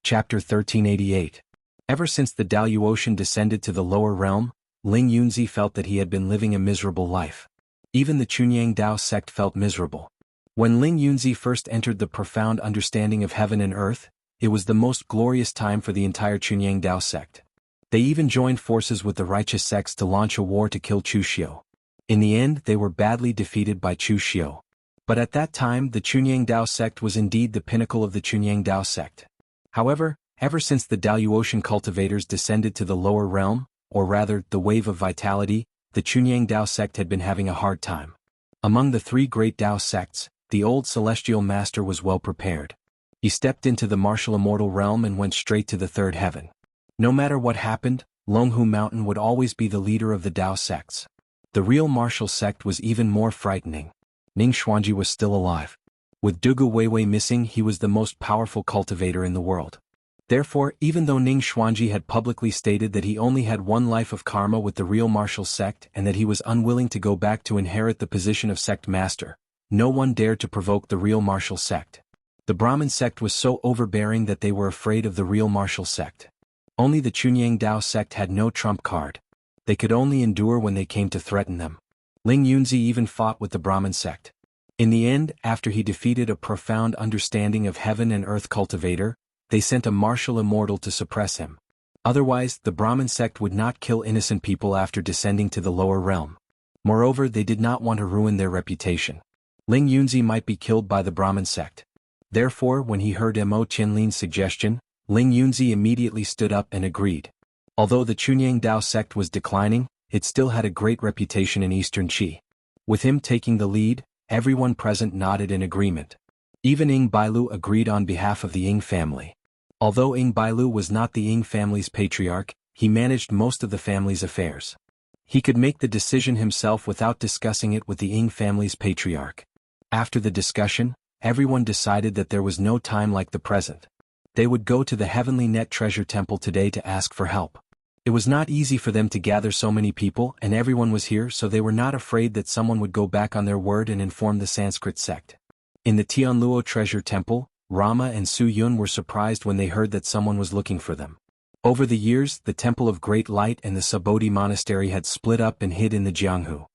Chapter 1388. Ever since the Daluotian descended to the lower realm, Ling Yunzi felt that he had been living a miserable life. Even the Chunyang Dao sect felt miserable. When Ling Yunzi first entered the profound understanding of heaven and earth, it was the most glorious time for the entire Chunyang Dao sect. They even joined forces with the righteous sects to launch a war to kill Chu Xiu. In the end, they were badly defeated by Chu Xiu. But at that time, the Chunyang Dao sect was indeed the pinnacle of the Chunyang Dao sect. However, ever since the Daluotian cultivators descended to the lower realm, or rather, the wave of vitality, the Chunyang Dao sect had been having a hard time. Among the three great Dao sects, the old celestial master was well prepared. He stepped into the martial immortal realm and went straight to the third heaven. No matter what happened, Longhu Mountain would always be the leader of the Dao sects. The real martial sect was even more frightening. Ning Xuanji was still alive. With Dugu Weiwei missing, he was the most powerful cultivator in the world. Therefore, even though Ning Xuanji had publicly stated that he only had one life of karma with the real martial sect and that he was unwilling to go back to inherit the position of sect master, no one dared to provoke the real martial sect. The Brahmin sect was so overbearing that they were afraid of the real martial sect. Only the Chunyang Dao sect had no trump card. They could only endure when they came to threaten them. Ling Yunzi even fought with the Brahmin sect. In the end, after he defeated a profound understanding of heaven and earth cultivator, they sent a martial immortal to suppress him. Otherwise, the Brahmin sect would not kill innocent people after descending to the lower realm. Moreover, they did not want to ruin their reputation. Ling Yunzi might be killed by the Brahmin sect. Therefore, when he heard Mo Qianlin's suggestion, Ling Yunzi immediately stood up and agreed. Although the Chunyang Dao sect was declining, it still had a great reputation in Eastern Qi. With him taking the lead, everyone present nodded in agreement. Even Ying Bailu agreed on behalf of the Ying family. Although Ying Bailu was not the Ying family's patriarch, he managed most of the family's affairs. He could make the decision himself without discussing it with the Ying family's patriarch. After the discussion, everyone decided that there was no time like the present. They would go to the Heavenly Net Treasure Temple today to ask for help. It was not easy for them to gather so many people, and everyone was here, so they were not afraid that someone would go back on their word and inform the Sanskrit sect. In the Tianluo Treasure Temple, Rama and Su Yun were surprised when they heard that someone was looking for them. Over the years, the Temple of Great Light and the Sabodhi Monastery had split up and hid in the Jianghu.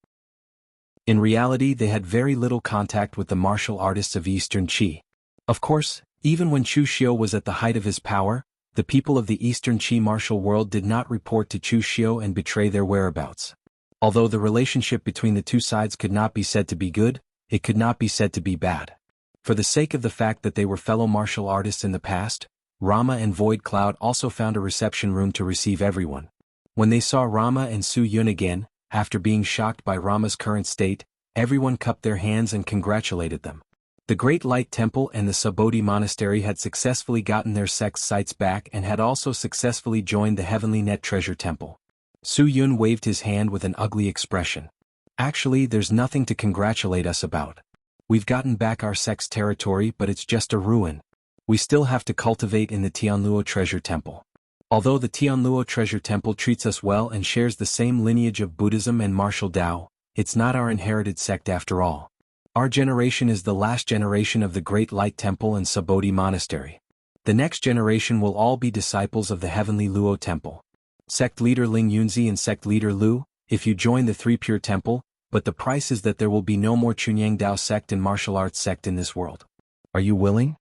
In reality, they had very little contact with the martial artists of Eastern Qi. Of course, even when Chu Xiu was at the height of his power, the people of the Eastern Qi martial world did not report to Chu Xiu and betray their whereabouts. Although the relationship between the two sides could not be said to be good, it could not be said to be bad. For the sake of the fact that they were fellow martial artists in the past, Rama and Void Cloud also found a reception room to receive everyone. When they saw Rama and Su Yun again, after being shocked by Rama's current state, everyone cupped their hands and congratulated them. The Great Light Temple and the Sabodhi Monastery had successfully gotten their sex sites back and had also successfully joined the Heavenly Net Treasure Temple. Su Yun waved his hand with an ugly expression. Actually, there's nothing to congratulate us about. We've gotten back our sex territory, but it's just a ruin. We still have to cultivate in the Tianluo Treasure Temple. Although the Tianluo Treasure Temple treats us well and shares the same lineage of Buddhism and martial Tao, it's not our inherited sect after all. Our generation is the last generation of the Great Light Temple and Sabodhi Monastery. The next generation will all be disciples of the Heavenly Luo Temple. Sect leader Ling Yunzi and sect leader Lu, if you join the Three Pure Temple, but the price is that there will be no more Chunyang Dao sect and martial arts sect in this world. Are you willing?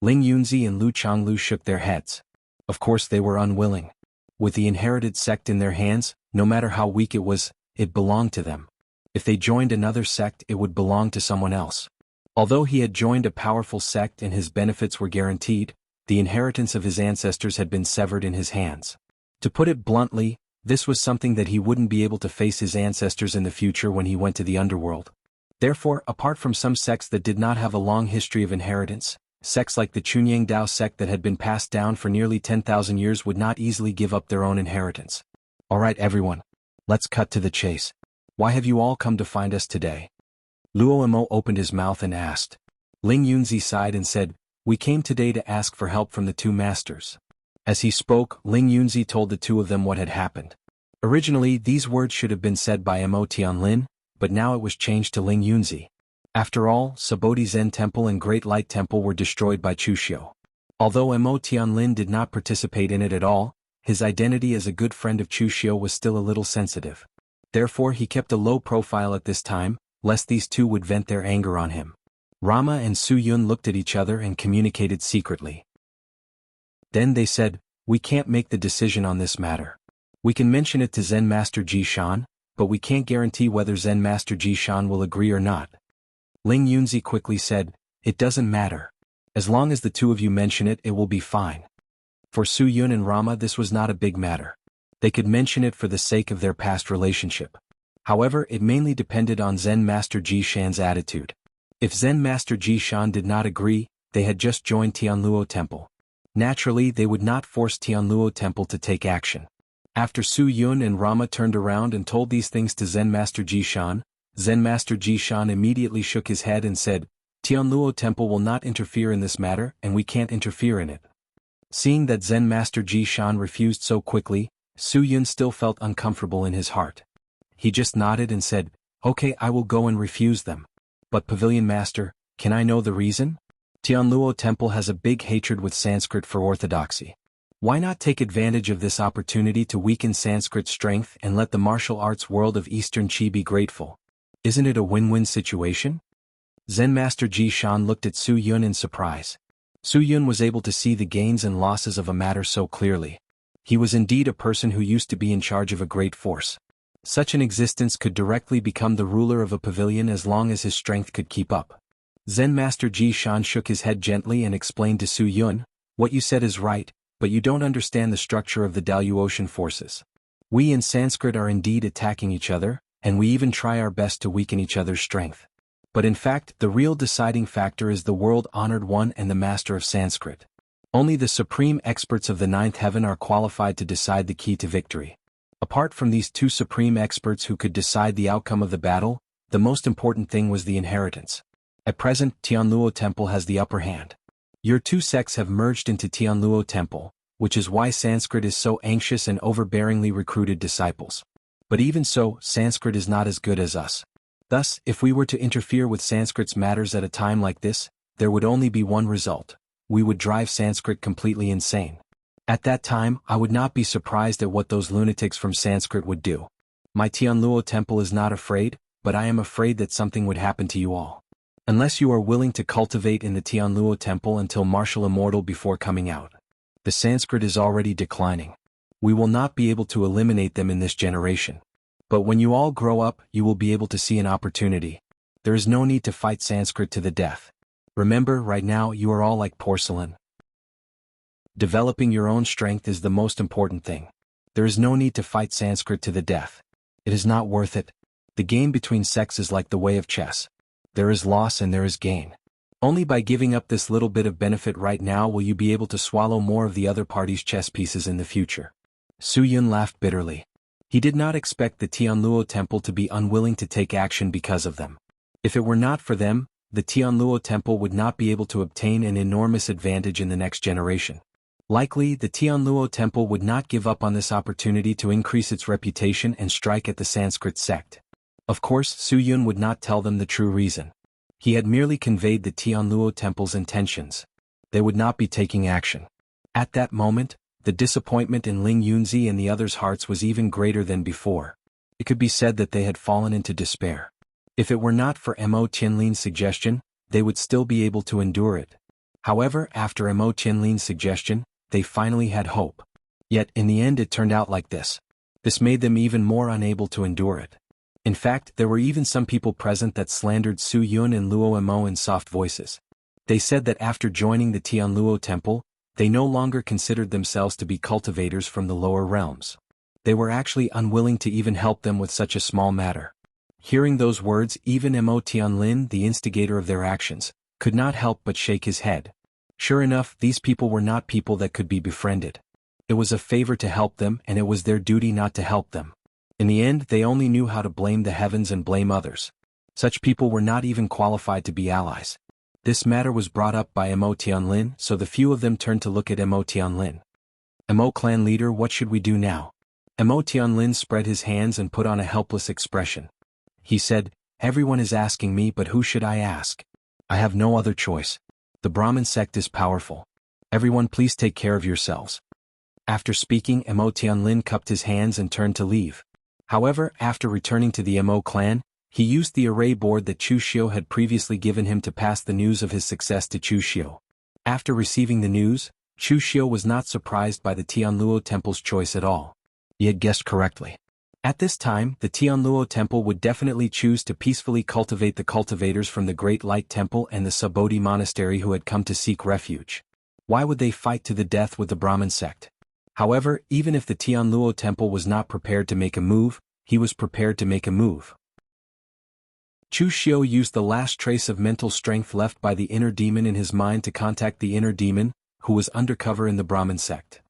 Ling Yunzi and Lu Changlu shook their heads. Of course they were unwilling. With the inherited sect in their hands, no matter how weak it was, it belonged to them. If they joined another sect, it would belong to someone else. Although he had joined a powerful sect and his benefits were guaranteed, the inheritance of his ancestors had been severed in his hands. To put it bluntly, this was something that he wouldn't be able to face his ancestors in the future when he went to the underworld. Therefore, apart from some sects that did not have a long history of inheritance, sects like the Chunyang Dao sect that had been passed down for nearly 10,000 years would not easily give up their own inheritance. Alright everyone, let's cut to the chase. Why have you all come to find us today? Luo Mo opened his mouth and asked. Ling Yunzi sighed and said, We came today to ask for help from the two masters. As he spoke, Ling Yunzi told the two of them what had happened. Originally, these words should have been said by Mo Tianlin, but now it was changed to Ling Yunzi. After all, Sabodhi Zen Temple and Great Light Temple were destroyed by Chu Xiu. Although Mo Tianlin did not participate in it at all, his identity as a good friend of Chu Xiu was still a little sensitive. Therefore he kept a low profile at this time, lest these two would vent their anger on him. Rama and Su Yun looked at each other and communicated secretly. Then they said, "We can't make the decision on this matter. We can mention it to Zen Master Ji Shan, but we can't guarantee whether Zen Master Ji Shan will agree or not." Ling Yunzi quickly said, "It doesn't matter. As long as the two of you mention it, it will be fine." For Su Yun and Rama this was not a big matter. They could mention it for the sake of their past relationship. However, it mainly depended on Zen Master Ji Shan's attitude. If Zen Master Ji Shan did not agree, they had just joined Tianluo Temple. Naturally, they would not force Tianluo Temple to take action. After Su Yun and Rama turned around and told these things to Zen Master Ji Shan, Zen Master Ji Shan immediately shook his head and said, "Tianluo Temple will not interfere in this matter and we can't interfere in it." Seeing that Zen Master Ji Shan refused so quickly, Su Yun still felt uncomfortable in his heart. He just nodded and said, "Okay, I will go and refuse them. But Pavilion Master, can I know the reason? Tianluo Temple has a big hatred with Sanskrit for orthodoxy. Why not take advantage of this opportunity to weaken Sanskrit's strength and let the martial arts world of Eastern Qi be grateful? Isn't it a win-win situation?" Zen Master Ji Shan looked at Su Yun in surprise. Su Yun was able to see the gains and losses of a matter so clearly. He was indeed a person who used to be in charge of a great force. Such an existence could directly become the ruler of a pavilion as long as his strength could keep up. Zen Master Ji Shan shook his head gently and explained to Su Yun, "What you said is right, but you don't understand the structure of the Daluotian forces. We in Sanskrit are indeed attacking each other, and we even try our best to weaken each other's strength. But in fact, the real deciding factor is the world-honored one and the master of Sanskrit. Only the supreme experts of the ninth heaven are qualified to decide the key to victory. Apart from these two supreme experts who could decide the outcome of the battle, the most important thing was the inheritance. At present, Tianluo Temple has the upper hand. Your two sects have merged into Tianluo Temple, which is why Sanskrit is so anxious and overbearingly recruited disciples. But even so, Sanskrit is not as good as us. Thus, if we were to interfere with Sanskrit's matters at a time like this, there would only be one result. We would drive Sanskrit completely insane. At that time, I would not be surprised at what those lunatics from Sanskrit would do. My Tianluo Temple is not afraid, but I am afraid that something would happen to you all. Unless you are willing to cultivate in the Tianluo Temple until martial immortal before coming out. The Sanskrit is already declining. We will not be able to eliminate them in this generation. But when you all grow up, you will be able to see an opportunity. There is no need to fight Sanskrit to the death. Remember, right now you are all like porcelain. Developing your own strength is the most important thing. There is no need to fight Sanskrit to the death. It is not worth it. The game between sects is like the way of chess. There is loss and there is gain. Only by giving up this little bit of benefit right now will you be able to swallow more of the other party's chess pieces in the future." Su Yun laughed bitterly. He did not expect the Tianluo Temple to be unwilling to take action because of them. If it were not for them, the Tianluo Temple would not be able to obtain an enormous advantage in the next generation. Likely, the Tianluo Temple would not give up on this opportunity to increase its reputation and strike at the Sanskrit sect. Of course, Su Yun would not tell them the true reason. He had merely conveyed the Tianluo Temple's intentions. They would not be taking action. At that moment, the disappointment in Ling Yunzi and the others' hearts was even greater than before. It could be said that they had fallen into despair. If it were not for Mo Tianlin's suggestion, they would still be able to endure it. However, after Mo Tianlin's suggestion, they finally had hope. Yet, in the end it turned out like this. This made them even more unable to endure it. In fact, there were even some people present that slandered Su Yun and Luo Mo in soft voices. They said that after joining the Tianluo Temple, they no longer considered themselves to be cultivators from the lower realms. They were actually unwilling to even help them with such a small matter. Hearing those words, even Mo Tianlin, the instigator of their actions, could not help but shake his head. Sure enough, these people were not people that could be befriended. It was a favor to help them and it was their duty not to help them. In the end, they only knew how to blame the heavens and blame others. Such people were not even qualified to be allies. This matter was brought up by Mo Tianlin, so the few of them turned to look at Mo Tianlin. "Mo clan leader, what should we do now?" Mo Tianlin spread his hands and put on a helpless expression. He said, "Everyone is asking me, but who should I ask? I have no other choice. The Brahmin sect is powerful. Everyone please take care of yourselves. After speaking, Mo Tianlin cupped his hands and turned to leave. However, after returning to the Mo clan, he used the array board that Chu Xiu had previously given him to pass the news of his success to Chu Xiu. After receiving the news, Chu Xiu was not surprised by the Tianluo Temple's choice at all. He had guessed correctly. At this time, the Tianluo Temple would definitely choose to peacefully cultivate the cultivators from the Great Light Temple and the Subodhi Monastery who had come to seek refuge. Why would they fight to the death with the Brahmin sect? However, even if the Tianluo Temple was not prepared to make a move, he was prepared to make a move. Chu Xiu used the last trace of mental strength left by the inner demon in his mind to contact the inner demon, who was undercover in the Brahmin sect.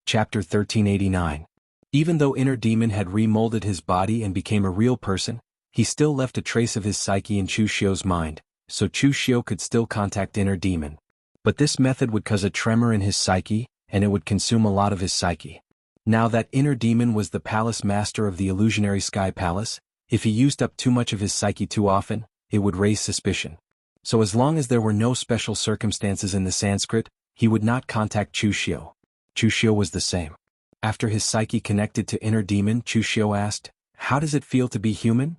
Chapter 1389. Even though inner demon had remolded his body and became a real person, he still left a trace of his psyche in Chu Xiu's mind, so Chu Xiu could still contact inner demon. But this method would cause a tremor in his psyche, and it would consume a lot of his psyche. Now that inner demon was the palace master of the illusionary sky palace, if he used up too much of his psyche too often, it would raise suspicion. So as long as there were no special circumstances in the Sanskrit, he would not contact Chu Xiu. Chu Xiu was the same. After his psyche connected to inner demon, Chu Xiu asked, "How does it feel to be human?"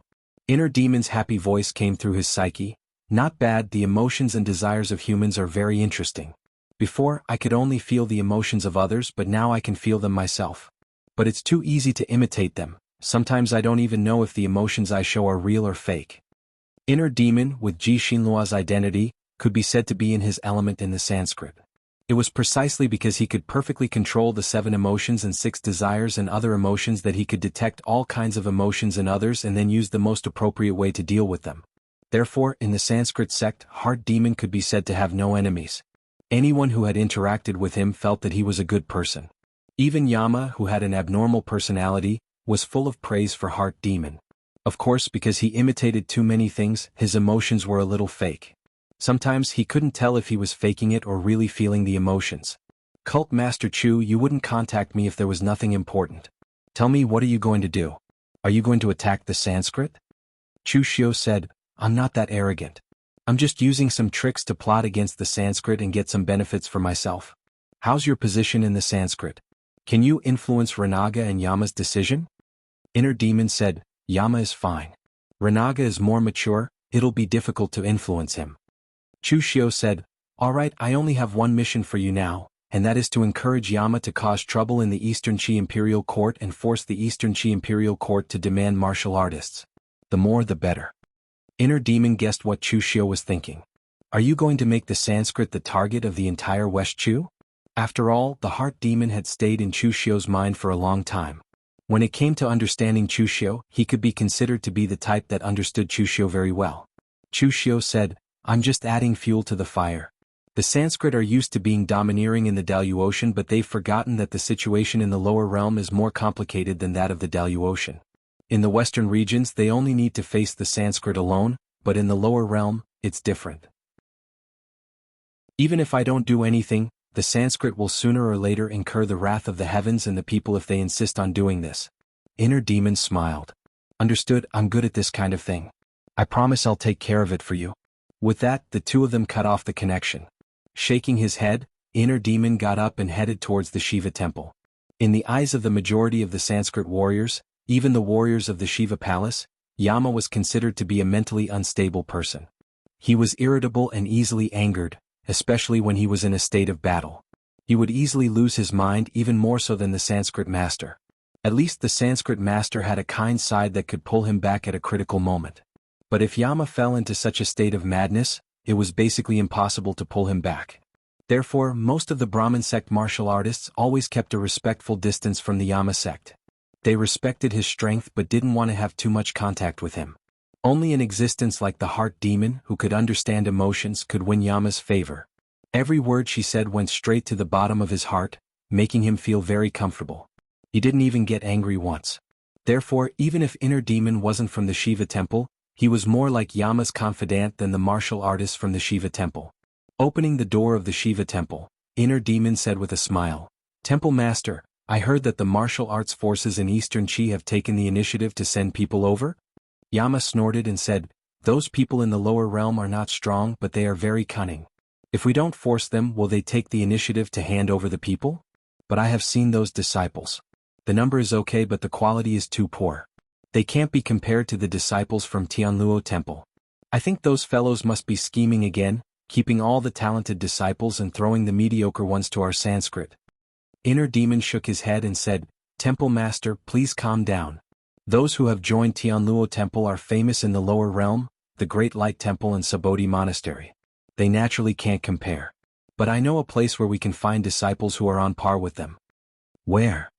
Inner demon's happy voice came through his psyche. "Not bad, the emotions and desires of humans are very interesting. Before, I could only feel the emotions of others, but now I can feel them myself. But it's too easy to imitate them. Sometimes I don't even know if the emotions I show are real or fake." Inner demon, with Ji Xinlua's identity, could be said to be in his element in the Sanskrit. It was precisely because he could perfectly control the 7 emotions and 6 desires and other emotions that he could detect all kinds of emotions in others and then use the most appropriate way to deal with them. Therefore, in the Sanskrit sect, heart demon could be said to have no enemies. Anyone who had interacted with him felt that he was a good person. Even Yama, who had an abnormal personality, was full of praise for heart demon. Of course, because he imitated too many things, his emotions were a little fake. Sometimes he couldn't tell if he was faking it or really feeling the emotions. "Cult Master Chu, you wouldn't contact me if there was nothing important. Tell me, what are you going to do? Are you going to attack the Sanskrit?" Chu Xiu said, "I'm not that arrogant. I'm just using some tricks to plot against the Sanskrit and get some benefits for myself. How's your position in the Sanskrit? Can you influence Ranaga and Yama's decision?" Inner demon said, "Yama is fine. Ranaga is more mature, it'll be difficult to influence him." Chu Xiu said, "Alright, I only have one mission for you now, and that is to encourage Yama to cause trouble in the Eastern Qi Imperial Court and force the Eastern Qi Imperial Court to demand martial artists. The more the better." Inner demon guessed what Chu Xiu was thinking. Are you going to make the Sanskrit the target of the entire West Chu? After all, the heart demon had stayed in Chu Xiu's mind for a long time. When it came to understanding Chu Xiu, he could be considered to be the type that understood Chu Xiu very well. Chu Xiu said, "I'm just adding fuel to the fire. The Sanskrit are used to being domineering in the Daluotian, but they've forgotten that the situation in the lower realm is more complicated than that of the Daluotian. In the western regions they only need to face the Sanskrit alone, but in the lower realm, it's different. Even if I don't do anything, the Sanskrit will sooner or later incur the wrath of the heavens and the people if they insist on doing this." Inner demon smiled. "Understood, I'm good at this kind of thing. I promise I'll take care of it for you." With that, the two of them cut off the connection. Shaking his head, inner demon got up and headed towards the Shiva temple. In the eyes of the majority of the Sanskrit warriors, even the warriors of the Shiva palace, Yama was considered to be a mentally unstable person. He was irritable and easily angered, especially when he was in a state of battle. He would easily lose his mind, even more so than the Sanskrit master. At least the Sanskrit master had a kind side that could pull him back at a critical moment. But if Yama fell into such a state of madness, it was basically impossible to pull him back. Therefore, most of the Brahmin sect martial artists always kept a respectful distance from the Yama sect. They respected his strength but didn't want to have too much contact with him. Only an existence like the heart demon, who could understand emotions, could win Yama's favor. Every word she said went straight to the bottom of his heart, making him feel very comfortable. He didn't even get angry once. Therefore, even if inner demon wasn't from the Shiva temple, he was more like Yama's confidant than the martial artist from the Shiva temple. Opening the door of the Shiva temple, inner demon said with a smile, "Temple master, I heard that the martial arts forces in Eastern Qi have taken the initiative to send people over?" Yama snorted and said, "Those people in the lower realm are not strong, but they are very cunning. If we don't force them, will they take the initiative to hand over the people? But I have seen those disciples. The number is okay, but the quality is too poor. They can't be compared to the disciples from Tianluo Temple. I think those fellows must be scheming again, keeping all the talented disciples and throwing the mediocre ones to our Sanskrit. Inner Demon shook his head and said, Temple Master, please calm down. Those who have joined Tianluo Temple are famous in the lower realm, the Great Light Temple and Subodhi Monastery. They naturally can't compare. But I know a place where we can find disciples who are on par with them. Where?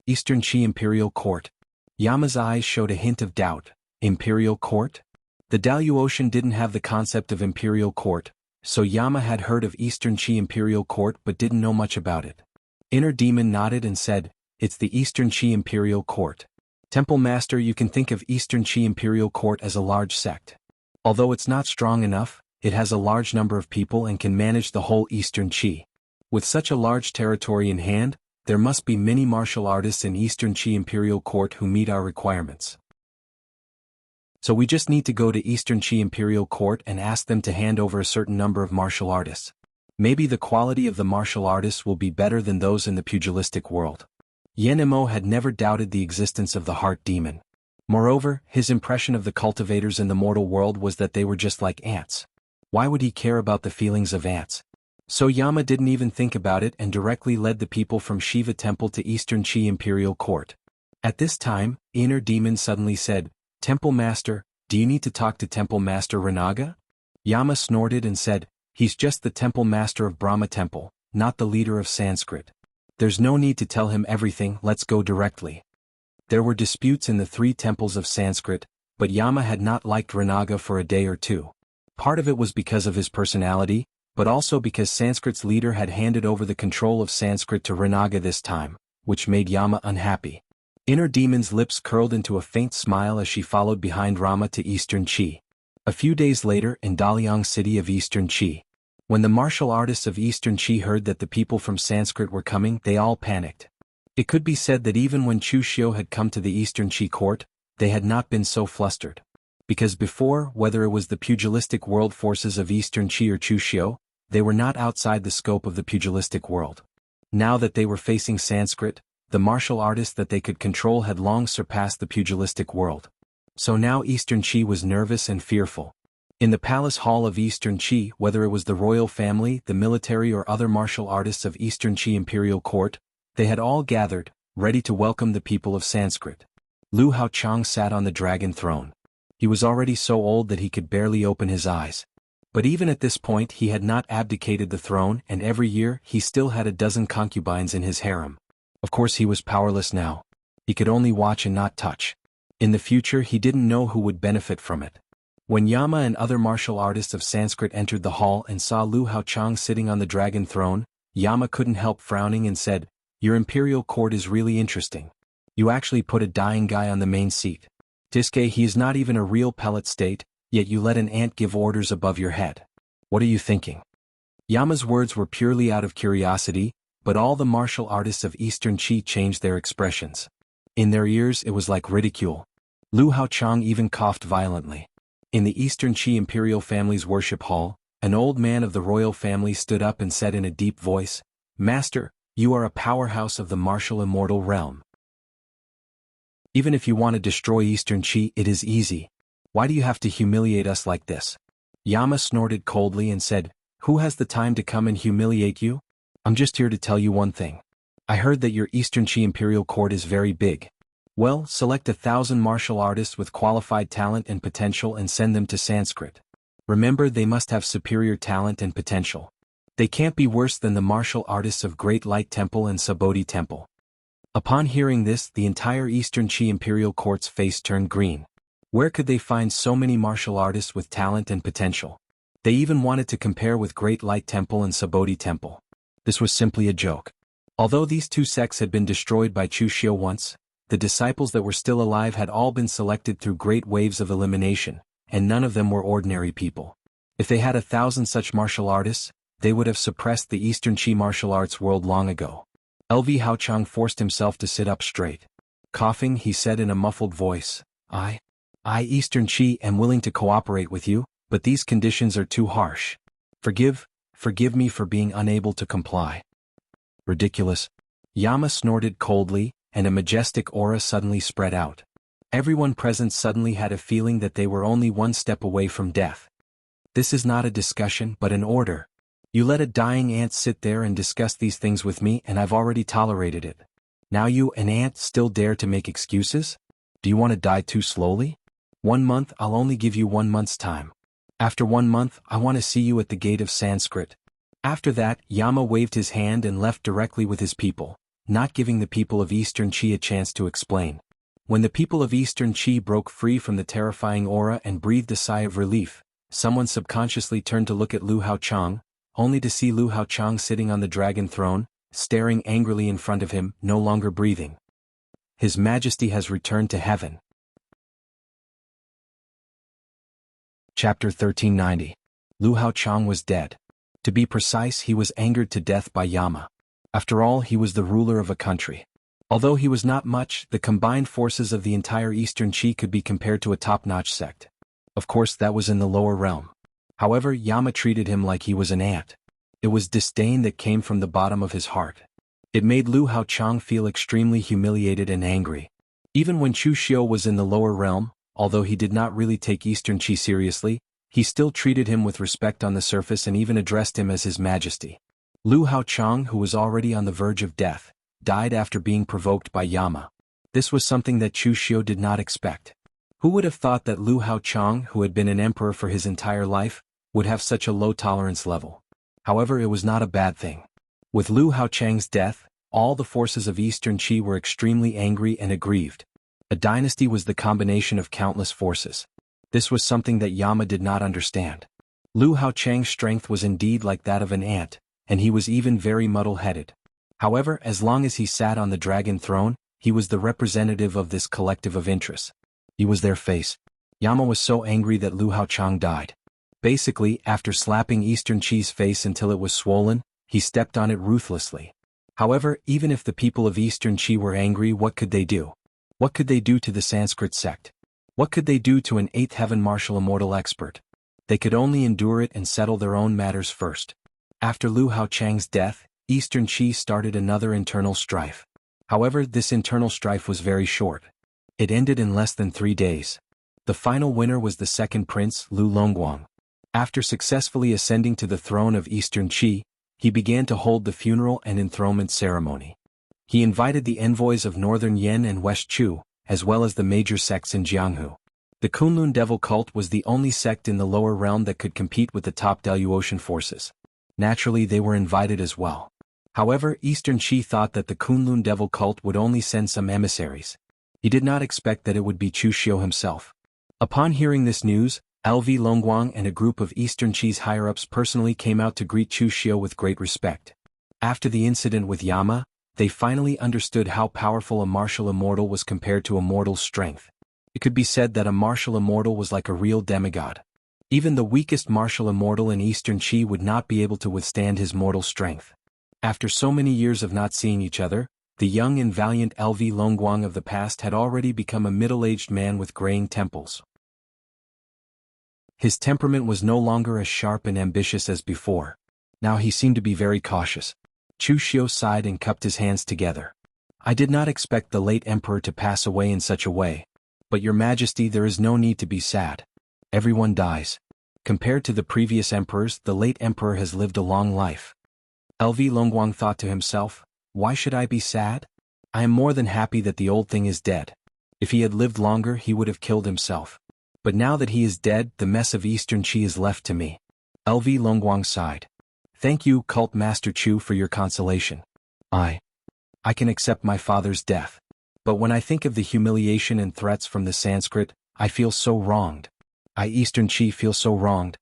Eastern Qi Imperial Court. Yama's eyes showed a hint of doubt. Imperial Court? The Daluotian didn't have the concept of Imperial Court, so Yama had heard of Eastern Qi Imperial Court but didn't know much about it. Inner Demon nodded and said, It's the Eastern Qi Imperial Court. Temple Master, you can think of Eastern Qi Imperial Court as a large sect. Although it's not strong enough, it has a large number of people and can manage the whole Eastern Qi. With such a large territory in hand, there must be many martial artists in Eastern Qi Imperial Court who meet our requirements. So we just need to go to Eastern Qi Imperial Court and ask them to hand over a certain number of martial artists. Maybe the quality of the martial artists will be better than those in the pugilistic world. Yen Mo had never doubted the existence of the heart demon. Moreover, his impression of the cultivators in the mortal world was that they were just like ants. Why would he care about the feelings of ants? So Yama didn't even think about it and directly led the people from Shiva Temple to Eastern Qi Imperial Court. At this time, Inner Demon suddenly said, Temple Master, do you need to talk to Temple Master Renaga? Yama snorted and said, He's just the Temple Master of Brahma Temple, not the leader of Sanskrit. There's no need to tell him everything, let's go directly. There were disputes in the 3 temples of Sanskrit, but Yama had not liked Renaga for a day or two. Part of it was because of his personality, but also because Sanskrit's leader had handed over the control of Sanskrit to Renaga this time, which made Yama unhappy. Inner Demon's lips curled into a faint smile as she followed behind Rama to Eastern Qi. A few days later in Daliang city of Eastern Qi. When the martial artists of Eastern Qi heard that the people from Sanskrit were coming, they all panicked. It could be said that even when Chu Xiu had come to the Eastern Qi court, they had not been so flustered. Because before, whether it was the pugilistic world forces of Eastern Qi or Chu Xiu, they were not outside the scope of the pugilistic world. Now that they were facing Sanskrit, the martial artists that they could control had long surpassed the pugilistic world. So now Eastern Qi was nervous and fearful. In the palace hall of Eastern Qi, whether it was the royal family, the military or other martial artists of Eastern Qi Imperial Court, they had all gathered, ready to welcome the people of Sanskrit. Lu Haochang sat on the dragon throne. He was already so old that he could barely open his eyes. But even at this point he had not abdicated the throne, and every year he still had a dozen concubines in his harem. Of course he was powerless now. He could only watch and not touch. In the future he didn't know who would benefit from it. When Yama and other martial artists of Sanskrit entered the hall and saw Lu Haochang sitting on the dragon throne, Yama couldn't help frowning and said, Your imperial court is really interesting. You actually put a dying guy on the main seat. Tiske, he is not even a real pellet state, yet you let an ant give orders above your head. What are you thinking? Yama's words were purely out of curiosity, but all the martial artists of Eastern Qi changed their expressions. In their ears it was like ridicule. Lu Haochang even coughed violently. In the Eastern Qi imperial family's worship hall, an old man of the royal family stood up and said in a deep voice, Master, you are a powerhouse of the martial immortal realm. Even if you want to destroy Eastern Qi, it is easy. Why do you have to humiliate us like this? Yama snorted coldly and said, Who has the time to come and humiliate you? I'm just here to tell you one thing. I heard that your Eastern Qi Imperial Court is very big. Well, select 1,000 martial artists with qualified talent and potential and send them to Sanskrit. Remember, they must have superior talent and potential. They can't be worse than the martial artists of Great Light Temple and Subodhi Temple. Upon hearing this, the entire Eastern Qi Imperial Court's face turned green. Where could they find so many martial artists with talent and potential? They even wanted to compare with Great Light Temple and Subodhi Temple. This was simply a joke. Although these 2 sects had been destroyed by Chu Xiu once, the disciples that were still alive had all been selected through great waves of elimination, and none of them were ordinary people. If they had 1,000 such martial artists, they would have suppressed the Eastern Qi martial arts world long ago. LV Haochang forced himself to sit up straight. Coughing, he said in a muffled voice, I, Eastern Qi, am willing to cooperate with you, but these conditions are too harsh. Forgive forgive me for being unable to comply." "Ridiculous." Yama snorted coldly, and a majestic aura suddenly spread out. Everyone present suddenly had a feeling that they were only one step away from death. "This is not a discussion but an order. You let a dying ant sit there and discuss these things with me, and I've already tolerated it. Now you, an ant, still dare to make excuses? Do you want to die too slowly? 1 month, I'll only give you 1 month's time. After 1 month, I want to see you at the gate of Sanskrit." After that, Yama waved his hand and left directly with his people, not giving the people of Eastern Qi a chance to explain. When the people of Eastern Qi broke free from the terrifying aura and breathed a sigh of relief, someone subconsciously turned to look at Lu Haochang, only to see Lu Haochang sitting on the dragon throne, staring angrily in front of him, no longer breathing. His Majesty has returned to heaven. Chapter 1390. Lu Haochang was dead. To be precise, he was angered to death by Yama. After all, he was the ruler of a country. Although he was not much, the combined forces of the entire Eastern Qi could be compared to a top-notch sect. Of course, that was in the lower realm. However, Yama treated him like he was an ant. It was disdain that came from the bottom of his heart. It made Lu Haochang feel extremely humiliated and angry. Even when Chu Xiu was in the lower realm, although he did not really take Eastern Qi seriously, he still treated him with respect on the surface and even addressed him as His Majesty. Lu Haochang, who was already on the verge of death, died after being provoked by Yama. This was something that Chu Xiu did not expect. Who would have thought that Lu Haochang, who had been an emperor for his entire life, would have such a low tolerance level? However, it was not a bad thing. With Lu Haochang's death, all the forces of Eastern Qi were extremely angry and aggrieved. A dynasty was the combination of countless forces. This was something that Yama did not understand. Lu Haochang's strength was indeed like that of an ant, and he was even very muddle-headed. However, as long as he sat on the dragon throne, he was the representative of this collective of interests. He was their face. Yama was so angry that Lu Haochang died. Basically, after slapping Eastern Qi's face until it was swollen, he stepped on it ruthlessly. However, even if the people of Eastern Qi were angry, what could they do? What could they do to the Sanskrit sect? What could they do to an 8th heaven martial immortal expert? They could only endure it and settle their own matters first. After Lu Haochang's death, Eastern Qi started another internal strife. However, this internal strife was very short. It ended in less than 3 days. The final winner was the second prince, Lu Longguang. After successfully ascending to the throne of Eastern Qi, he began to hold the funeral and enthronement ceremony. He invited the envoys of Northern Yan and West Chu, as well as the major sects in Jianghu. The Kunlun devil cult was the only sect in the lower realm that could compete with the top Daluotian forces. Naturally, they were invited as well. However, Eastern Qi thought that the Kunlun devil cult would only send some emissaries. He did not expect that it would be Chu Xiu himself. Upon hearing this news, LV Longguang and a group of Eastern Qi's higher-ups personally came out to greet Chu Xiu with great respect. After the incident with Yama, they finally understood how powerful a martial immortal was compared to a mortal's strength. It could be said that a martial immortal was like a real demigod. Even the weakest martial immortal in Eastern Qi would not be able to withstand his mortal strength. After so many years of not seeing each other, the young and valiant LV Longguang of the past had already become a middle-aged man with graying temples. His temperament was no longer as sharp and ambitious as before. Now he seemed to be very cautious. Chu Xiu sighed and cupped his hands together. "I did not expect the late emperor to pass away in such a way. But Your Majesty, there is no need to be sad. Everyone dies. Compared to the previous emperors, the late emperor has lived a long life." LV Longguang thought to himself, "Why should I be sad? I am more than happy that the old thing is dead. If he had lived longer, he would have killed himself. But now that he is dead, the mess of Eastern Qi is left to me." LV Longguang sighed. "Thank you, Cult Master Chu, for your consolation. I can accept my father's death. But when I think of the humiliation and threats from the Sanskrit, I feel so wronged. Eastern Qi feel so wronged."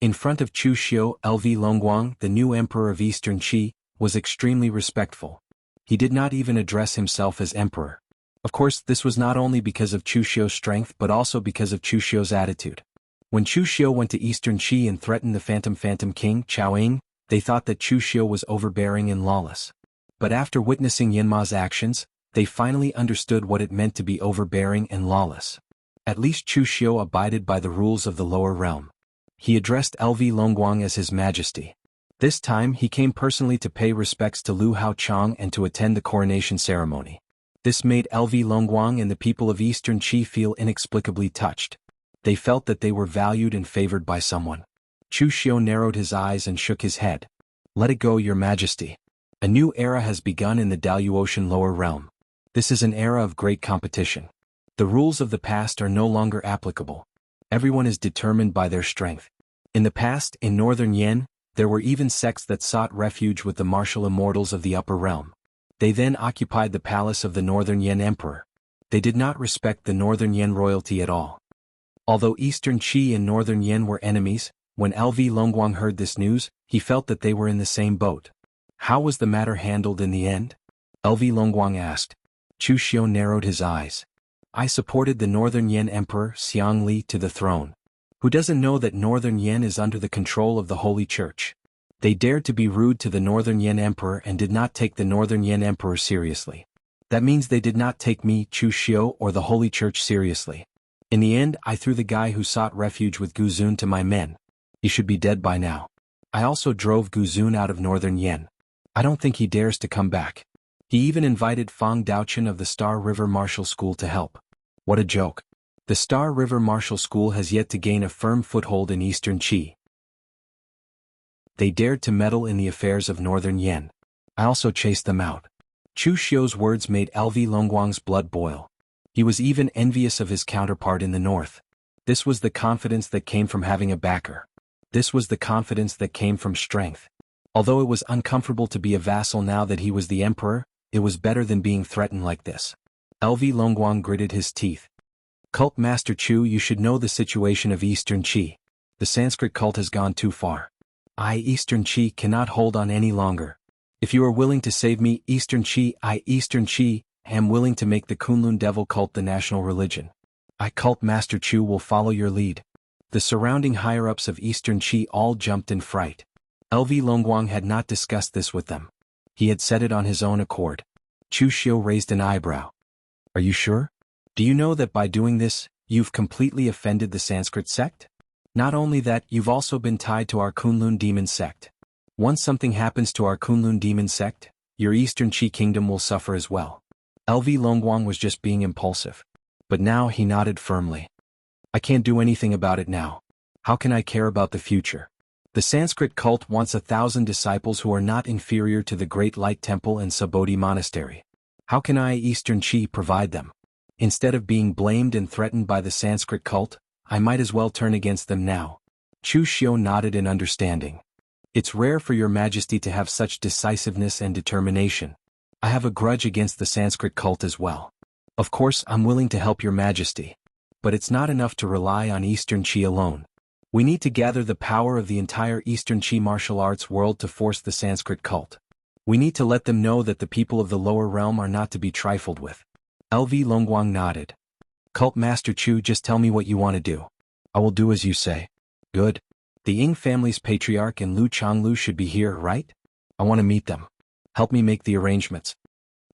In front of Chu Xiu, LV Longguang, the new emperor of Eastern Qi, was extremely respectful. He did not even address himself as emperor. Of course, this was not only because of Chu Xiu's strength but also because of Chu Xiu's attitude. When Chu Xiu went to Eastern Qi and threatened the Phantom King, Chao Ying, they thought that Chu Xiu was overbearing and lawless. But after witnessing Yanma's actions, they finally understood what it meant to be overbearing and lawless. At least Chu Xiu abided by the rules of the lower realm. He addressed LV Longguang as His Majesty. This time he came personally to pay respects to Lu Haochang and to attend the coronation ceremony. This made LV Longguang and the people of Eastern Qi feel inexplicably touched. They felt that they were valued and favored by someone. Chu Xiu narrowed his eyes and shook his head. Let it go, Your Majesty. A new era has begun in the Daluotian lower realm. This is an era of great competition. The rules of the past are no longer applicable. Everyone is determined by their strength. In the past, in northern Yen, there were even sects that sought refuge with the martial immortals of the upper realm. They then occupied the palace of the northern Yen emperor. They did not respect the northern Yen royalty at all. Although Eastern Qi and northern Yen were enemies, when LV Longguang heard this news, he felt that they were in the same boat. How was the matter handled in the end? LV Longguang asked. Chu Xiu narrowed his eyes. I supported the northern Yen emperor Xiang Li to the throne. Who doesn't know that northern Yen is under the control of the Holy Church? They dared to be rude to the northern Yen emperor and did not take the northern Yen emperor seriously. That means they did not take me, Chu Xiu, or the Holy Church seriously. In the end, I threw the guy who sought refuge with Gu Zun to my men. He should be dead by now. I also drove Gu Zun out of northern Yen. I don't think he dares to come back. He even invited Fang Daochen of the Star River Martial School to help. What a joke. The Star River Martial School has yet to gain a firm foothold in Eastern Qi. They dared to meddle in the affairs of northern Yen. I also chased them out. Chu Xiu's words made LV Longguang's blood boil. He was even envious of his counterpart in the north. This was the confidence that came from having a backer. This was the confidence that came from strength. Although it was uncomfortable to be a vassal now that he was the emperor, it was better than being threatened like this. LV Longguang gritted his teeth. Cult Master Chu, you should know the situation of Eastern Qi. The Sanskrit cult has gone too far. Eastern Qi cannot hold on any longer. If you are willing to save me, Eastern Qi, Eastern Qi, am willing to make the Kunlun devil cult the national religion. Cult Master Chu will follow your lead. The surrounding higher-ups of Eastern Qi all jumped in fright. LV Longguang had not discussed this with them. He had said it on his own accord. Chu Xiu raised an eyebrow. Are you sure? Do you know that by doing this, you've completely offended the Sanskrit sect? Not only that, you've also been tied to our Kunlun demon sect. Once something happens to our Kunlun demon sect, your Eastern Qi kingdom will suffer as well. LV Longguang was just being impulsive. But now he nodded firmly. I can't do anything about it now. How can I care about the future? The Sanskrit cult wants 1,000 disciples who are not inferior to the Great Light Temple and Subodhi Monastery. How can I, Eastern Qi, provide them? Instead of being blamed and threatened by the Sanskrit cult, I might as well turn against them now. Chu Xiu nodded in understanding. It's rare for your majesty to have such decisiveness and determination. I have a grudge against the Sanskrit cult as well. Of course, I'm willing to help your majesty. But it's not enough to rely on Eastern Qi alone. We need to gather the power of the entire Eastern Qi martial arts world to force the Sanskrit cult. We need to let them know that the people of the lower realm are not to be trifled with. LV Longguang nodded. Cult Master Chu, just tell me what you want to do. I will do as you say. Good. The Ying family's patriarch and Lu Changlu should be here, right? I want to meet them. Help me make the arrangements.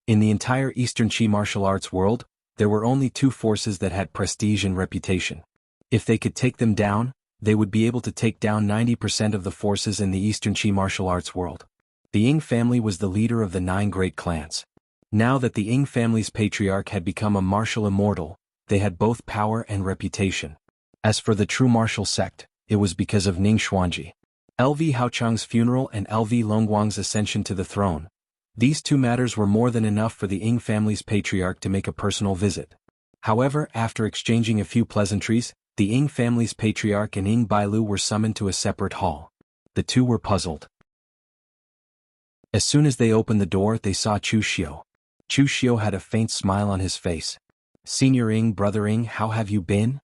In the entire Eastern Qi martial arts world, there were only two forces that had prestige and reputation. If they could take them down, they would be able to take down 90% of the forces in the Eastern Qi martial arts world. The Ying family was the leader of the 9 great clans. Now that the Ying family's patriarch had become a martial immortal, they had both power and reputation. As for the true martial sect, it was because of Ning Xuanji. LV Haochang's funeral and LV Longguang's ascension to the throne. These two matters were more than enough for the Ying family's patriarch to make a personal visit. However, after exchanging a few pleasantries, the Ying family's patriarch and Ying Bailu were summoned to a separate hall. The two were puzzled. As soon as they opened the door, they saw Chu Xiu. Chu Xiu had a faint smile on his face. Senior Ying, Brother Ying, how have you been?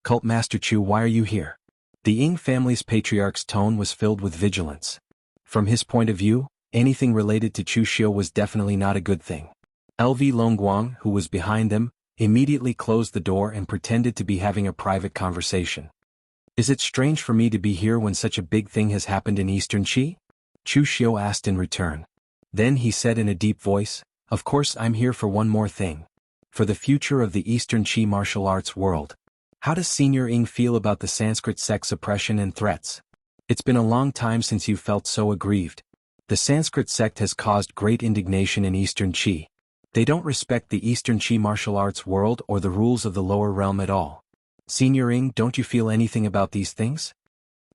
Cult Master Chu, why are you here? The Ying family's patriarch's tone was filled with vigilance. From his point of view, anything related to Chu Xiu was definitely not a good thing. LV Longguang, who was behind them, immediately closed the door and pretended to be having a private conversation. Is it strange for me to be here when such a big thing has happened in Eastern Qi? Chu Xiu asked in return. Then he said in a deep voice, of course I'm here for one more thing. For the future of the Eastern Qi martial arts world. How does Senior Ying feel about the Sanskrit sect's oppression and threats? It's been a long time since you felt so aggrieved. The Sanskrit sect has caused great indignation in Eastern Qi. They don't respect the Eastern Qi martial arts world or the rules of the lower realm at all. Senior Ing, don't you feel anything about these things?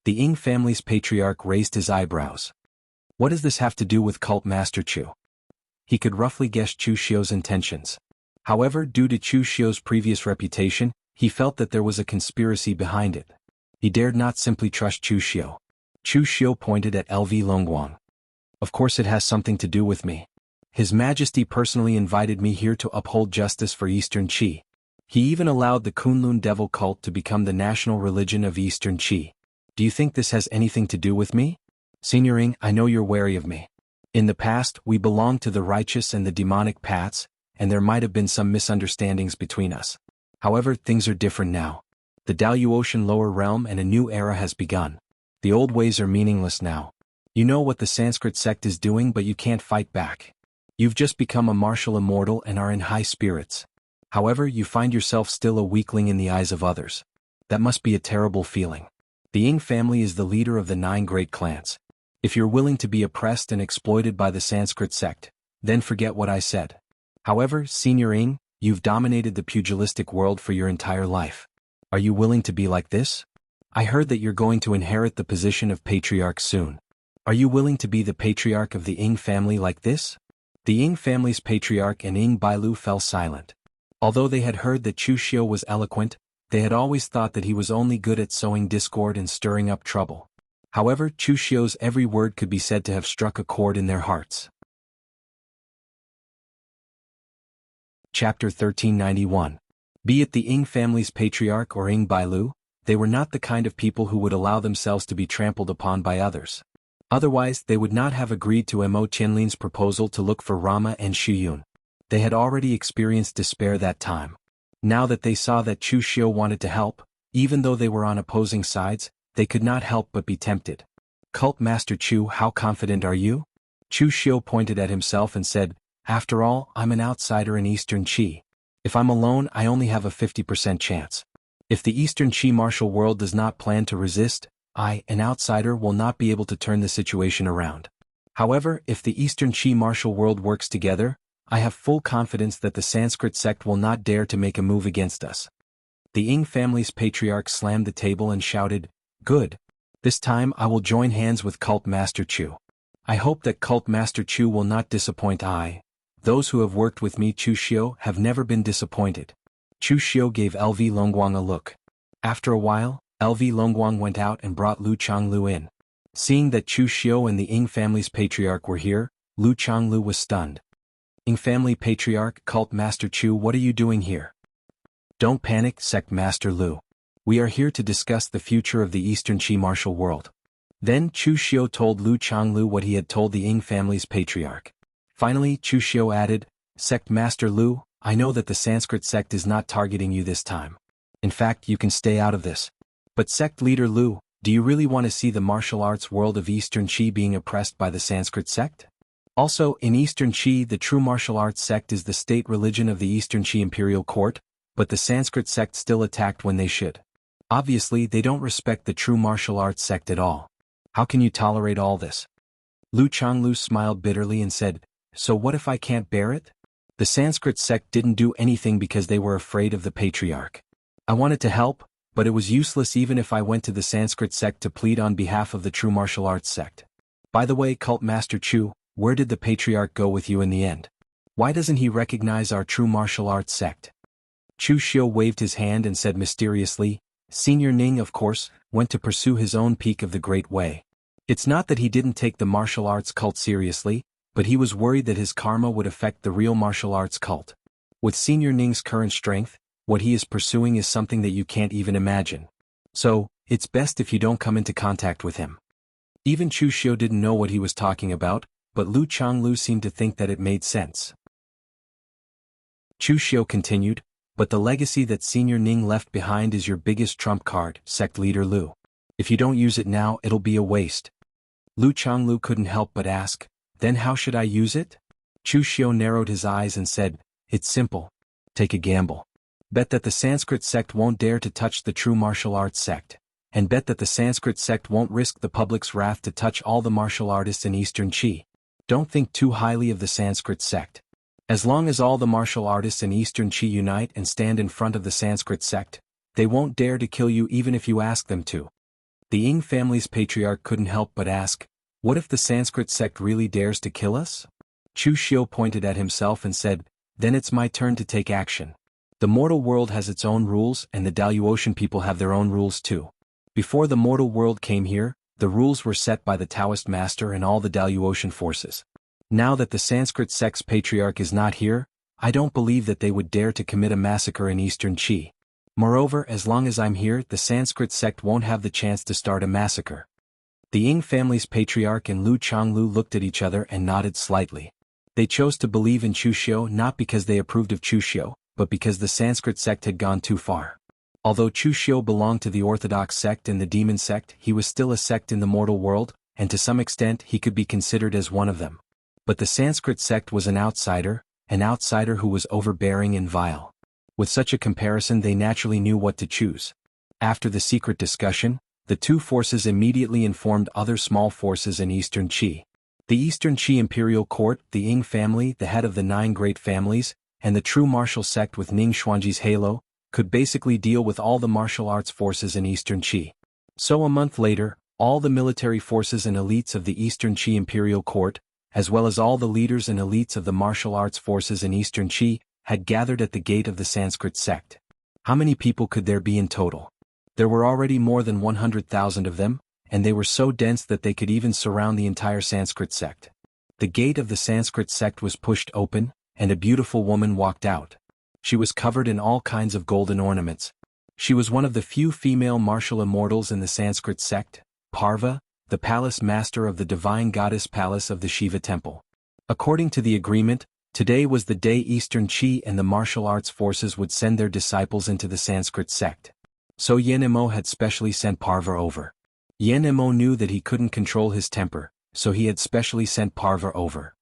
The Ing family's patriarch raised his eyebrows. What does this have to do with Cult Master Chu? He could roughly guess Chu Xiu's intentions. However, due to Chu Xiu's previous reputation, he felt that there was a conspiracy behind it. He dared not simply trust Chu Xiu. Chu Xiu pointed at LV Longguang. Of course it has something to do with me. His Majesty personally invited me here to uphold justice for Eastern Qi. He even allowed the Kunlun devil cult to become the national religion of Eastern Qi. Do you think this has anything to do with me? Senior Ing, I know you're wary of me. In the past, we belonged to the righteous and the demonic paths, and there might have been some misunderstandings between us. However, things are different now. The Daluotian lower realm and a new era has begun. The old ways are meaningless now. You know what the Sanskrit sect is doing, but you can't fight back. You've just become a martial immortal and are in high spirits. However, you find yourself still a weakling in the eyes of others. That must be a terrible feeling. The Ing family is the leader of the 9 great clans. If you're willing to be oppressed and exploited by the Sanskrit sect, then forget what I said. However, Senior Ing, you've dominated the pugilistic world for your entire life. Are you willing to be like this? I heard that you're going to inherit the position of patriarch soon. Are you willing to be the patriarch of the Ing family like this? The Ing family's patriarch and Ing Bailu fell silent. Although they had heard that Chu Xiu was eloquent, they had always thought that he was only good at sowing discord and stirring up trouble. However, Chu Xiu's every word could be said to have struck a chord in their hearts. Chapter 1391. Be it the Ing family's patriarch or Ing Bailu, they were not the kind of people who would allow themselves to be trampled upon by others. Otherwise, they would not have agreed to Mo Tianlin's proposal to look for Rama and Shiyun. They had already experienced despair that time. Now that they saw that Chu Xiu wanted to help, even though they were on opposing sides, they could not help but be tempted. Cult Master Chu, how confident are you? Chu Xiu pointed at himself and said, after all, I'm an outsider in Eastern Qi. If I'm alone, I only have a 50% chance. If the Eastern Qi martial world does not plan to resist, I, an outsider, will not be able to turn the situation around. However, if the Eastern Qi martial world works together, I have full confidence that the Sanskrit sect will not dare to make a move against us. The Ing family's patriarch slammed the table and shouted, good. This time I will join hands with Cult Master Chu. I hope that Cult Master Chu will not disappoint those who have worked with me. Chu Xiu have never been disappointed. Chu Xiu gave LV Longguang a look. After a while, LV Longguang went out and brought Lu Changlu in. Seeing that Chu Xiu and the Ing family's patriarch were here, Lu Changlu was stunned. Ing family patriarch, Cult Master Chu, what are you doing here? Don't panic, Sect Master Lu. We are here to discuss the future of the Eastern Qi martial world. Then Chu Xiu told Lu Changlu what he had told the Ing family's patriarch. Finally, Chu Xiu added, Sect Master Lu, I know that the Sanskrit sect is not targeting you this time. In fact, you can stay out of this. But Sect Leader Lu, do you really want to see the martial arts world of Eastern Qi being oppressed by the Sanskrit sect? Also, in Eastern Qi, the true martial arts sect is the state religion of the Eastern Qi imperial court, but the Sanskrit sect still attacked when they should. Obviously, they don't respect the true martial arts sect at all. How can you tolerate all this? Lu Changlu smiled bitterly and said, so what if I can't bear it? The Sanskrit sect didn't do anything because they were afraid of the patriarch. I wanted to help, but it was useless even if I went to the Sanskrit sect to plead on behalf of the true martial arts sect. By the way, Cult Master Chu, where did the patriarch go with you in the end? Why doesn't he recognize our true martial arts sect? Chu Xiu waved his hand and said mysteriously, Senior Ning, of course, went to pursue his own peak of the Great Way. It's not that he didn't take the martial arts cult seriously, but he was worried that his karma would affect the real martial arts cult. With Senior Ning's current strength, what he is pursuing is something that you can't even imagine. So, it's best if you don't come into contact with him. Even Chu Xiu didn't know what he was talking about, but Lu Changlu seemed to think that it made sense. Chu Xiu continued, but the legacy that Senior Ning left behind is your biggest trump card, Sect Leader Lu. If you don't use it now, it'll be a waste. Lu Changlu couldn't help but ask, then how should I use it? Chu Xiu narrowed his eyes and said, it's simple. Take a gamble. Bet that the Sanskrit sect won't dare to touch the true martial arts sect. and bet that the Sanskrit sect won't risk the public's wrath to touch all the martial artists in Eastern Qi. Don't think too highly of the Sanskrit sect. As long as all the martial artists in Eastern Qi unite and stand in front of the Sanskrit sect, they won't dare to kill you even if you ask them to. The Ying family's patriarch couldn't help but ask, what if the Sanskrit sect really dares to kill us? Chu Xiu pointed at himself and said, then it's my turn to take action. The mortal world has its own rules and the Daluotian people have their own rules too. Before the mortal world came here, the rules were set by the Taoist master and all the Daluotian forces. Now that the Sanskrit sect's patriarch is not here, I don't believe that they would dare to commit a massacre in Eastern Qi. Moreover, as long as I'm here, the Sanskrit sect won't have the chance to start a massacre. The Ying family's patriarch and Lu Changlu looked at each other and nodded slightly. They chose to believe in Chu Xiu not because they approved of Chu Xiu, but because the Sanskrit sect had gone too far. Although Chu Xiu belonged to the Orthodox sect and the demon sect, he was still a sect in the mortal world, and to some extent he could be considered as one of them. But the Sanskrit sect was an outsider who was overbearing and vile. With such a comparison they naturally knew what to choose. After the secret discussion, the two forces immediately informed other small forces in Eastern Qi. The Eastern Qi imperial court, the Ying family, the head of the 9 great families, and the true martial sect with Ning Xuanji's halo, could basically deal with all the martial arts forces in Eastern Qi. So a month later, all the military forces and elites of the Eastern Qi imperial court, as well as all the leaders and elites of the martial arts forces in Eastern Qi, had gathered at the gate of the Sanskrit sect. How many people could there be in total? There were already more than 100,000 of them, and they were so dense that they could even surround the entire Sanskrit sect. The gate of the Sanskrit sect was pushed open, and a beautiful woman walked out. She was covered in all kinds of golden ornaments. She was one of the few female martial immortals in the Sanskrit sect, Parva, the palace master of the divine goddess palace of the Shiva temple. According to the agreement, today was the day Eastern Qi and the martial arts forces would send their disciples into the Sanskrit sect. So Yen Imo had specially sent Parva over. Yen Imo knew that he couldn't control his temper, so he had specially sent Parva over.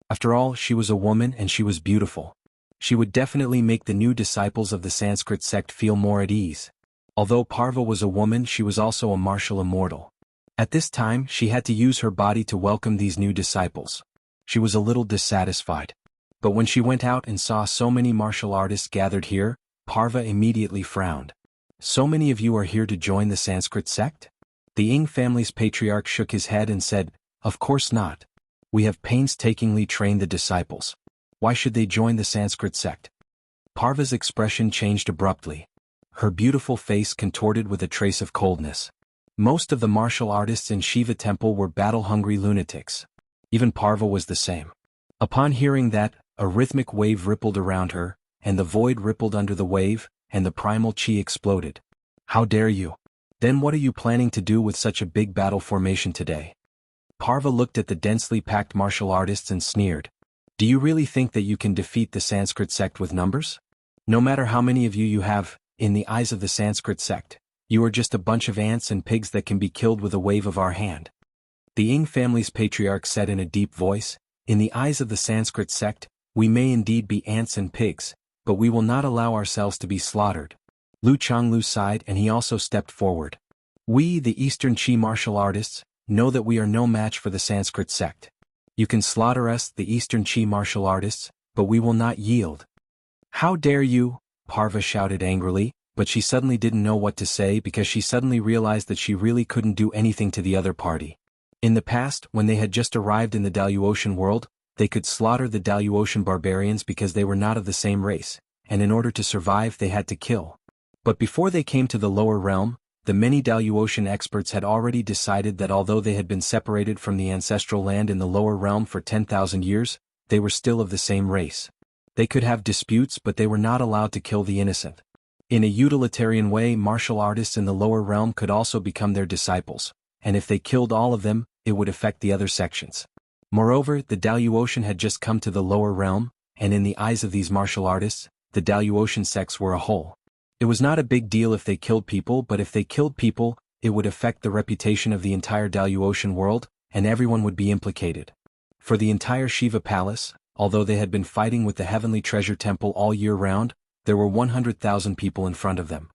After all, she was a woman and she was beautiful. She would definitely make the new disciples of the Sanskrit sect feel more at ease. Although Parva was a woman, she was also a martial immortal. At this time, she had to use her body to welcome these new disciples. She was a little dissatisfied. But when she went out and saw so many martial artists gathered here, Parva immediately frowned. So many of you are here to join the Sanskrit sect? The Ying family's patriarch shook his head and said, of course not. We have painstakingly trained the disciples. Why should they join the Sanskrit sect? Parva's expression changed abruptly. Her beautiful face contorted with a trace of coldness. Most of the martial artists in Shiva temple were battle-hungry lunatics. Even Parva was the same. Upon hearing that, a rhythmic wave rippled around her, and the void rippled under the wave, and the primal chi exploded. How dare you? Then what are you planning to do with such a big battle formation today? Parva looked at the densely packed martial artists and sneered. Do you really think that you can defeat the Sanskrit sect with numbers? No matter how many of you have, in the eyes of the Sanskrit sect, you are just a bunch of ants and pigs that can be killed with a wave of our hand. The Ying family's patriarch said in a deep voice, in the eyes of the Sanskrit sect, we may indeed be ants and pigs, but we will not allow ourselves to be slaughtered. Lu Changlu sighed and he also stepped forward. We, the Eastern Qi martial artists, know that we are no match for the Sanskrit sect. You can slaughter us, the Eastern Qi martial artists, but we will not yield. How dare you? Parva shouted angrily, but she suddenly didn't know what to say because she suddenly realized that she really couldn't do anything to the other party. In the past, when they had just arrived in the Daluotian world, they could slaughter the Daluotian barbarians because they were not of the same race, and in order to survive they had to kill. But before they came to the lower realm, the many Daluotian experts had already decided that although they had been separated from the ancestral land in the lower realm for 10,000 years, they were still of the same race. They could have disputes but they were not allowed to kill the innocent. In a utilitarian way, martial artists in the lower realm could also become their disciples, and if they killed all of them, it would affect the other sections. Moreover, the Daluotian had just come to the lower realm, and in the eyes of these martial artists, the Daluotian sects were a whole. It was not a big deal if they killed people, but if they killed people, it would affect the reputation of the entire Daluotian world, and everyone would be implicated. For the entire Shiva palace, although they had been fighting with the heavenly treasure temple all year round, there were 100,000 people in front of them.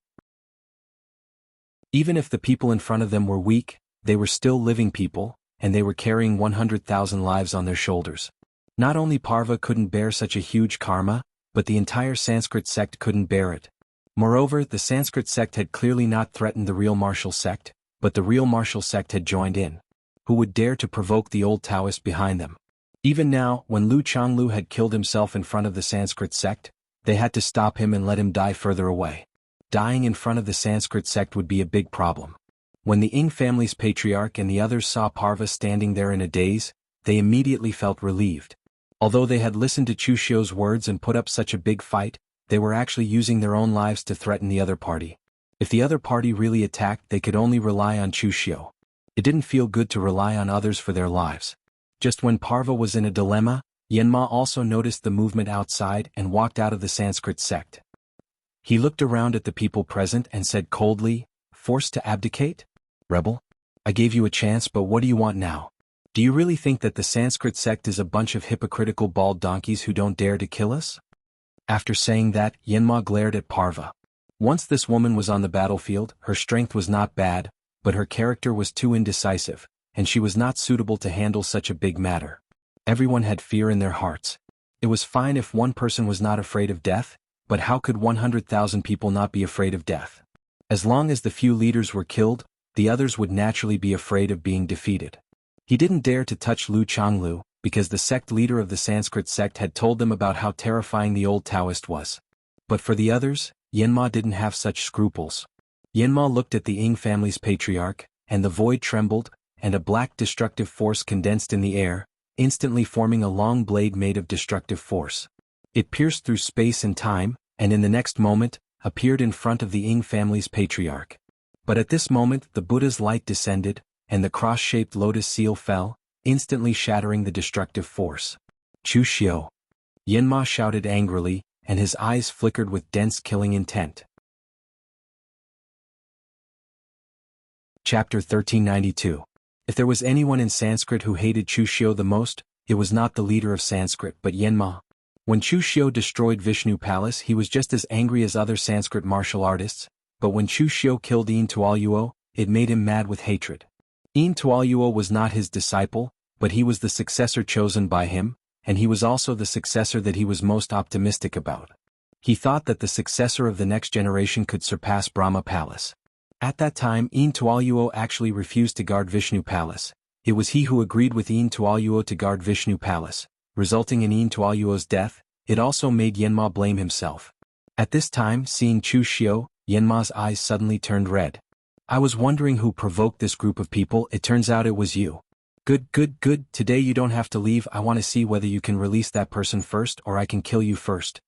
Even if the people in front of them were weak, they were still living people, and they were carrying 100,000 lives on their shoulders. Not only Parva couldn't bear such a huge karma, but the entire Sanskrit sect couldn't bear it. Moreover, the Sanskrit sect had clearly not threatened the real martial sect, but the real martial sect had joined in. Who would dare to provoke the old Taoist behind them? Even now, when Lu Changlu had killed himself in front of the Sanskrit sect, they had to stop him and let him die further away. Dying in front of the Sanskrit sect would be a big problem. When the Ing family's patriarch and the others saw Parva standing there in a daze, they immediately felt relieved. Although they had listened to Chu Xiu's words and put up such a big fight, they were actually using their own lives to threaten the other party. If the other party really attacked, they could only rely on Chu Xiu. It didn't feel good to rely on others for their lives. Just when Parva was in a dilemma, Yanma also noticed the movement outside and walked out of the Sanskrit sect. He looked around at the people present and said coldly, "Forced to abdicate? Rebel? I gave you a chance, but what do you want now? Do you really think that the Sanskrit sect is a bunch of hypocritical bald donkeys who don't dare to kill us?" After saying that, Yanma glared at Parva. Once this woman was on the battlefield, her strength was not bad, but her character was too indecisive, and she was not suitable to handle such a big matter. Everyone had fear in their hearts. It was fine if one person was not afraid of death, but how could 100,000 people not be afraid of death? As long as the few leaders were killed, the others would naturally be afraid of being defeated. He didn't dare to touch Lu Changlu, because the sect leader of the Sanskrit sect had told them about how terrifying the old Taoist was. But for the others, Yanma didn't have such scruples. Yanma looked at the Ing family's patriarch, and the void trembled, and a black destructive force condensed in the air, instantly forming a long blade made of destructive force. It pierced through space and time, and in the next moment, appeared in front of the Ing family's patriarch. But at this moment the Buddha's light descended, and the cross-shaped lotus seal fell, instantly shattering the destructive force. "Chu Xiu!" Yanma shouted angrily, and his eyes flickered with dense killing intent. Chapter 1392. If there was anyone in Sanskrit who hated Chu Xiu the most, it was not the leader of Sanskrit but Yanma. When Chu Xiu destroyed Vishnu Palace, he was just as angry as other Sanskrit martial artists, but when Chu Xiu killed Yin Tuoluo, it made him mad with hatred. Yin Tuoluo was not his disciple, but he was the successor chosen by him, and he was also the successor that he was most optimistic about. He thought that the successor of the next generation could surpass Brahma Palace. At that time Yin Tuoluo actually refused to guard Vishnu Palace. It was he who agreed with Yin Tuoluo to guard Vishnu Palace, resulting in Yin Tuoluo's death. It also made Yanma blame himself. At this time, seeing Chu Xiu, Yanma's eyes suddenly turned red. "I was wondering who provoked this group of people. It turns out it was you. Good, good, good. Today you don't have to leave. I want to see whether you can release that person first or I can kill you first."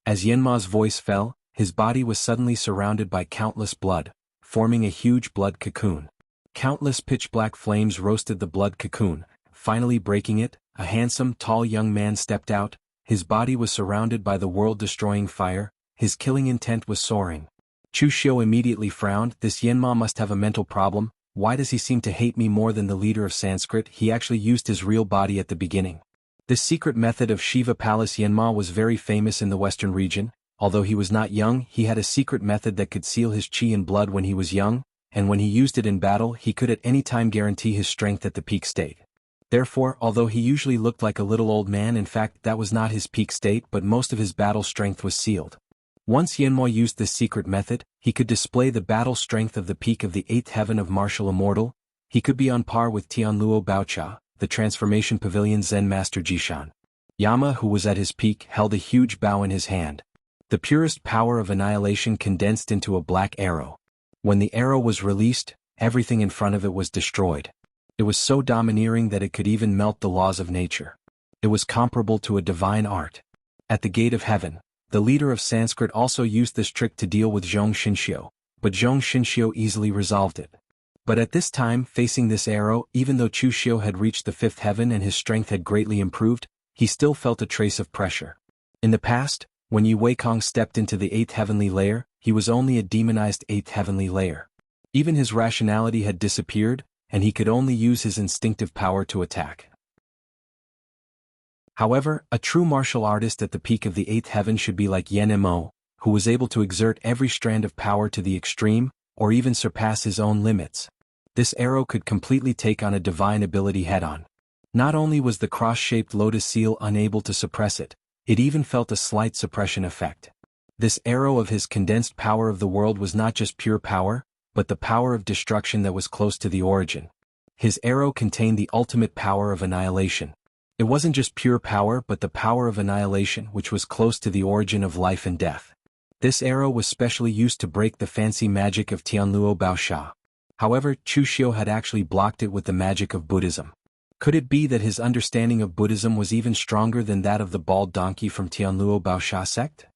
As Yanma's voice fell, his body was suddenly surrounded by countless blood, forming a huge blood cocoon. Countless pitch-black flames roasted the blood cocoon. Finally breaking it, a handsome, tall young man stepped out. His body was surrounded by the world-destroying fire. His killing intent was soaring. Chu Xiu immediately frowned. This Yanma must have a mental problem. Why does he seem to hate me more than the leader of Sanskrit? He actually used his real body at the beginning. This secret method of Shiva Palace Yanma was very famous in the western region. Although he was not young, he had a secret method that could seal his chi in blood when he was young, and when he used it in battle he could at any time guarantee his strength at the peak state. Therefore, although he usually looked like a little old man, in fact that was not his peak state, but most of his battle strength was sealed. Once Yanma used this secret method, he could display the battle strength of the peak of the 8th heaven of martial immortal. He could be on par with Tianluo Baocha, the transformation pavilion Zen master Jishan. Yama, who was at his peak, held a huge bow in his hand. The purest power of annihilation condensed into a black arrow. When the arrow was released, everything in front of it was destroyed. It was so domineering that it could even melt the laws of nature. It was comparable to a divine art. At the gate of heaven, the leader of Sanskrit also used this trick to deal with Zhong Xinxiu, but Zhong Xinxiu easily resolved it. But at this time, facing this arrow, even though Chu Xiu had reached the 5th heaven and his strength had greatly improved, he still felt a trace of pressure. In the past, when Yu Weikong stepped into the 8th heavenly layer, he was only a demonized 8th heavenly layer. Even his rationality had disappeared, and he could only use his instinctive power to attack. However, a true martial artist at the peak of the 8th heaven should be like Yan Mo, who was able to exert every strand of power to the extreme, or even surpass his own limits. This arrow could completely take on a divine ability head-on. Not only was the cross-shaped lotus seal unable to suppress it, it even felt a slight suppression effect. This arrow of his condensed power of the world was not just pure power, but the power of destruction that was close to the origin. His arrow contained the ultimate power of annihilation. It wasn't just pure power but the power of annihilation which was close to the origin of life and death. This arrow was specially used to break the fancy magic of Tianluo Baosha. However, Chu Xiu had actually blocked it with the magic of Buddhism. Could it be that his understanding of Buddhism was even stronger than that of the bald donkey from Tianluo Baosha sect?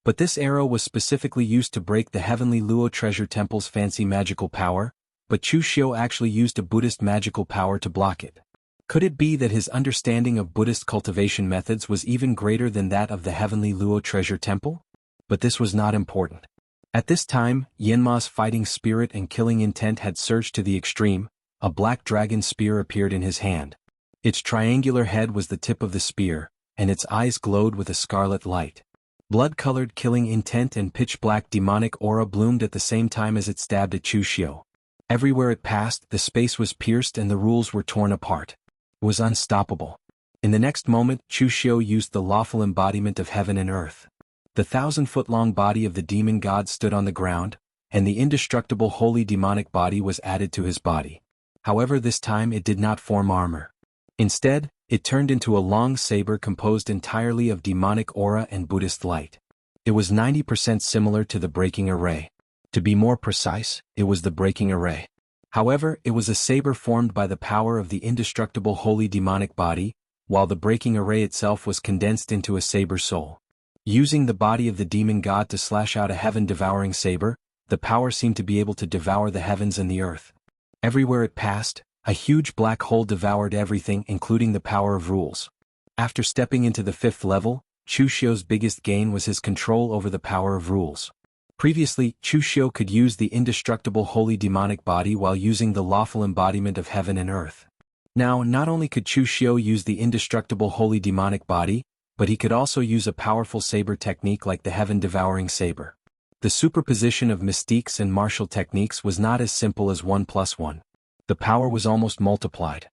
But this arrow was specifically used to break the heavenly Luo treasure temple's fancy magical power, but Chu Xiu actually used a Buddhist magical power to block it. Could it be that his understanding of Buddhist cultivation methods was even greater than that of the heavenly Luo treasure temple? But this was not important. At this time, Yanma's fighting spirit and killing intent had surged to the extreme. A black dragon spear appeared in his hand. Its triangular head was the tip of the spear, and its eyes glowed with a scarlet light. Blood-colored killing intent and pitch-black demonic aura bloomed at the same time as it stabbed at Chu Xiu. Everywhere it passed, the space was pierced and the rules were torn apart. It was unstoppable. In the next moment, Chu Xiu used the lawful embodiment of heaven and earth. The 1,000-foot-long body of the demon god stood on the ground, and the indestructible holy demonic body was added to his body. However, this time it did not form armor. Instead, it turned into a long saber composed entirely of demonic aura and Buddhist light. It was 90% similar to the breaking array. To be more precise, it was the breaking array. However, it was a saber formed by the power of the indestructible holy demonic body, while the breaking array itself was condensed into a saber soul. Using the body of the demon god to slash out a heaven-devouring saber, the power seemed to be able to devour the heavens and the earth. Everywhere it passed, a huge black hole devoured everything including the power of rules. After stepping into the 5th level, Chu Xiu's biggest gain was his control over the power of rules. Previously, Chu Xiu could use the indestructible holy demonic body while using the lawful embodiment of heaven and earth. Now, not only could Chu Xiu use the indestructible holy demonic body, but he could also use a powerful saber technique like the heaven-devouring saber. The superposition of mystiques and martial techniques was not as simple as 1 plus 1. The power was almost multiplied.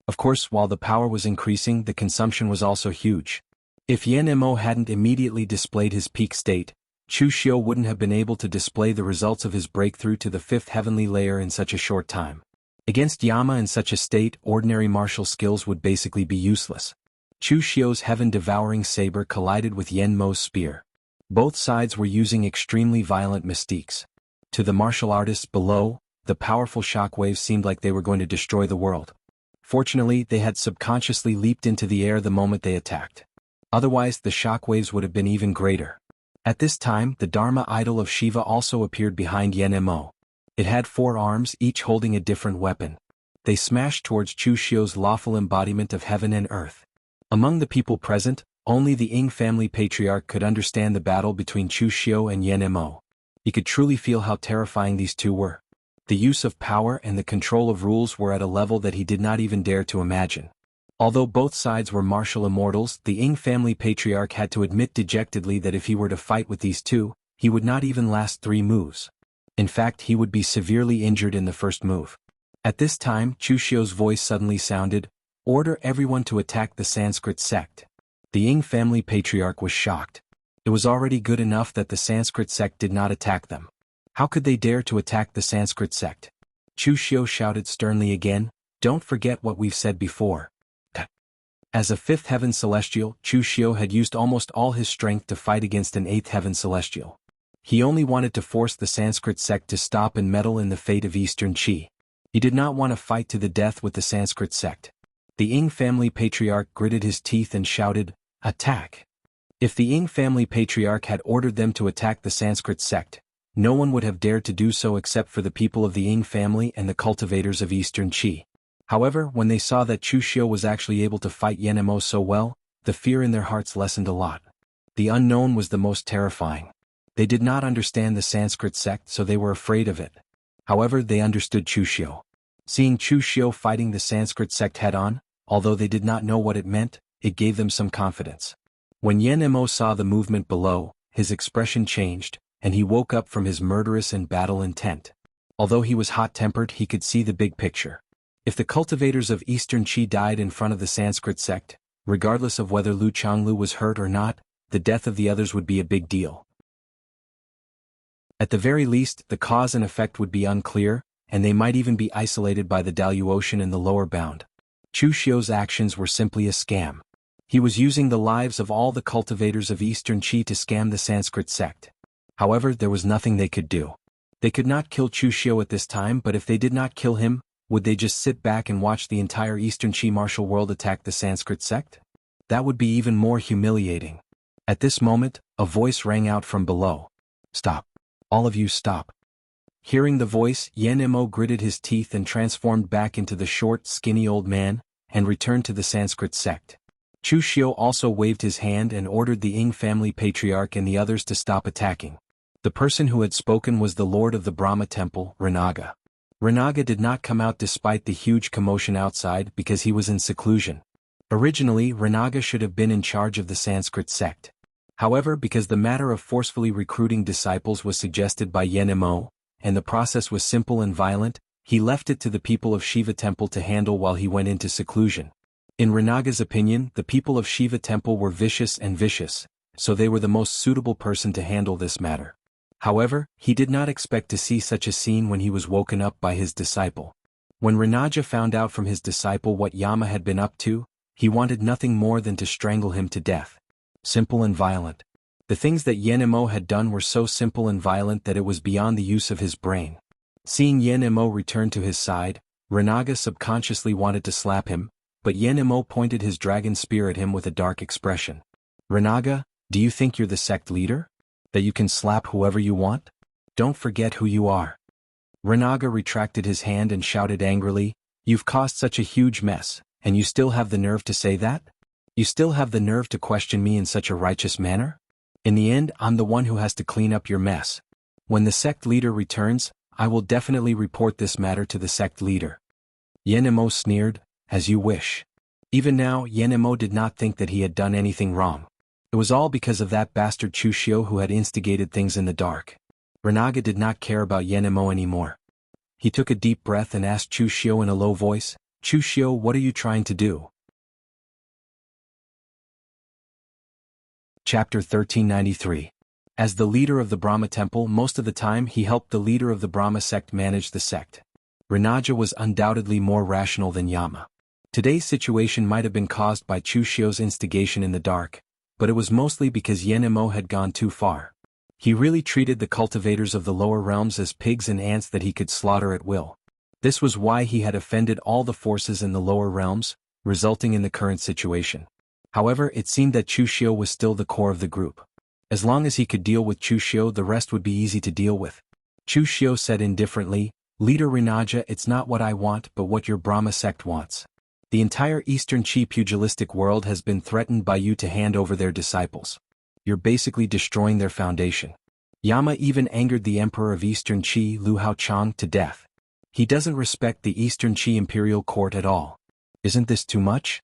Of course, while the power was increasing, the consumption was also huge. If Yan Mo hadn't immediately displayed his peak state, Chu Xiu wouldn't have been able to display the results of his breakthrough to the 5th heavenly layer in such a short time. Against Yama in such a state, ordinary martial skills would basically be useless. Chu Xiu's heaven-devouring saber collided with Yan Mo's spear. Both sides were using extremely violent mystiques. To the martial artists below, the powerful shockwaves seemed like they were going to destroy the world. Fortunately, they had subconsciously leaped into the air the moment they attacked. Otherwise, the shockwaves would have been even greater. At this time, the Dharma idol of Shiva also appeared behind Yan Mo. It had 4 arms, each holding a different weapon. They smashed towards Chu Xiu's lawful embodiment of heaven and earth. Among the people present, only the Ying family patriarch could understand the battle between Chu Xiu and Yan Mo. He could truly feel how terrifying these two were. The use of power and the control of rules were at a level that he did not even dare to imagine. Although both sides were martial immortals, the Ying family patriarch had to admit dejectedly that if he were to fight with these two, he would not even last 3 moves. In fact, he would be severely injured in the first move. At this time, Chu Xiu's voice suddenly sounded, "Order everyone to attack the Sanskrit sect." The Ying family patriarch was shocked. It was already good enough that the Sanskrit sect did not attack them. How could they dare to attack the Sanskrit sect? Chu Xiu shouted sternly again, "Don't forget what we've said before." As a 5th heaven celestial, Chu Xiu had used almost all his strength to fight against an 8th heaven celestial. He only wanted to force the Sanskrit sect to stop and meddle in the fate of Eastern Qi. He did not want to fight to the death with the Sanskrit sect. The Ying family patriarch gritted his teeth and shouted, "Attack!" If the Ying family patriarch had ordered them to attack the Sanskrit sect, no one would have dared to do so except for the people of the Ying family and the cultivators of Eastern Qi. However, when they saw that Chu Xiu was actually able to fight Yan Mo so well, the fear in their hearts lessened a lot. The unknown was the most terrifying. They did not understand the Sanskrit sect, so they were afraid of it. However, they understood Chu Xiu. Seeing Chu Xiu fighting the Sanskrit sect head-on, although they did not know what it meant, it gave them some confidence. When Yan Mo saw the movement below, his expression changed, and he woke up from his murderous and battle intent. Although he was hot-tempered, he could see the big picture. If the cultivators of Eastern Qi died in front of the Sanskrit sect, regardless of whether Lu Changlu was hurt or not, the death of the others would be a big deal. At the very least, the cause and effect would be unclear, and they might even be isolated by the Daluotian in the lower bound. Chu Xiu's actions were simply a scam. He was using the lives of all the cultivators of Eastern Qi to scam the Sanskrit sect. However, there was nothing they could do. They could not kill Chu Xiu at this time, but if they did not kill him, would they just sit back and watch the entire Eastern Qi martial world attack the Sanskrit sect? That would be even more humiliating. At this moment, a voice rang out from below. "Stop. All of you stop." Hearing the voice, Yan Mo gritted his teeth and transformed back into the short, skinny old man, and returned to the Sanskrit sect. Chu Xiu also waved his hand and ordered the Ying family patriarch and the others to stop attacking. The person who had spoken was the lord of the Brahma temple, Ranaga. Ranaga did not come out despite the huge commotion outside because he was in seclusion. Originally, Ranaga should have been in charge of the Sanskrit sect. However, because the matter of forcefully recruiting disciples was suggested by Yan Mo, and the process was simple and violent, he left it to the people of Shiva Temple to handle while he went into seclusion. In Ranaga's opinion, the people of Shiva Temple were vicious, so they were the most suitable person to handle this matter. However, he did not expect to see such a scene when he was woken up by his disciple. When Ranaja found out from his disciple what Yama had been up to, he wanted nothing more than to strangle him to death. Simple and violent. The things that Yan Mo had done were so simple and violent that it was beyond the use of his brain. Seeing Yan Mo return to his side, Ranaga subconsciously wanted to slap him, but Yan Mo pointed his dragon spear at him with a dark expression. "Ranaga, do you think you're the sect leader? That you can slap whoever you want? Don't forget who you are." Ranaga retracted his hand and shouted angrily, "You've caused such a huge mess, and you still have the nerve to say that? You still have the nerve to question me in such a righteous manner? In the end, I'm the one who has to clean up your mess. When the sect leader returns, I will definitely report this matter to the sect leader." Yan Mo sneered, "As you wish." Even now, Yan Mo did not think that he had done anything wrong. It was all because of that bastard Chu Xiu who had instigated things in the dark. Ranaga did not care about Yan Mo anymore. He took a deep breath and asked Chu Xiu in a low voice, "Chu Xiu, what are you trying to do?" Chapter 1393. As the leader of the Brahma temple, most of the time he helped the leader of the Brahma sect manage the sect. Ranaja was undoubtedly more rational than Yama. Today's situation might have been caused by Chu Xiu's instigation in the dark, but it was mostly because Yan Mo had gone too far. He really treated the cultivators of the lower realms as pigs and ants that he could slaughter at will. This was why he had offended all the forces in the lower realms, resulting in the current situation. However, it seemed that Chu Xiu was still the core of the group. As long as he could deal with Chu Xiu, the rest would be easy to deal with. Chu Xiu said indifferently, "Leader Ranaja, it's not what I want but what your Brahma sect wants. The entire Eastern Qi pugilistic world has been threatened by you to hand over their disciples. You're basically destroying their foundation." Yama even angered the emperor of Eastern Qi, Lu Haochang, to death. He doesn't respect the Eastern Qi imperial court at all. Isn't this too much?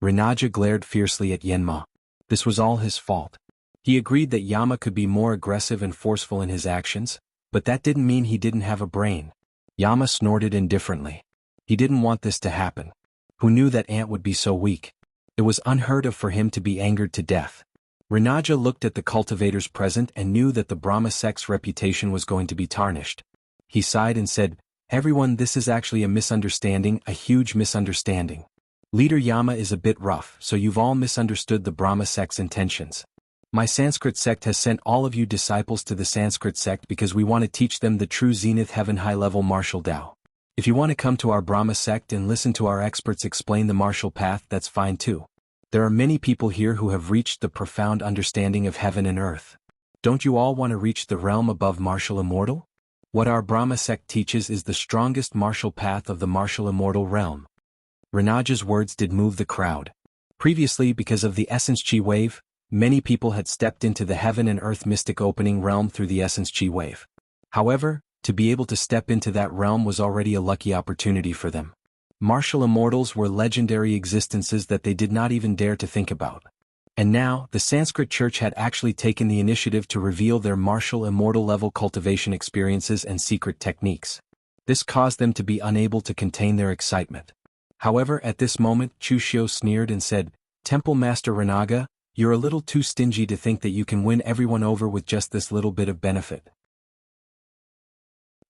Ranaja glared fiercely at Yenma. This was all his fault. He agreed that Yama could be more aggressive and forceful in his actions, but that didn't mean he didn't have a brain. Yama snorted indifferently. He didn't want this to happen. Who knew that Ant would be so weak? It was unheard of for him to be angered to death. Ranaja looked at the cultivators present and knew that the Brahma sect's reputation was going to be tarnished. He sighed and said, "Everyone, this is actually a misunderstanding, a huge misunderstanding. Leader Yama is a bit rough, so you've all misunderstood the Brahma sect's intentions. My Sanskrit sect has sent all of you disciples to the Sanskrit sect because we want to teach them the true Zenith Heaven high-level martial Tao. If you want to come to our Brahma sect and listen to our experts explain the martial path, that's fine too. There are many people here who have reached the profound understanding of heaven and earth. Don't you all want to reach the realm above martial immortal? What our Brahma sect teaches is the strongest martial path of the martial immortal realm." Ranaja's words did move the crowd. Previously, because of the Essence Chi wave, many people had stepped into the heaven and earth mystic opening realm through the Essence Chi wave. However, to be able to step into that realm was already a lucky opportunity for them. Martial immortals were legendary existences that they did not even dare to think about. And now, the Sanskrit church had actually taken the initiative to reveal their martial immortal level cultivation experiences and secret techniques. This caused them to be unable to contain their excitement. However, at this moment, Chu Xiu sneered and said, "Temple Master Renaga, you're a little too stingy to think that you can win everyone over with just this little bit of benefit.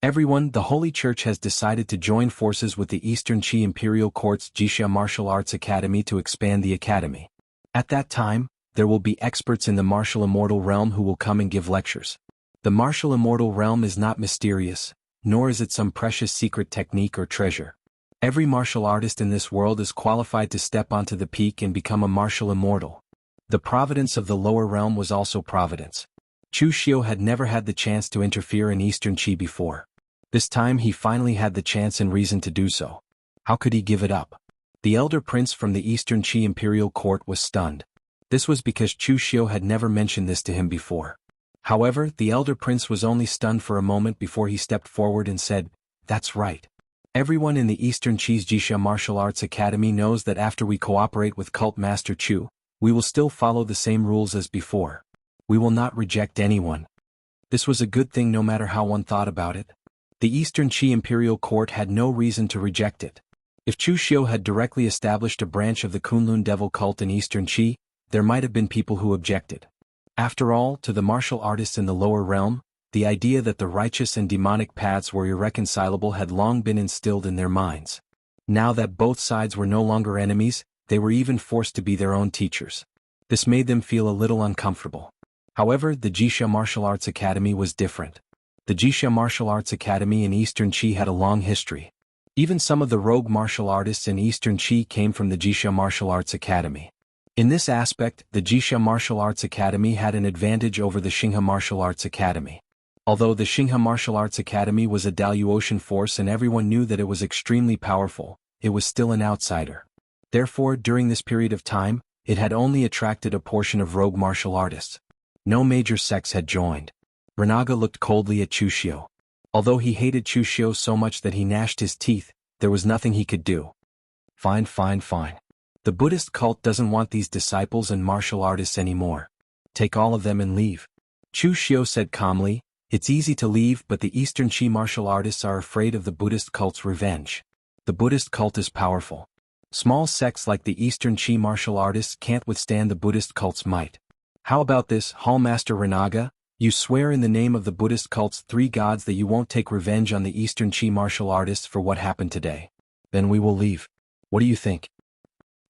Everyone, the Holy Church has decided to join forces with the Eastern Qi Imperial Court's Jixia Martial Arts Academy to expand the academy. At that time, there will be experts in the martial immortal realm who will come and give lectures. The martial immortal realm is not mysterious, nor is it some precious secret technique or treasure. Every martial artist in this world is qualified to step onto the peak and become a martial immortal. The providence of the lower realm was also providence. Chu Xiu had never had the chance to interfere in Eastern Qi before. This time he finally had the chance and reason to do so. How could he give it up? The elder prince from the Eastern Qi Imperial Court was stunned. This was because Chu Xiu had never mentioned this to him before. However, the elder prince was only stunned for a moment before he stepped forward and said, "That's right. Everyone in the Eastern Qi's Jixia Martial Arts Academy knows that after we cooperate with Cult Master Chu, we will still follow the same rules as before. We will not reject anyone." This was a good thing no matter how one thought about it. The Eastern Qi Imperial Court had no reason to reject it. If Chu Xiu had directly established a branch of the Kunlun Devil cult in Eastern Qi, there might have been people who objected. After all, to the martial artists in the lower realm, the idea that the righteous and demonic paths were irreconcilable had long been instilled in their minds. Now that both sides were no longer enemies, they were even forced to be their own teachers. This made them feel a little uncomfortable. However, the Jixia Martial Arts Academy was different. The Jixia Martial Arts Academy in Eastern Qi had a long history. Even some of the rogue martial artists in Eastern Qi came from the Jixia Martial Arts Academy. In this aspect, the Jixia Martial Arts Academy had an advantage over the Xinghe Martial Arts Academy. Although the Xinghe Martial Arts Academy was a Daluotian force and everyone knew that it was extremely powerful, it was still an outsider. Therefore, during this period of time, it had only attracted a portion of rogue martial artists. No major sects had joined. Renaga looked coldly at Chu Xiu. Although he hated Chu Xiu so much that he gnashed his teeth, there was nothing he could do. Fine. The Buddhist cult doesn't want these disciples and martial artists anymore. Take all of them and leave. Chu Xiu said calmly, "It's easy to leave, but the Eastern Qi martial artists are afraid of the Buddhist cult's revenge. The Buddhist cult is powerful. Small sects like the Eastern Qi martial artists can't withstand the Buddhist cult's might. How about this, Hall Master Renaga? You swear in the name of the Buddhist cult's three gods that you won't take revenge on the Eastern Qi martial artists for what happened today. Then we will leave. What do you think?"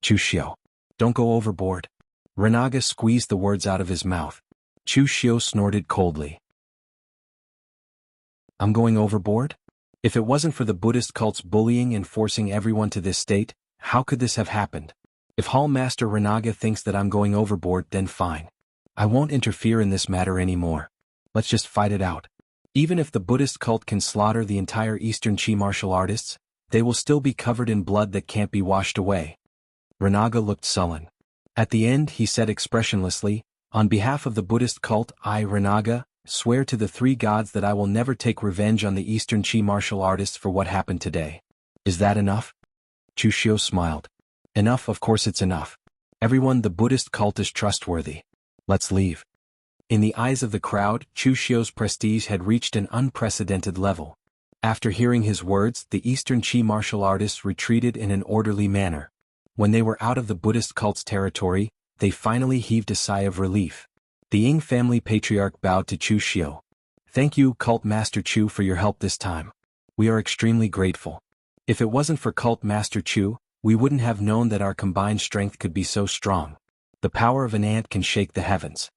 Chu Xiu. "Don't go overboard." Renaga squeezed the words out of his mouth. Chu Xiu snorted coldly. "I'm going overboard? If it wasn't for the Buddhist cult's bullying and forcing everyone to this state, how could this have happened? If Hall Master Renaga thinks that I'm going overboard, then fine. I won't interfere in this matter anymore. Let's just fight it out. Even if the Buddhist cult can slaughter the entire Eastern Qi martial artists, they will still be covered in blood that can't be washed away." Renaga looked sullen. At the end he said expressionlessly, "On behalf of the Buddhist cult, I, Renaga, swear to the three gods that I will never take revenge on the Eastern Qi martial artists for what happened today. Is that enough?" Chu Xiu smiled. "Enough, of course it's enough. Everyone, the Buddhist cult is trustworthy. Let's leave." In the eyes of the crowd, Chu Xiu's prestige had reached an unprecedented level. After hearing his words, the Eastern Qi martial artists retreated in an orderly manner. When they were out of the Buddhist cult's territory, they finally heaved a sigh of relief. The Ying family patriarch bowed to Chu Xiu. "Thank you, Cult Master Chu, for your help this time. We are extremely grateful. If it wasn't for Cult Master Chu, we wouldn't have known that our combined strength could be so strong. The power of an ant can shake the heavens."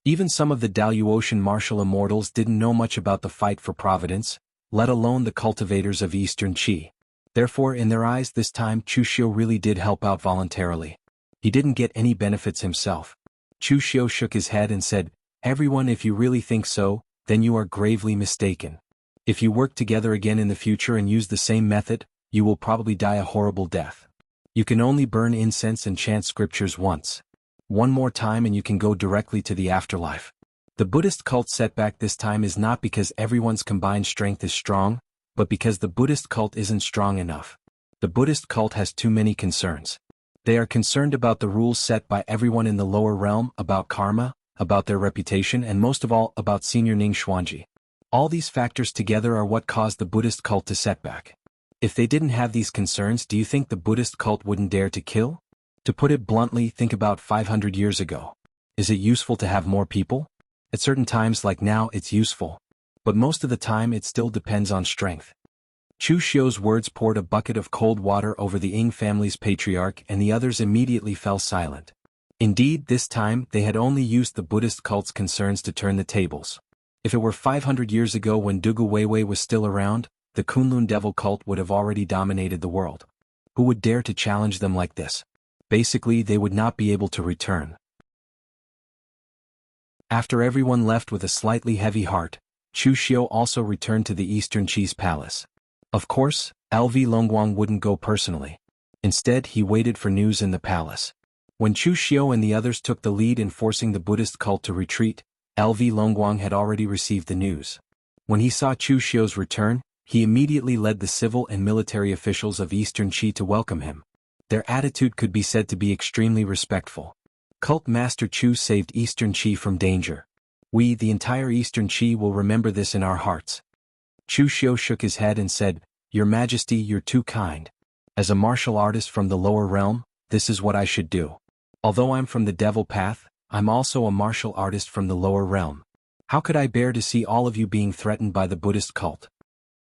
Even some of the Daluotian martial immortals didn't know much about the fight for providence, let alone the cultivators of Eastern Qi. Therefore, in their eyes this time Chu Xiu really did help out voluntarily. He didn't get any benefits himself. Chu Xiu shook his head and said, "Everyone, if you really think so, then you are gravely mistaken. If you work together again in the future and use the same method, you will probably die a horrible death. You can only burn incense and chant scriptures once. One more time and you can go directly to the afterlife." The Buddhist cult setback this time is not because everyone's combined strength is strong, but because the Buddhist cult isn't strong enough. The Buddhist cult has too many concerns. They are concerned about the rules set by everyone in the lower realm, about karma, about their reputation, and most of all, about Senior Ning Xuanji. All these factors together are what caused the Buddhist cult to set back. If they didn't have these concerns, do you think the Buddhist cult wouldn't dare to kill? To put it bluntly, think about 500 years ago. Is it useful to have more people? At certain times like now, it's useful. But most of the time it still depends on strength. Chu Xiu's words poured a bucket of cold water over the Ying family's patriarch, and the others immediately fell silent. Indeed, this time they had only used the Buddhist cult's concerns to turn the tables. If it were 500 years ago when Dugu Weiwei was still around, the Kunlun devil cult would have already dominated the world. Who would dare to challenge them like this? Basically, they would not be able to return. After everyone left with a slightly heavy heart, Chu Xiu also returned to the Eastern Qi's palace. Of course, LV Longguang wouldn't go personally. Instead, he waited for news in the palace. When Chu Xiu and the others took the lead in forcing the Buddhist cult to retreat, LV Longguang had already received the news. When he saw Chu Xiu's return, he immediately led the civil and military officials of Eastern Qi to welcome him. Their attitude could be said to be extremely respectful. Cult Master Chu saved Eastern Qi from danger. We, the entire Eastern Qi, will remember this in our hearts. Chu Xiu shook his head and said, "Your Majesty, you're too kind. As a martial artist from the lower realm, this is what I should do. Although I'm from the devil path, I'm also a martial artist from the lower realm. How could I bear to see all of you being threatened by the Buddhist cult?"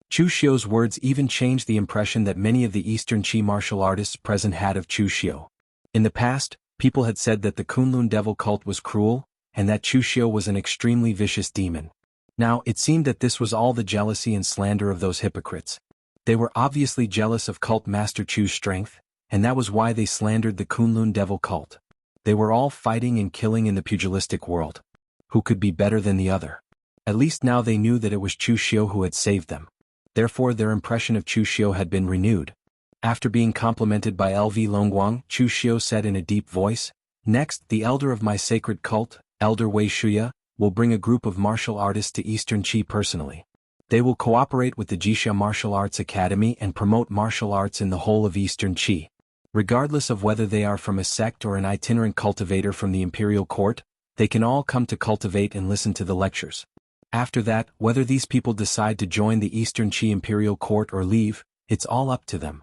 Chu Xiu's words even changed the impression that many of the Eastern Qi martial artists present had of Chu Xiu. In the past, people had said that the Kunlun devil cult was cruel, and that Chu Xiu was an extremely vicious demon. Now, it seemed that this was all the jealousy and slander of those hypocrites. They were obviously jealous of Cult Master Chu's strength, and that was why they slandered the Kunlun devil cult. They were all fighting and killing in the pugilistic world. Who could be better than the other? At least now they knew that it was Chu Xiu who had saved them. Therefore their impression of Chu Xiu had been renewed. After being complimented by LV Longguang, Chu Xiu said in a deep voice, "Next, the elder of my sacred cult, Elder Wei Shuya, will bring a group of martial artists to Eastern Qi personally. They will cooperate with the Jixia Martial Arts Academy and promote martial arts in the whole of Eastern Qi. Regardless of whether they are from a sect or an itinerant cultivator from the imperial court, they can all come to cultivate and listen to the lectures. After that, whether these people decide to join the Eastern Qi imperial court or leave, it's all up to them."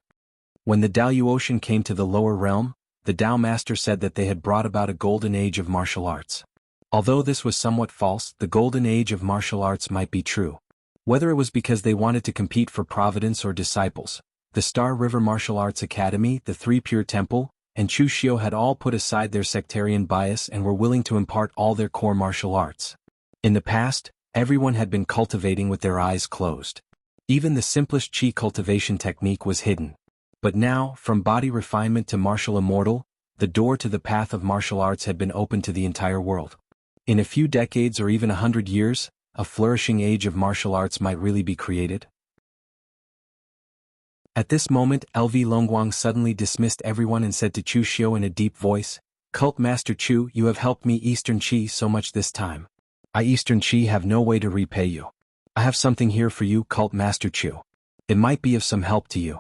When the Daluotian came to the lower realm, the Dao Master said that they had brought about a golden age of martial arts. Although this was somewhat false, the golden age of martial arts might be true. Whether it was because they wanted to compete for providence or disciples, the Star River Martial Arts Academy, the Three Pure Temple, and Chu Xiu had all put aside their sectarian bias and were willing to impart all their core martial arts. In the past, everyone had been cultivating with their eyes closed. Even the simplest Qi cultivation technique was hidden. But now, from body refinement to martial immortal, the door to the path of martial arts had been opened to the entire world. In a few decades or even 100 years, a flourishing age of martial arts might really be created. At this moment, LV Longguang suddenly dismissed everyone and said to Chu Xiu in a deep voice, "Cult Master Chu, you have helped me Eastern Qi so much this time. I Eastern Qi have no way to repay you. I have something here for you, Cult Master Chu. It might be of some help to you."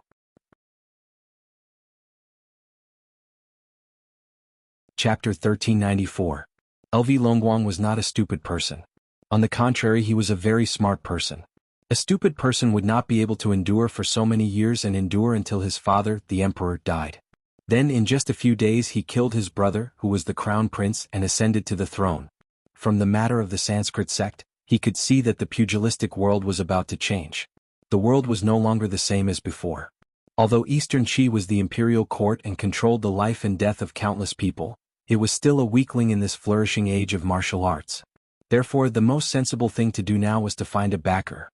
Chapter 1394. LV Longguang was not a stupid person. On the contrary, he was a very smart person. A stupid person would not be able to endure for so many years and endure until his father, the emperor, died. Then in just a few days he killed his brother, who was the crown prince, and ascended to the throne. From the matter of the Sanskrit sect, he could see that the pugilistic world was about to change. The world was no longer the same as before. Although Eastern Qi was the imperial court and controlled the life and death of countless people, it was still a weakling in this flourishing age of martial arts. Therefore, the most sensible thing to do now was to find a backer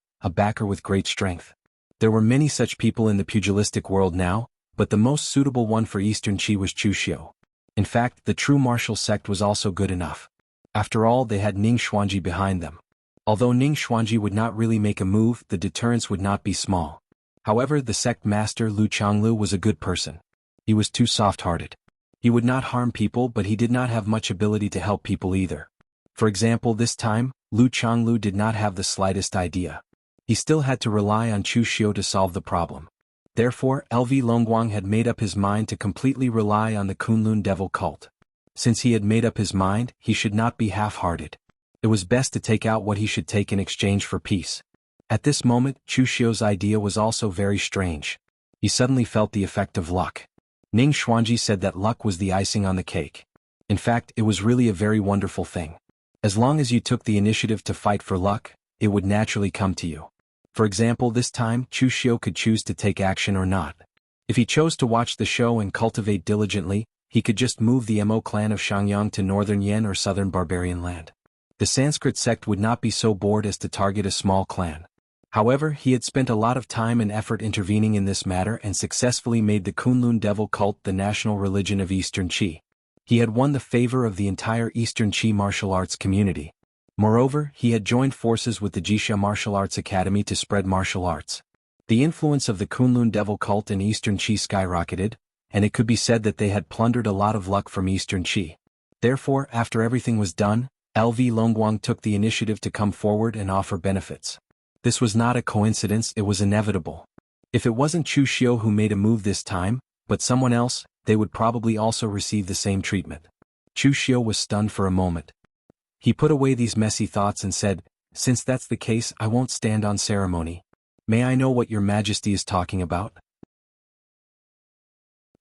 with great strength. There were many such people in the pugilistic world now, but the most suitable one for Eastern Qi was Chu Xiu. In fact, the true martial sect was also good enough. After all, they had Ning Xuanji behind them. Although Ning Xuanji would not really make a move, the deterrence would not be small. However, the sect master Lu Changlu was a good person. He was too soft-hearted. He would not harm people, but he did not have much ability to help people either. For example, this time, Lu Changlu did not have the slightest idea. He still had to rely on Chu Xiu to solve the problem. Therefore, LV Longguang had made up his mind to completely rely on the Kunlun devil cult. Since he had made up his mind, he should not be half-hearted. It was best to take out what he should take in exchange for peace. At this moment, Chu Xiu's idea was also very strange. He suddenly felt the effect of luck. Ning Xuanji said that luck was the icing on the cake. In fact, it was really a very wonderful thing. As long as you took the initiative to fight for luck, it would naturally come to you. For example, this time, Chu Xiu could choose to take action or not. If he chose to watch the show and cultivate diligently, he could just move the Mo clan of Shangyang to northern Yan or southern barbarian land. The Sanskrit sect would not be so bored as to target a small clan. However, he had spent a lot of time and effort intervening in this matter and successfully made the Kunlun devil cult the national religion of Eastern Qi. He had won the favor of the entire Eastern Qi martial arts community. Moreover, he had joined forces with the Jixia Martial Arts Academy to spread martial arts. The influence of the Kunlun devil cult in Eastern Qi skyrocketed, and it could be said that they had plundered a lot of luck from Eastern Qi. Therefore, after everything was done, LV Longguang took the initiative to come forward and offer benefits. This was not a coincidence, it was inevitable. If it wasn't Chu Xiu who made a move this time, but someone else, they would probably also receive the same treatment. Chu Xiu was stunned for a moment. He put away these messy thoughts and said, "Since that's the case, I won't stand on ceremony. May I know what your majesty is talking about?"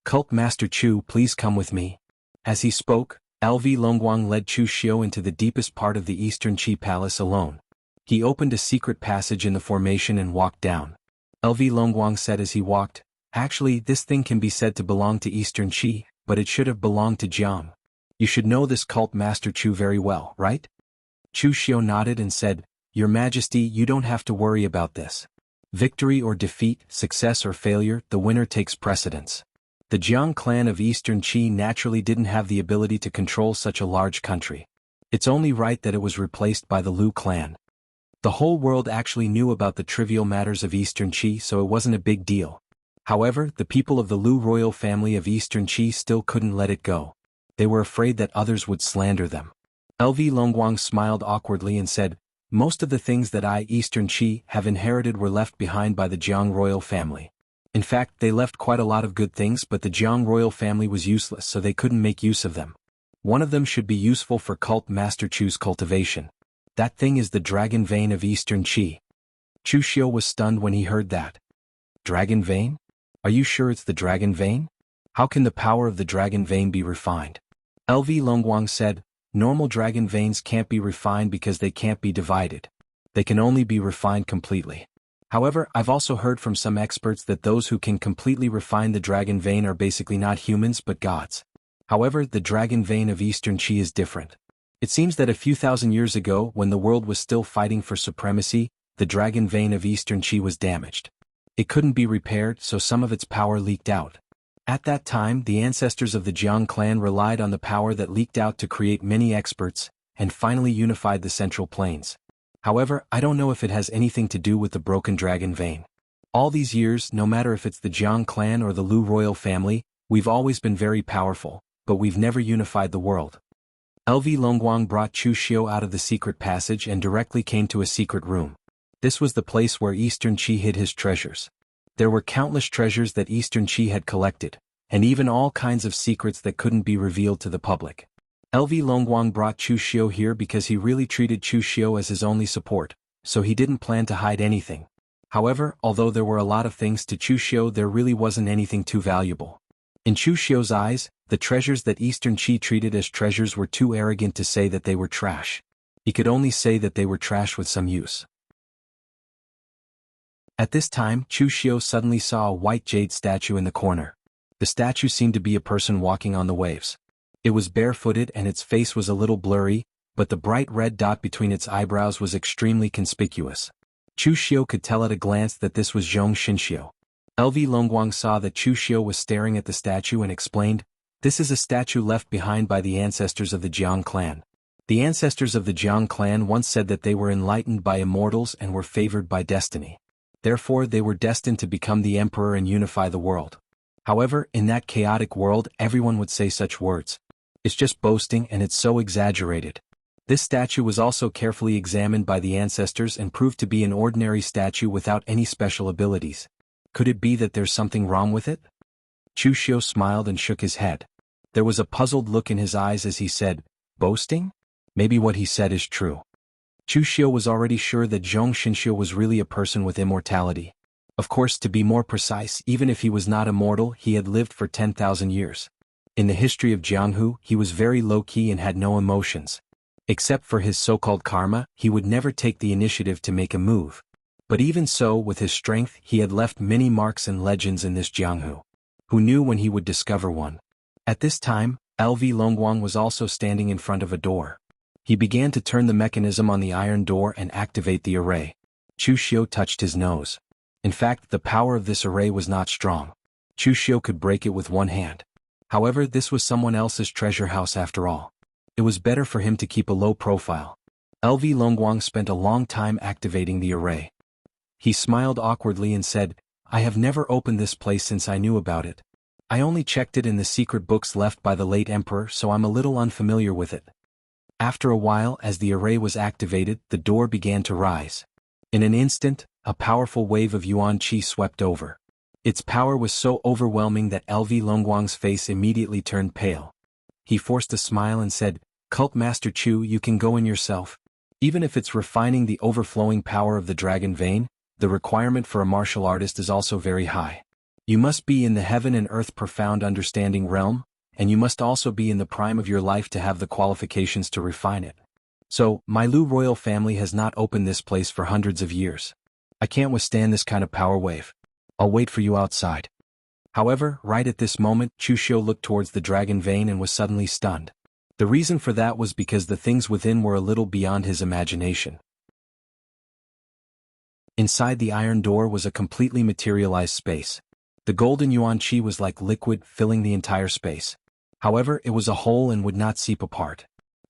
"Cult Master Chu, please come with me." As he spoke, LV Longguang led Chu Xiu into the deepest part of the Eastern Qi palace alone. He opened a secret passage in the formation and walked down. LV Longguang said as he walked, "Actually, this thing can be said to belong to Eastern Qi, but it should have belonged to Jiang. You should know this cult Master Chu very well, right?" Chu Xiu nodded and said, "Your Majesty, you don't have to worry about this. Victory or defeat, success or failure, the winner takes precedence. The Jiang clan of Eastern Qi naturally didn't have the ability to control such a large country. It's only right that it was replaced by the Lu clan. The whole world actually knew about the trivial matters of Eastern Qi, so it wasn't a big deal. However, the people of the Lu royal family of Eastern Qi still couldn't let it go. They were afraid that others would slander them." LV Longguang smiled awkwardly and said, "Most of the things that I, Eastern Qi, have inherited were left behind by the Jiang royal family. In fact, they left quite a lot of good things, but the Jiang royal family was useless, so they couldn't make use of them. One of them should be useful for cult Master Chu's cultivation. That thing is the dragon vein of Eastern Qi." Chu Xiu was stunned when he heard that. "Dragon vein? Are you sure it's the dragon vein? How can the power of the dragon vein be refined?" LV Longguang said, "Normal dragon veins can't be refined because they can't be divided. They can only be refined completely. However, I've also heard from some experts that those who can completely refine the dragon vein are basically not humans but gods. However, the dragon vein of Eastern Qi is different. It seems that a few thousand years ago, when the world was still fighting for supremacy, the dragon vein of Eastern Qi was damaged. It couldn't be repaired, so some of its power leaked out. At that time, the ancestors of the Jiang clan relied on the power that leaked out to create many experts, and finally unified the Central Plains. However, I don't know if it has anything to do with the broken dragon vein. All these years, no matter if it's the Jiang clan or the Lu royal family, we've always been very powerful, but we've never unified the world." LV Longguang brought Chu Xiu out of the secret passage and directly came to a secret room. This was the place where Eastern Qi hid his treasures. There were countless treasures that Eastern Qi had collected, and even all kinds of secrets that couldn't be revealed to the public. LV Longguang brought Chu Xiu here because he really treated Chu Xiu as his only support, so he didn't plan to hide anything. However, although there were a lot of things to Chu Xiu, there really wasn't anything too valuable. In Chu Xiu's eyes, the treasures that Eastern Qi treated as treasures were too arrogant to say that they were trash. He could only say that they were trash with some use. At this time, Chu Xiu suddenly saw a white jade statue in the corner. The statue seemed to be a person walking on the waves. It was barefooted and its face was a little blurry, but the bright red dot between its eyebrows was extremely conspicuous. Chu Xiu could tell at a glance that this was Zhong Xinxiu. LV Longguang saw that Chu Xiu was staring at the statue and explained, "This is a statue left behind by the ancestors of the Jiang clan. The ancestors of the Jiang clan once said that they were enlightened by immortals and were favored by destiny. Therefore, they were destined to become the emperor and unify the world. However, in that chaotic world, everyone would say such words. It's just boasting and it's so exaggerated." This statue was also carefully examined by the ancestors and proved to be an ordinary statue without any special abilities. Could it be that there's something wrong with it? Chu Xiu smiled and shook his head. There was a puzzled look in his eyes as he said, boasting? Maybe what he said is true. Chu Xiu was already sure that Zhong Xinxiu was really a person with immortality. Of course, to be more precise, even if he was not immortal, he had lived for 10,000 years. In the history of Jianghu, he was very low-key and had no emotions. Except for his so-called karma, he would never take the initiative to make a move. But even so, with his strength, he had left many marks and legends in this Jianghu. Who knew when he would discover one? At this time, LV Longguang was also standing in front of a door. He began to turn the mechanism on the iron door and activate the array. Chu Xiu touched his nose. In fact, the power of this array was not strong. Chu Xiu could break it with one hand. However, this was someone else's treasure house after all. It was better for him to keep a low profile. LV Longguang spent a long time activating the array. He smiled awkwardly and said, I have never opened this place since I knew about it. I only checked it in the secret books left by the late emperor, so I'm a little unfamiliar with it. After a while, as the array was activated, the door began to rise. In an instant, a powerful wave of yuan qi swept over. Its power was so overwhelming that LV Longguang's face immediately turned pale. He forced a smile and said, Cult Master Chu, you can go in yourself. Even if it's refining the overflowing power of the dragon vein, the requirement for a martial artist is also very high. You must be in the heaven and earth profound understanding realm, and you must also be in the prime of your life to have the qualifications to refine it. So, my Lu royal family has not opened this place for hundreds of years. I can't withstand this kind of power wave. I'll wait for you outside. However, right at this moment, Chu Xiu looked towards the dragon vein and was suddenly stunned. The reason for that was because the things within were a little beyond his imagination. Inside the iron door was a completely materialized space. The golden yuan qi was like liquid, filling the entire space. However, it was a hole and would not seep apart.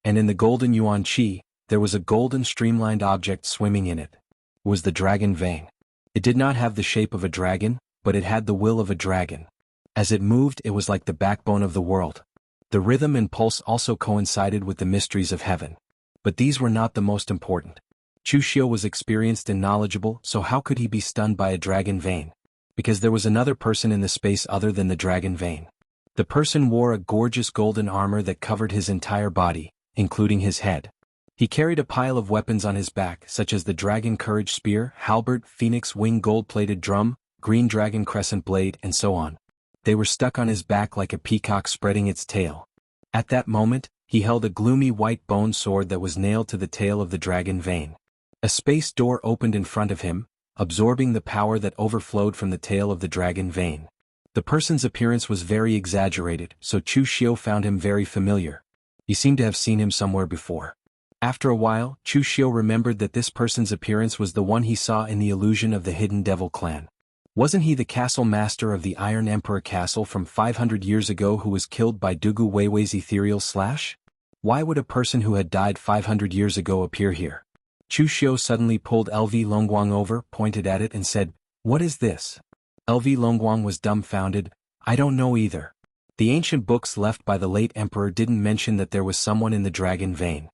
And in the golden yuan qi, there was a golden streamlined object swimming in it. It was the dragon vein. It did not have the shape of a dragon, but it had the will of a dragon. As it moved, it was like the backbone of the world. The rhythm and pulse also coincided with the mysteries of heaven. But these were not the most important. Chu Xiu was experienced and knowledgeable, so how could he be stunned by a dragon vein? Because there was another person in the space other than the dragon vein. The person wore a gorgeous golden armor that covered his entire body, including his head. He carried a pile of weapons on his back, such as the dragon courage spear, halberd, phoenix wing gold-plated drum, green dragon crescent blade, and so on. They were stuck on his back like a peacock spreading its tail. At that moment, he held a gloomy white bone sword that was nailed to the tail of the dragon vein. A space door opened in front of him, absorbing the power that overflowed from the tail of the dragon vein. The person's appearance was very exaggerated, so Chu Xiu found him very familiar. He seemed to have seen him somewhere before. After a while, Chu Xiu remembered that this person's appearance was the one he saw in the illusion of the Hidden Devil clan. Wasn't he the castle master of the Iron Emperor Castle from 500 years ago who was killed by Dugu Weiwei's ethereal slash? Why would a person who had died 500 years ago appear here? Chu Xiu suddenly pulled LV Longguang over, pointed at it and said, "What is this?" LV Longguang was dumbfounded. "I don't know either. The ancient books left by the late emperor didn't mention that there was someone in the dragon vein.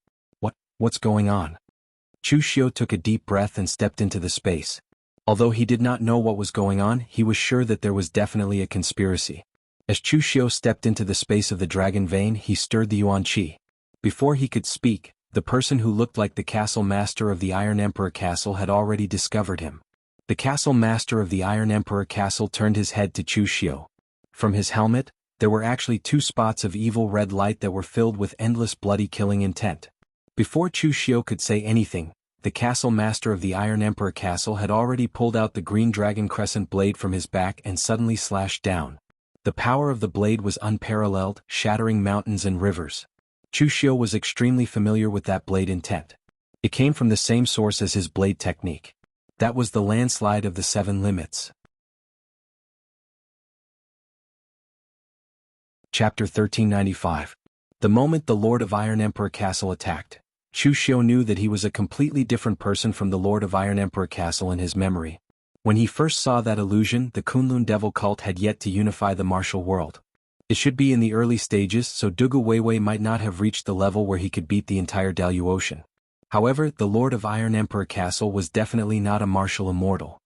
What's going on?" Chu Xiu took a deep breath and stepped into the space. Although he did not know what was going on, he was sure that there was definitely a conspiracy. As Chu Xiu stepped into the space of the dragon vein, he stirred the yuan qi. Before he could speak, the person who looked like the castle master of the Iron Emperor Castle had already discovered him. The castle master of the Iron Emperor Castle turned his head to Chu Xiu. From his helmet, there were actually 2 spots of evil red light that were filled with endless bloody killing intent. Before Chu Xiu could say anything, the castle master of the Iron Emperor Castle had already pulled out the green dragon crescent blade from his back and suddenly slashed down. The power of the blade was unparalleled, shattering mountains and rivers. Chu Xiu was extremely familiar with that blade intent. It came from the same source as his blade technique. That was the landslide of the 7 limits. Chapter 1395. The moment the Lord of Iron Emperor Castle attacked, Chu Xiu knew that he was a completely different person from the Lord of Iron Emperor Castle in his memory. When he first saw that illusion, the Kunlun Devil cult had yet to unify the martial world. It should be in the early stages, so Dugu Weiwei might not have reached the level where he could beat the entire Daluotian. However, the Lord of Iron Emperor Castle was definitely not a martial immortal.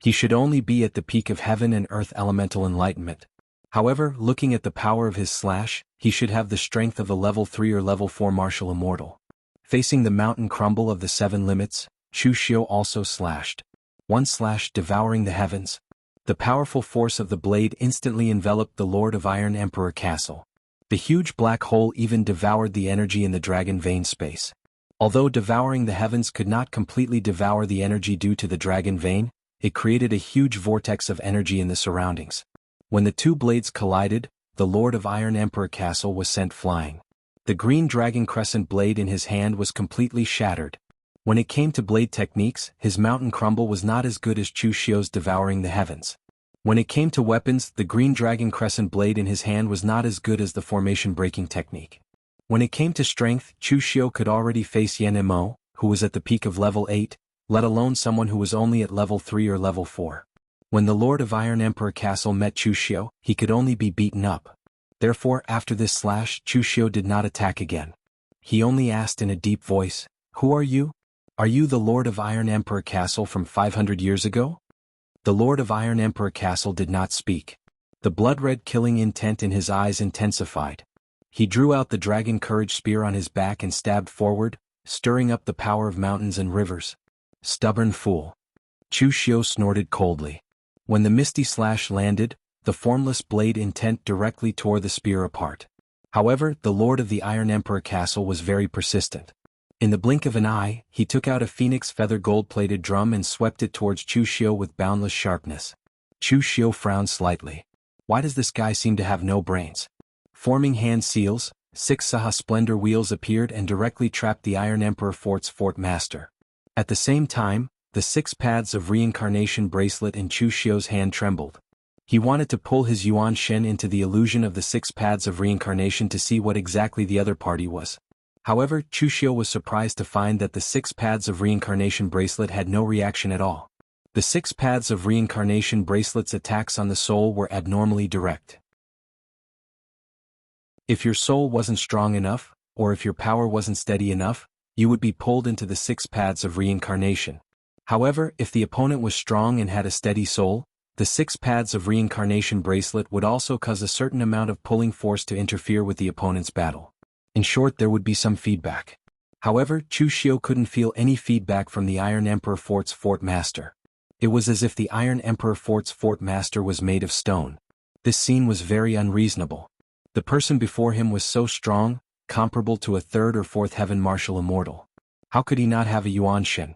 He should only be at the peak of heaven and earth elemental enlightenment. However, looking at the power of his slash, he should have the strength of the level 3 or level 4 martial immortal. Facing the mountain crumble of the 7 limits, Chu Xiu also slashed. One slash devouring the heavens. The powerful force of the blade instantly enveloped the Lord of Iron Emperor Castle. The huge black hole even devoured the energy in the dragon vein space. Although devouring the heavens could not completely devour the energy due to the dragon vein, it created a huge vortex of energy in the surroundings. When the two blades collided, the Lord of Iron Emperor Castle was sent flying. The green dragon crescent blade in his hand was completely shattered. When it came to blade techniques, his mountain crumble was not as good as Chu Xiu's devouring the heavens. When it came to weapons, the green dragon crescent blade in his hand was not as good as the formation breaking technique. When it came to strength, Chu Xiu could already face Yan Imo, who was at the peak of level 8, let alone someone who was only at level 3 or level 4. When the Lord of Iron Emperor Castle met Chu Xiu, he could only be beaten up. Therefore, after this slash, Chu Xiu did not attack again. He only asked in a deep voice, "Who are you? Are you the Lord of Iron Emperor Castle from 500 years ago?" The Lord of Iron Emperor Castle did not speak. The blood-red killing intent in his eyes intensified. He drew out the dragon courage spear on his back and stabbed forward, stirring up the power of mountains and rivers. Stubborn fool. Chu Xiu snorted coldly. When the misty slash landed, the formless blade intent directly tore the spear apart. However, the Lord of the Iron Emperor Castle was very persistent. In the blink of an eye, he took out a phoenix feather gold-plated drum and swept it towards Chu Xiu with boundless sharpness. Chu Xiu frowned slightly. Why does this guy seem to have no brains? Forming hand seals, 6 Saha Splendor wheels appeared and directly trapped the Iron Emperor Fort's Fort Master. At the same time, the 6 paths of reincarnation bracelet in Chu Xiu's hand trembled. He wanted to pull his Yuan Shen into the illusion of the 6 paths of reincarnation to see what exactly the other party was. However, Chu Xiu was surprised to find that the 6 paths of reincarnation bracelet had no reaction at all. The 6 paths of reincarnation bracelet's attacks on the soul were abnormally direct. If your soul wasn't strong enough, or if your power wasn't steady enough, you would be pulled into the 6 paths of reincarnation. However, if the opponent was strong and had a steady soul, the 6 paths of reincarnation bracelet would also cause a certain amount of pulling force to interfere with the opponent's battle. In short, there would be some feedback. However, Chu Xiu couldn't feel any feedback from the Iron Emperor Fort's Fort Master. It was as if the Iron Emperor Fort's Fort Master was made of stone. This scene was very unreasonable. The person before him was so strong, comparable to a 3rd or 4th heaven martial immortal. How could he not have a Yuan Shen?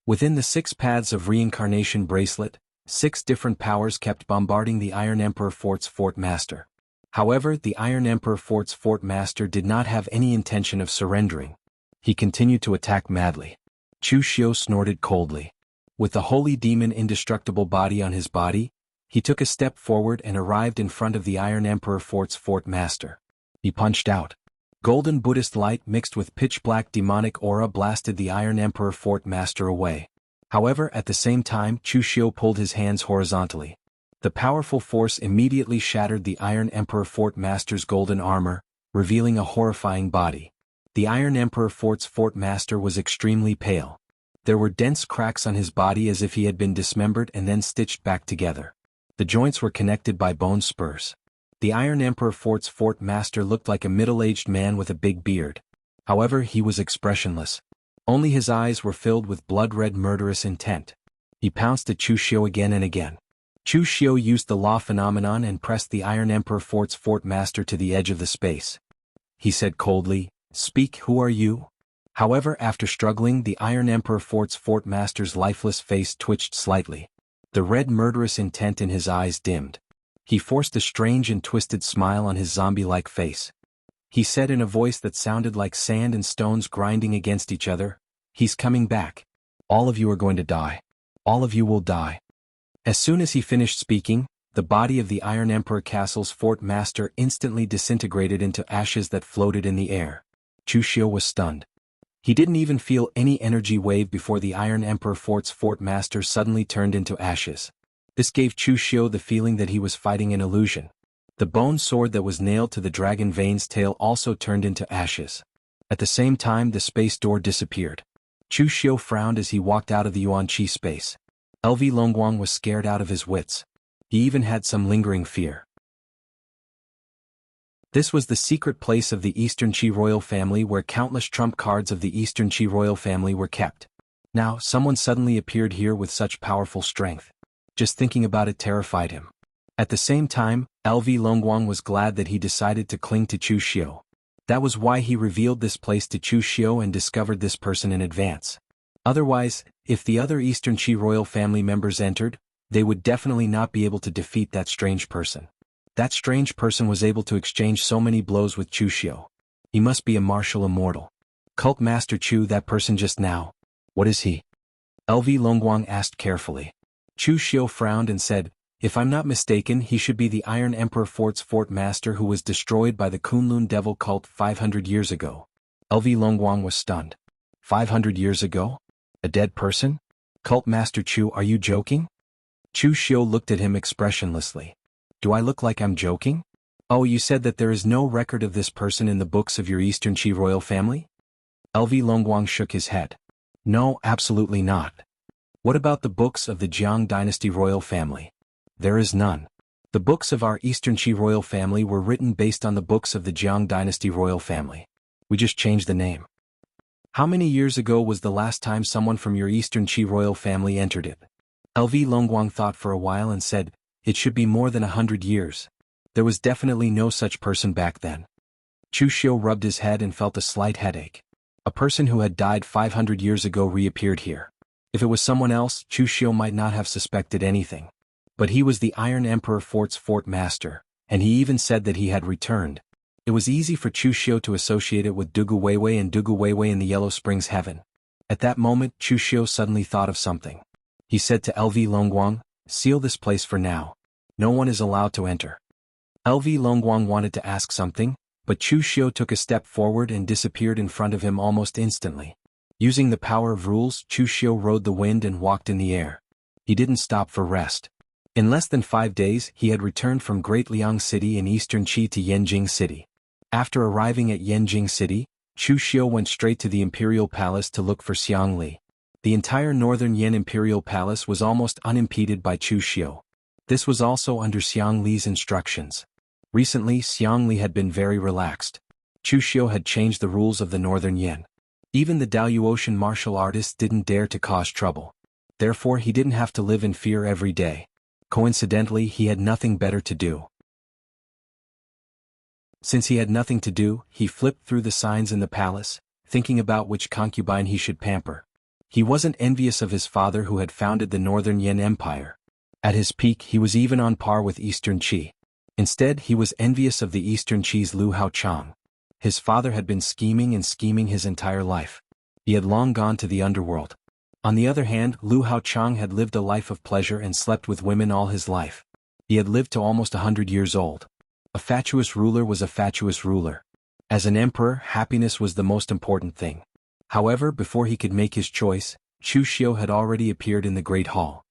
Within the 6 paths of reincarnation bracelet, 6 different powers kept bombarding the Iron Emperor Fort's Fort Master. However, the Iron Emperor Fort's Fort Master did not have any intention of surrendering. He continued to attack madly. Chu Xiu snorted coldly. With the holy demon indestructible body on his body, he took a step forward and arrived in front of the Iron Emperor Fort's Fort Master. He punched out. Golden Buddhist light mixed with pitch-black demonic aura blasted the Iron Emperor Fort Master away. However, at the same time, Chu Xiu pulled his hands horizontally. The powerful force immediately shattered the Iron Emperor Fort Master's golden armor, revealing a horrifying body. The Iron Emperor Fort's Fort Master was extremely pale. There were dense cracks on his body as if he had been dismembered and then stitched back together. The joints were connected by bone spurs. The Iron Emperor Fort's Fort Master looked like a middle-aged man with a big beard. However, he was expressionless. Only his eyes were filled with blood-red murderous intent. He pounced at Chu Xiu again and again. Chu Xiu used the law phenomenon and pressed the Iron Emperor Fort's Fort Master to the edge of the space. He said coldly, "Speak, who are you?" However, after struggling, the Iron Emperor Fort's Fort Master's lifeless face twitched slightly. The red murderous intent in his eyes dimmed. He forced a strange and twisted smile on his zombie-like face. He said in a voice that sounded like sand and stones grinding against each other, "He's coming back. All of you are going to die. All of you will die." As soon as he finished speaking, the body of the Iron Emperor Castle's Fort Master instantly disintegrated into ashes that floated in the air. Chu Xiu was stunned. He didn't even feel any energy wave before the Iron Emperor Fort's Fort Master suddenly turned into ashes. This gave Chu Xiu the feeling that he was fighting an illusion. The bone sword that was nailed to the dragon vein's tail also turned into ashes. At the same time, the space door disappeared. Chu Xiu frowned as he walked out of the Yuan Qi space. LV Longguang was scared out of his wits. He even had some lingering fear. This was the secret place of the Eastern Qi royal family where countless trump cards of the Eastern Qi royal family were kept. Now, someone suddenly appeared here with such powerful strength. Just thinking about it terrified him. At the same time, LV Longguang was glad that he decided to cling to Chu Xiu. That was why he revealed this place to Chu Xiu and discovered this person in advance. Otherwise, if the other Eastern Qi royal family members entered, they would definitely not be able to defeat that strange person. That strange person was able to exchange so many blows with Chu Xiu. He must be a martial immortal. Cult Master Chu, that person just now. What is he? LV Longguang asked carefully. Chu Xiu frowned and said, if I'm not mistaken, he should be the Iron Emperor Fort's Fort Master who was destroyed by the Kunlun Devil cult 500 years ago. LV Longguang was stunned. 500 years ago? A dead person? Cult Master Chu, are you joking? Chu Xiu looked at him expressionlessly. Do I look like I'm joking? Oh, you said that there is no record of this person in the books of your Eastern Qi royal family? LV Longguang shook his head. No, absolutely not. What about the books of the Jiang dynasty royal family? There is none. The books of our Eastern Qi royal family were written based on the books of the Jiang dynasty royal family. We just changed the name. How many years ago was the last time someone from your Eastern Qi royal family entered it? LV Longguang thought for a while and said, it should be more than 100 years. There was definitely no such person back then. Chu Xiu rubbed his head and felt a slight headache. A person who had died 500 years ago reappeared here. If it was someone else, Chu Xiu might not have suspected anything. But he was the Iron Emperor Fort's Fort Master, and he even said that he had returned. It was easy for Chu Xiu to associate it with Dugu Weiwei and Dugu Weiwei in the Yellow Springs Heaven. At that moment, Chu Xiu suddenly thought of something. He said to LV Longguang, seal this place for now. No one is allowed to enter. LV Longguang wanted to ask something, but Chu Xiu took a step forward and disappeared in front of him almost instantly. Using the power of rules, Chu Xiu rode the wind and walked in the air. He didn't stop for rest. In less than 5 days, he had returned from Great Liang City in Eastern Qi to Yanjing City. After arriving at Yanjing City, Chu Xiu went straight to the Imperial Palace to look for Xiang Li. The entire northern Yan Imperial Palace was almost unimpeded by Chu Xiu. This was also under Xiang Li's instructions. Recently, Xiang Li had been very relaxed. Chu Xiu had changed the rules of the northern Yan. Even the Daluotian martial artists didn't dare to cause trouble. Therefore, he didn't have to live in fear every day. Coincidentally, he had nothing better to do. Since he had nothing to do, he flipped through the signs in the palace, thinking about which concubine he should pamper. He wasn't envious of his father who had founded the Northern Yan Empire. At his peak, he was even on par with Eastern Qi. Instead, he was envious of the Eastern Qi's Lu Haochang. His father had been scheming and scheming his entire life. He had long gone to the underworld. On the other hand, Lu Haochang had lived a life of pleasure and slept with women all his life. He had lived to almost 100 years old. A fatuous ruler was a fatuous ruler. As an emperor, happiness was the most important thing. However, before he could make his choice, Chu Xiu had already appeared in the Great Hall.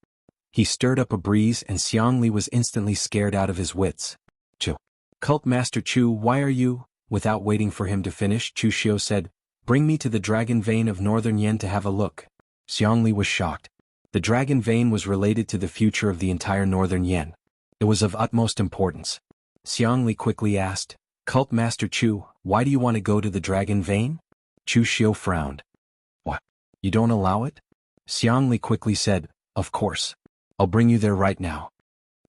He stirred up a breeze and Xiang Li was instantly scared out of his wits. Chu. Cult Master Chu, why are you? Without waiting for him to finish, Chu Xiu said, bring me to the Dragon Vein of Northern Yan to have a look. Xiang Li was shocked. The Dragon Vein was related to the future of the entire Northern Yan. It was of utmost importance. Xiang Li quickly asked, Cult Master Chu, why do you want to go to the Dragon Vein? Chu Xiu frowned. What? You don't allow it? Xiang Li quickly said, of course. I'll bring you there right now.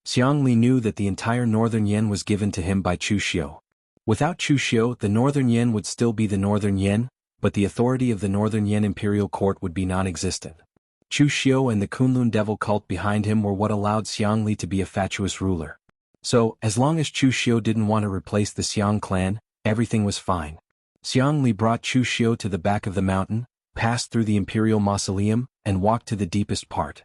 Xiang Li knew that the entire Northern Yan was given to him by Chu Xiu. Without Chu Xiu, the Northern Yan would still be the Northern Yan, but the authority of the Northern Yan Imperial Court would be non-existent. Chu Xiu and the Kunlun Devil cult behind him were what allowed Xiang Li to be a fatuous ruler. So, as long as Chu Xiu didn't want to replace the Xiang clan, everything was fine. Xiang Li brought Chu Xiu to the back of the mountain, passed through the Imperial Mausoleum, and walked to the deepest part.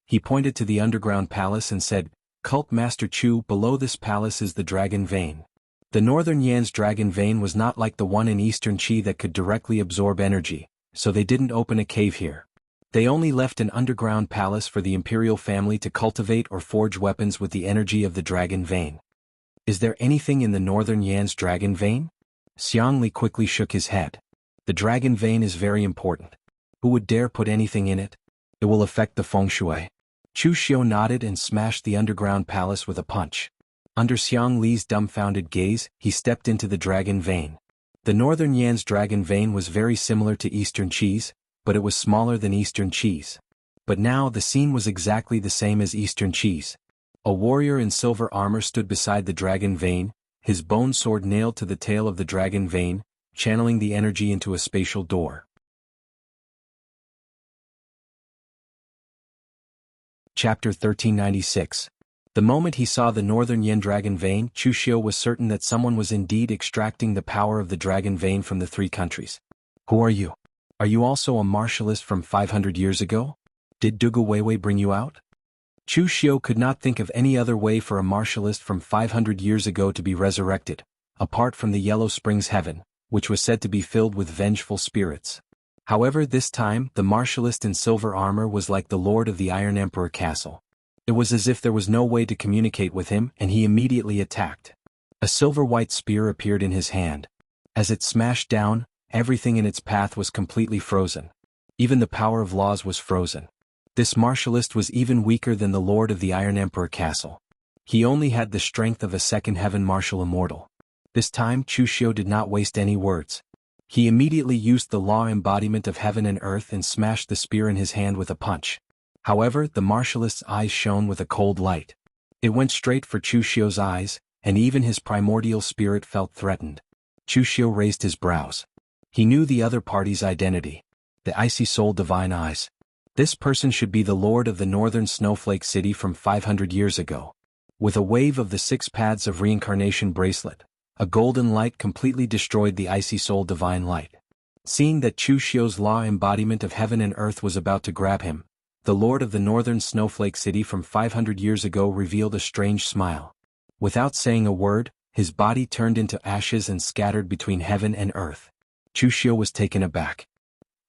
He pointed to the underground palace and said, Cult Master Chu, below this palace is the Dragon Vein. The Northern Yan's Dragon Vein was not like the one in Eastern Qi that could directly absorb energy, so they didn't open a cave here. They only left an underground palace for the Imperial family to cultivate or forge weapons with the energy of the Dragon Vein. Is there anything in the Northern Yan's Dragon Vein? Xiang Li quickly shook his head. The Dragon Vein is very important. Who would dare put anything in it? It will affect the feng shui. Chu Xiu nodded and smashed the underground palace with a punch. Under Xiang Li's dumbfounded gaze, he stepped into the dragon vein. The Northern Yan's dragon vein was very similar to Eastern Qi's, but it was smaller than Eastern Qi's. But now the scene was exactly the same as Eastern Qi's. A warrior in silver armor stood beside the dragon vein, his bone sword nailed to the tail of the dragon vein, channeling the energy into a spatial door. Chapter 1396. The moment he saw the Northern Yan dragon vein, Chu Xiu was certain that someone was indeed extracting the power of the dragon vein from the three countries. Who are you? Are you also a martialist from 500 years ago? Did Dugu Weiwei bring you out? Chu Xiu could not think of any other way for a martialist from 500 years ago to be resurrected, apart from the Yellow Springs Heaven, which was said to be filled with vengeful spirits. However, this time, the martialist in silver armor was like the Lord of the Iron Emperor Castle. It was as if there was no way to communicate with him, and he immediately attacked. A silver-white spear appeared in his hand. As it smashed down, everything in its path was completely frozen. Even the power of laws was frozen. This martialist was even weaker than the Lord of the Iron Emperor Castle. He only had the strength of a second heaven martial immortal. This time Chu Xiu did not waste any words. He immediately used the law embodiment of heaven and earth and smashed the spear in his hand with a punch. However, the martialist's eyes shone with a cold light. It went straight for Chu Xiu's eyes, and even his primordial spirit felt threatened. Chu Xiu raised his brows. He knew the other party's identity. The icy soul divine eyes. This person should be the lord of the northern snowflake city from 500 years ago. With a wave of the 6 paths of reincarnation bracelet, a golden light completely destroyed the icy soul divine light. Seeing that Chu Xiu's law embodiment of heaven and earth was about to grab him, the lord of the northern snowflake city from 500 years ago revealed a strange smile. Without saying a word, his body turned into ashes and scattered between heaven and earth. Chu Xiu was taken aback.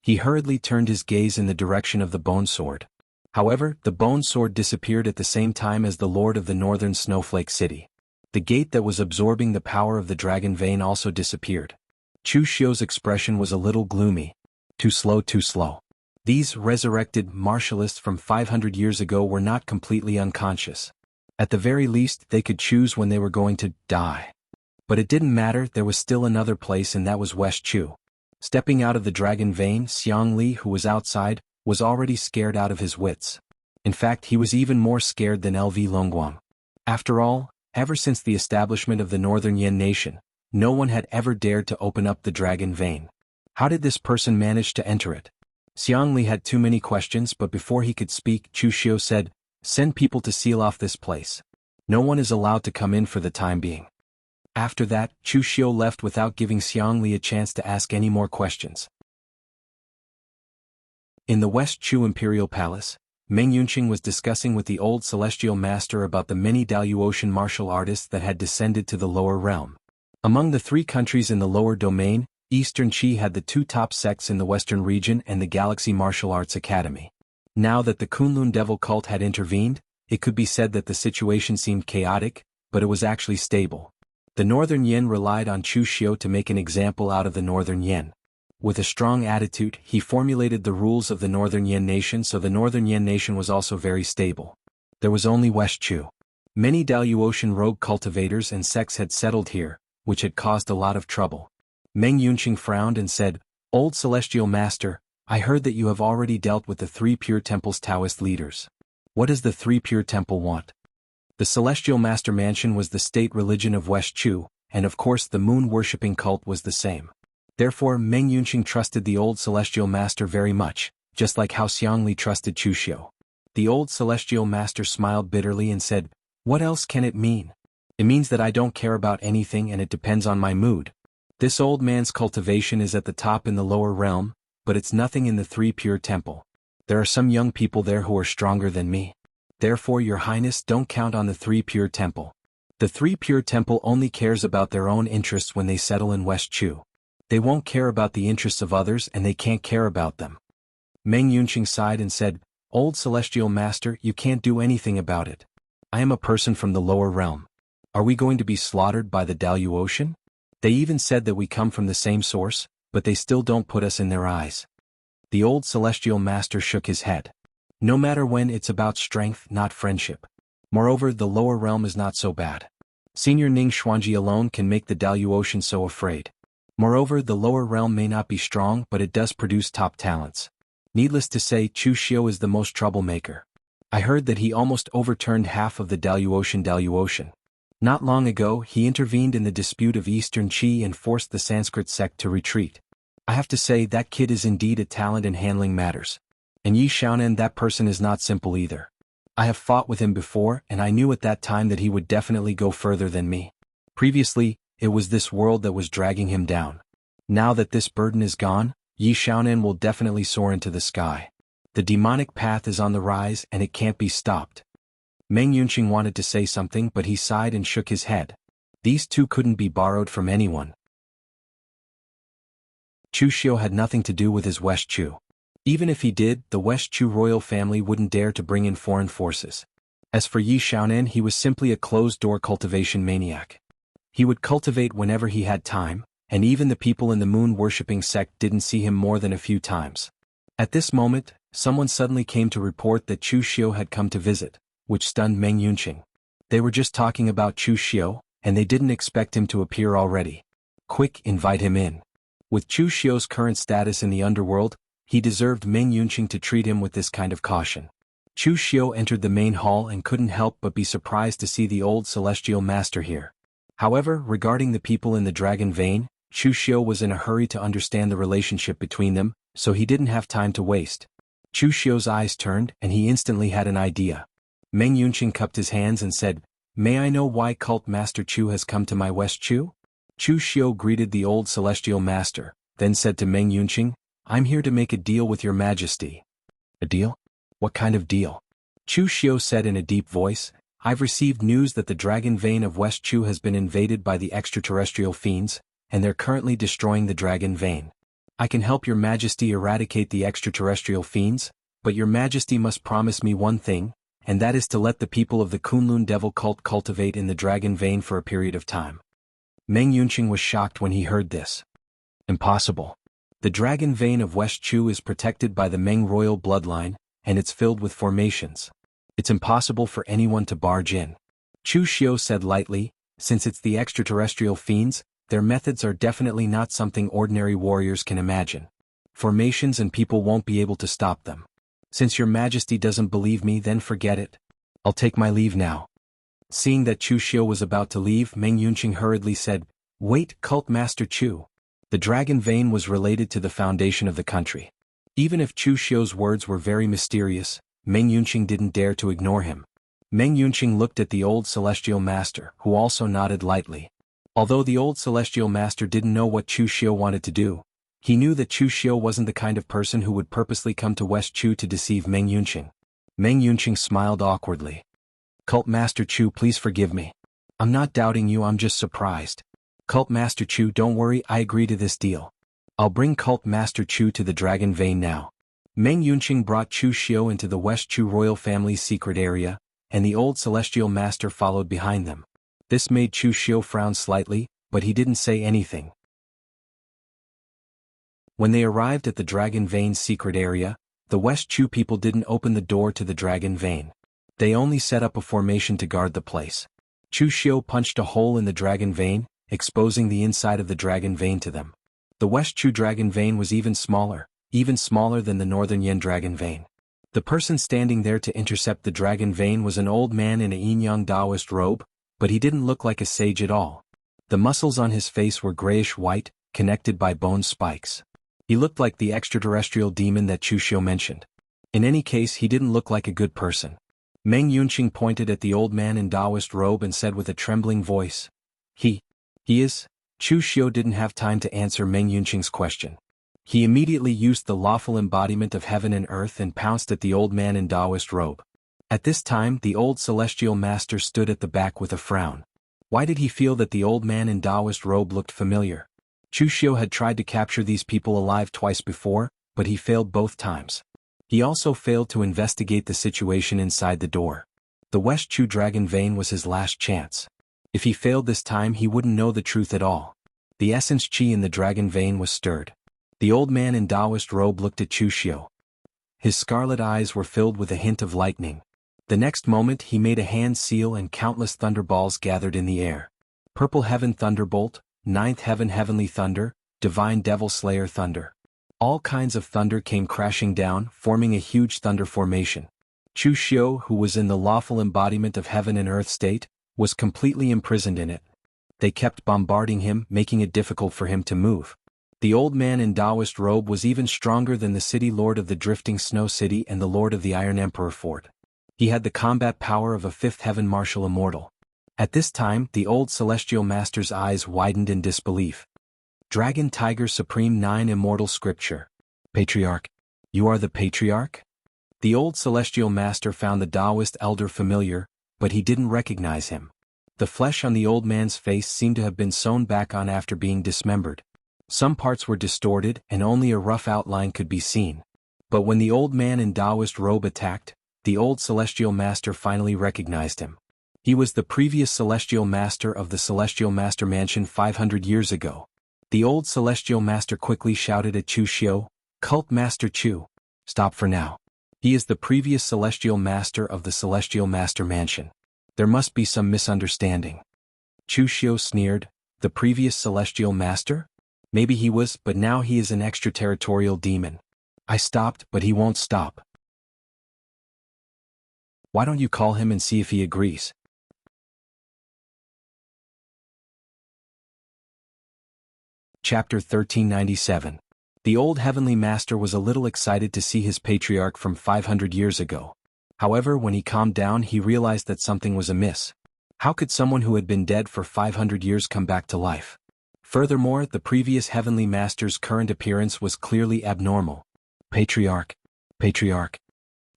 He hurriedly turned his gaze in the direction of the bone sword. However, the bone sword disappeared at the same time as the lord of the northern snowflake city. The gate that was absorbing the power of the dragon vein also disappeared. Chu Xiu's expression was a little gloomy. Too slow, too slow. These resurrected martialists from 500 years ago were not completely unconscious. At the very least, they could choose when they were going to die. But it didn't matter, there was still another place, and that was West Chu. Stepping out of the dragon vein, Xiang Li, who was outside, was already scared out of his wits. In fact, he was even more scared than LV Longguang. After all, ever since the establishment of the Northern Yan nation, no one had ever dared to open up the dragon vein. How did this person manage to enter it? Xiang Li had too many questions, but before he could speak, Chu Xiu said, "Send people to seal off this place. No one is allowed to come in for the time being." After that, Chu Xiu left without giving Xiang Li a chance to ask any more questions. In the West Chu Imperial Palace, Meng Yunqing was discussing with the old celestial master about the many Daluotian martial artists that had descended to the lower realm. Among the 3 countries in the lower domain, Eastern Qi had the 2 top sects in the Western region and the Galaxy Martial Arts Academy. Now that the Kunlun Devil cult had intervened, it could be said that the situation seemed chaotic, but it was actually stable. The Northern Yan relied on Chu Xiu to make an example out of the Northern Yan. With a strong attitude, he formulated the rules of the Northern Yan nation, so the Northern Yan nation was also very stable. There was only West Chu. Many Daluotian rogue cultivators and sects had settled here, which had caused a lot of trouble. Meng Yunqing frowned and said, "Old Celestial Master, I heard that you have already dealt with the 3 Pure Temple's Taoist leaders. What does the 3 Pure Temple want?" The Celestial Master Mansion was the state religion of West Chu, and of course the moon-worshipping cult was the same. Therefore Meng Yunqing trusted the old Celestial Master very much, just like how Xiang Li trusted Chu Xiu. The old Celestial Master smiled bitterly and said, "What else can it mean? It means that I don't care about anything and it depends on my mood. This old man's cultivation is at the top in the lower realm, but it's nothing in the 3 Pure Temple. There are some young people there who are stronger than me. Therefore, Your Highness, don't count on the 3 Pure Temple. The 3 Pure Temple only cares about their own interests when they settle in West Chu. They won't care about the interests of others and they can't care about them." Meng Yunqing sighed and said, "Old Celestial Master, you can't do anything about it. I am a person from the lower realm. Are we going to be slaughtered by the Daluotian? They even said that we come from the same source, but they still don't put us in their eyes." The old Celestial Master shook his head. No matter when, it's about strength, not friendship. Moreover, the lower realm is not so bad. Senior Ning Xuanji alone can make the Daluotian so afraid. Moreover, the lower realm may not be strong, but it does produce top talents. Needless to say, Chu Xiu is the most troublemaker. I heard that he almost overturned half of the Daluotian. Not long ago, he intervened in the dispute of Eastern Qi and forced the Sanskrit sect to retreat. I have to say that kid is indeed a talent in handling matters. And Yi Xiaonan, that person is not simple either. I have fought with him before, and I knew at that time that he would definitely go further than me. Previously, it was this world that was dragging him down. Now that this burden is gone, Yi Xiaonan will definitely soar into the sky. The demonic path is on the rise and it can't be stopped. Meng Yunqing wanted to say something, but he sighed and shook his head. These two couldn't be borrowed from anyone. Chu Xiu had nothing to do with his West Chu. Even if he did, the West Chu royal family wouldn't dare to bring in foreign forces. As for Yi Xiaonan, he was simply a closed-door cultivation maniac. He would cultivate whenever he had time, and even the people in the moon-worshipping sect didn't see him more than a few times. At this moment, someone suddenly came to report that Chu Xiu had come to visit, which stunned Meng Yunqing. They were just talking about Chu Xiu, and they didn't expect him to appear already. Quick, invite him in. With Chu Xiu's current status in the underworld, he deserved Meng Yunqing to treat him with this kind of caution. Chu Xiu entered the main hall and couldn't help but be surprised to see the old celestial master here. However, regarding the people in the dragon vein, Chu Xiu was in a hurry to understand the relationship between them, so he didn't have time to waste. Chu Xiu's eyes turned and he instantly had an idea. Meng Yunqing cupped his hands and said, "May I know why Cult Master Chu has come to my West Chu?" Chu Xiu greeted the old celestial master, then said to Meng Yunqing, "I'm here to make a deal with your majesty." "A deal? What kind of deal?" Chu Xiu said in a deep voice, "I've received news that the dragon vein of West Chu has been invaded by the extraterrestrial fiends, and they're currently destroying the dragon vein. I can help your majesty eradicate the extraterrestrial fiends, but your majesty must promise me one thing, and that is to let the people of the Kunlun devil cult cultivate in the dragon vein for a period of time." Meng Yunqing was shocked when he heard this. "Impossible. The dragon vein of West Chu is protected by the Meng royal bloodline, and it's filled with formations. It's impossible for anyone to barge in." Chu Xiu said lightly, "Since it's the extraterrestrial fiends, their methods are definitely not something ordinary warriors can imagine. Formations and people won't be able to stop them. Since your majesty doesn't believe me, then forget it. I'll take my leave now." Seeing that Chu Xiu was about to leave, Meng Yunqing hurriedly said, "Wait, Cult Master Chu." The dragon vein was related to the foundation of the country. Even if Chu Xiu's words were very mysterious, Meng Yunqing didn't dare to ignore him. Meng Yunqing looked at the old celestial master, who also nodded lightly. Although the old celestial master didn't know what Chu Xiu wanted to do, he knew that Chu Xiu wasn't the kind of person who would purposely come to West Chu to deceive Meng Yunqing. Meng Yunqing smiled awkwardly. "Cult Master Chu, please forgive me. I'm not doubting you, I'm just surprised. Cult Master Chu, don't worry, I agree to this deal. I'll bring Cult Master Chu to the dragon vein now." Meng Yunqing brought Chu Xiu into the West Chu royal family's secret area, and the old celestial master followed behind them. This made Chu Xiu frown slightly, but he didn't say anything. When they arrived at the dragon vein's secret area, the West Chu people didn't open the door to the dragon vein. They only set up a formation to guard the place. Chu Xiu punched a hole in the dragon vein, exposing the inside of the dragon vein to them. The West Chu dragon vein was even smaller than the Northern Yen dragon vein. The person standing there to intercept the dragon vein was an old man in a yin-yang Taoist robe, but he didn't look like a sage at all. The muscles on his face were grayish-white, connected by bone spikes. He looked like the extraterrestrial demon that Chu Xiu mentioned. In any case, he didn't look like a good person. Meng Yunqing pointed at the old man in Taoist robe and said with a trembling voice, He is?" Chu Xiu didn't have time to answer Meng Yunqing's question. He immediately used the lawful embodiment of heaven and earth and pounced at the old man in Taoist robe. At this time, the old celestial master stood at the back with a frown. Why did he feel that the old man in Taoist robe looked familiar? Chu Xiu had tried to capture these people alive twice before, but he failed both times. He also failed to investigate the situation inside the door. The West Chu dragon vein was his last chance. If he failed this time, he wouldn't know the truth at all. The essence qi in the dragon vein was stirred. The old man in Taoist robe looked at Chu Xiu. His scarlet eyes were filled with a hint of lightning. The next moment he made a hand seal and countless thunderballs gathered in the air. Purple Heaven Thunderbolt, Ninth Heaven Heavenly Thunder, Divine Devil Slayer Thunder. All kinds of thunder came crashing down, forming a huge thunder formation. Chu Xiu, who was in the lawful embodiment of heaven and earth state, was completely imprisoned in it. They kept bombarding him, making it difficult for him to move. The old man in Taoist robe was even stronger than the city lord of the drifting snow city and the lord of the Iron Emperor fort. He had the combat power of a fifth heaven martial immortal. At this time, the old celestial master's eyes widened in disbelief. Dragon Tiger Supreme 9 Immortal Scripture. Patriarch. You are the Patriarch? The old celestial master found the Taoist elder familiar, but he didn't recognize him. The flesh on the old man's face seemed to have been sewn back on after being dismembered. Some parts were distorted and only a rough outline could be seen. But when the old man in Taoist robe attacked, the old celestial master finally recognized him. He was the previous celestial master of the celestial master mansion 500 years ago. The old celestial master quickly shouted at Chu Xiu, "Cult Master Chu, stop for now. He is the previous celestial master of the celestial master mansion. There must be some misunderstanding." Chu Xiu sneered, "The previous celestial master? Maybe he was, but now he is an extraterritorial demon. I stopped, but he won't stop. Why don't you call him and see if he agrees?" Chapter 1397. The old heavenly master was a little excited to see his patriarch from 500 years ago. However, when he calmed down he realized that something was amiss. How could someone who had been dead for 500 years come back to life? Furthermore, the previous heavenly master's current appearance was clearly abnormal. "Patriarch! Patriarch!"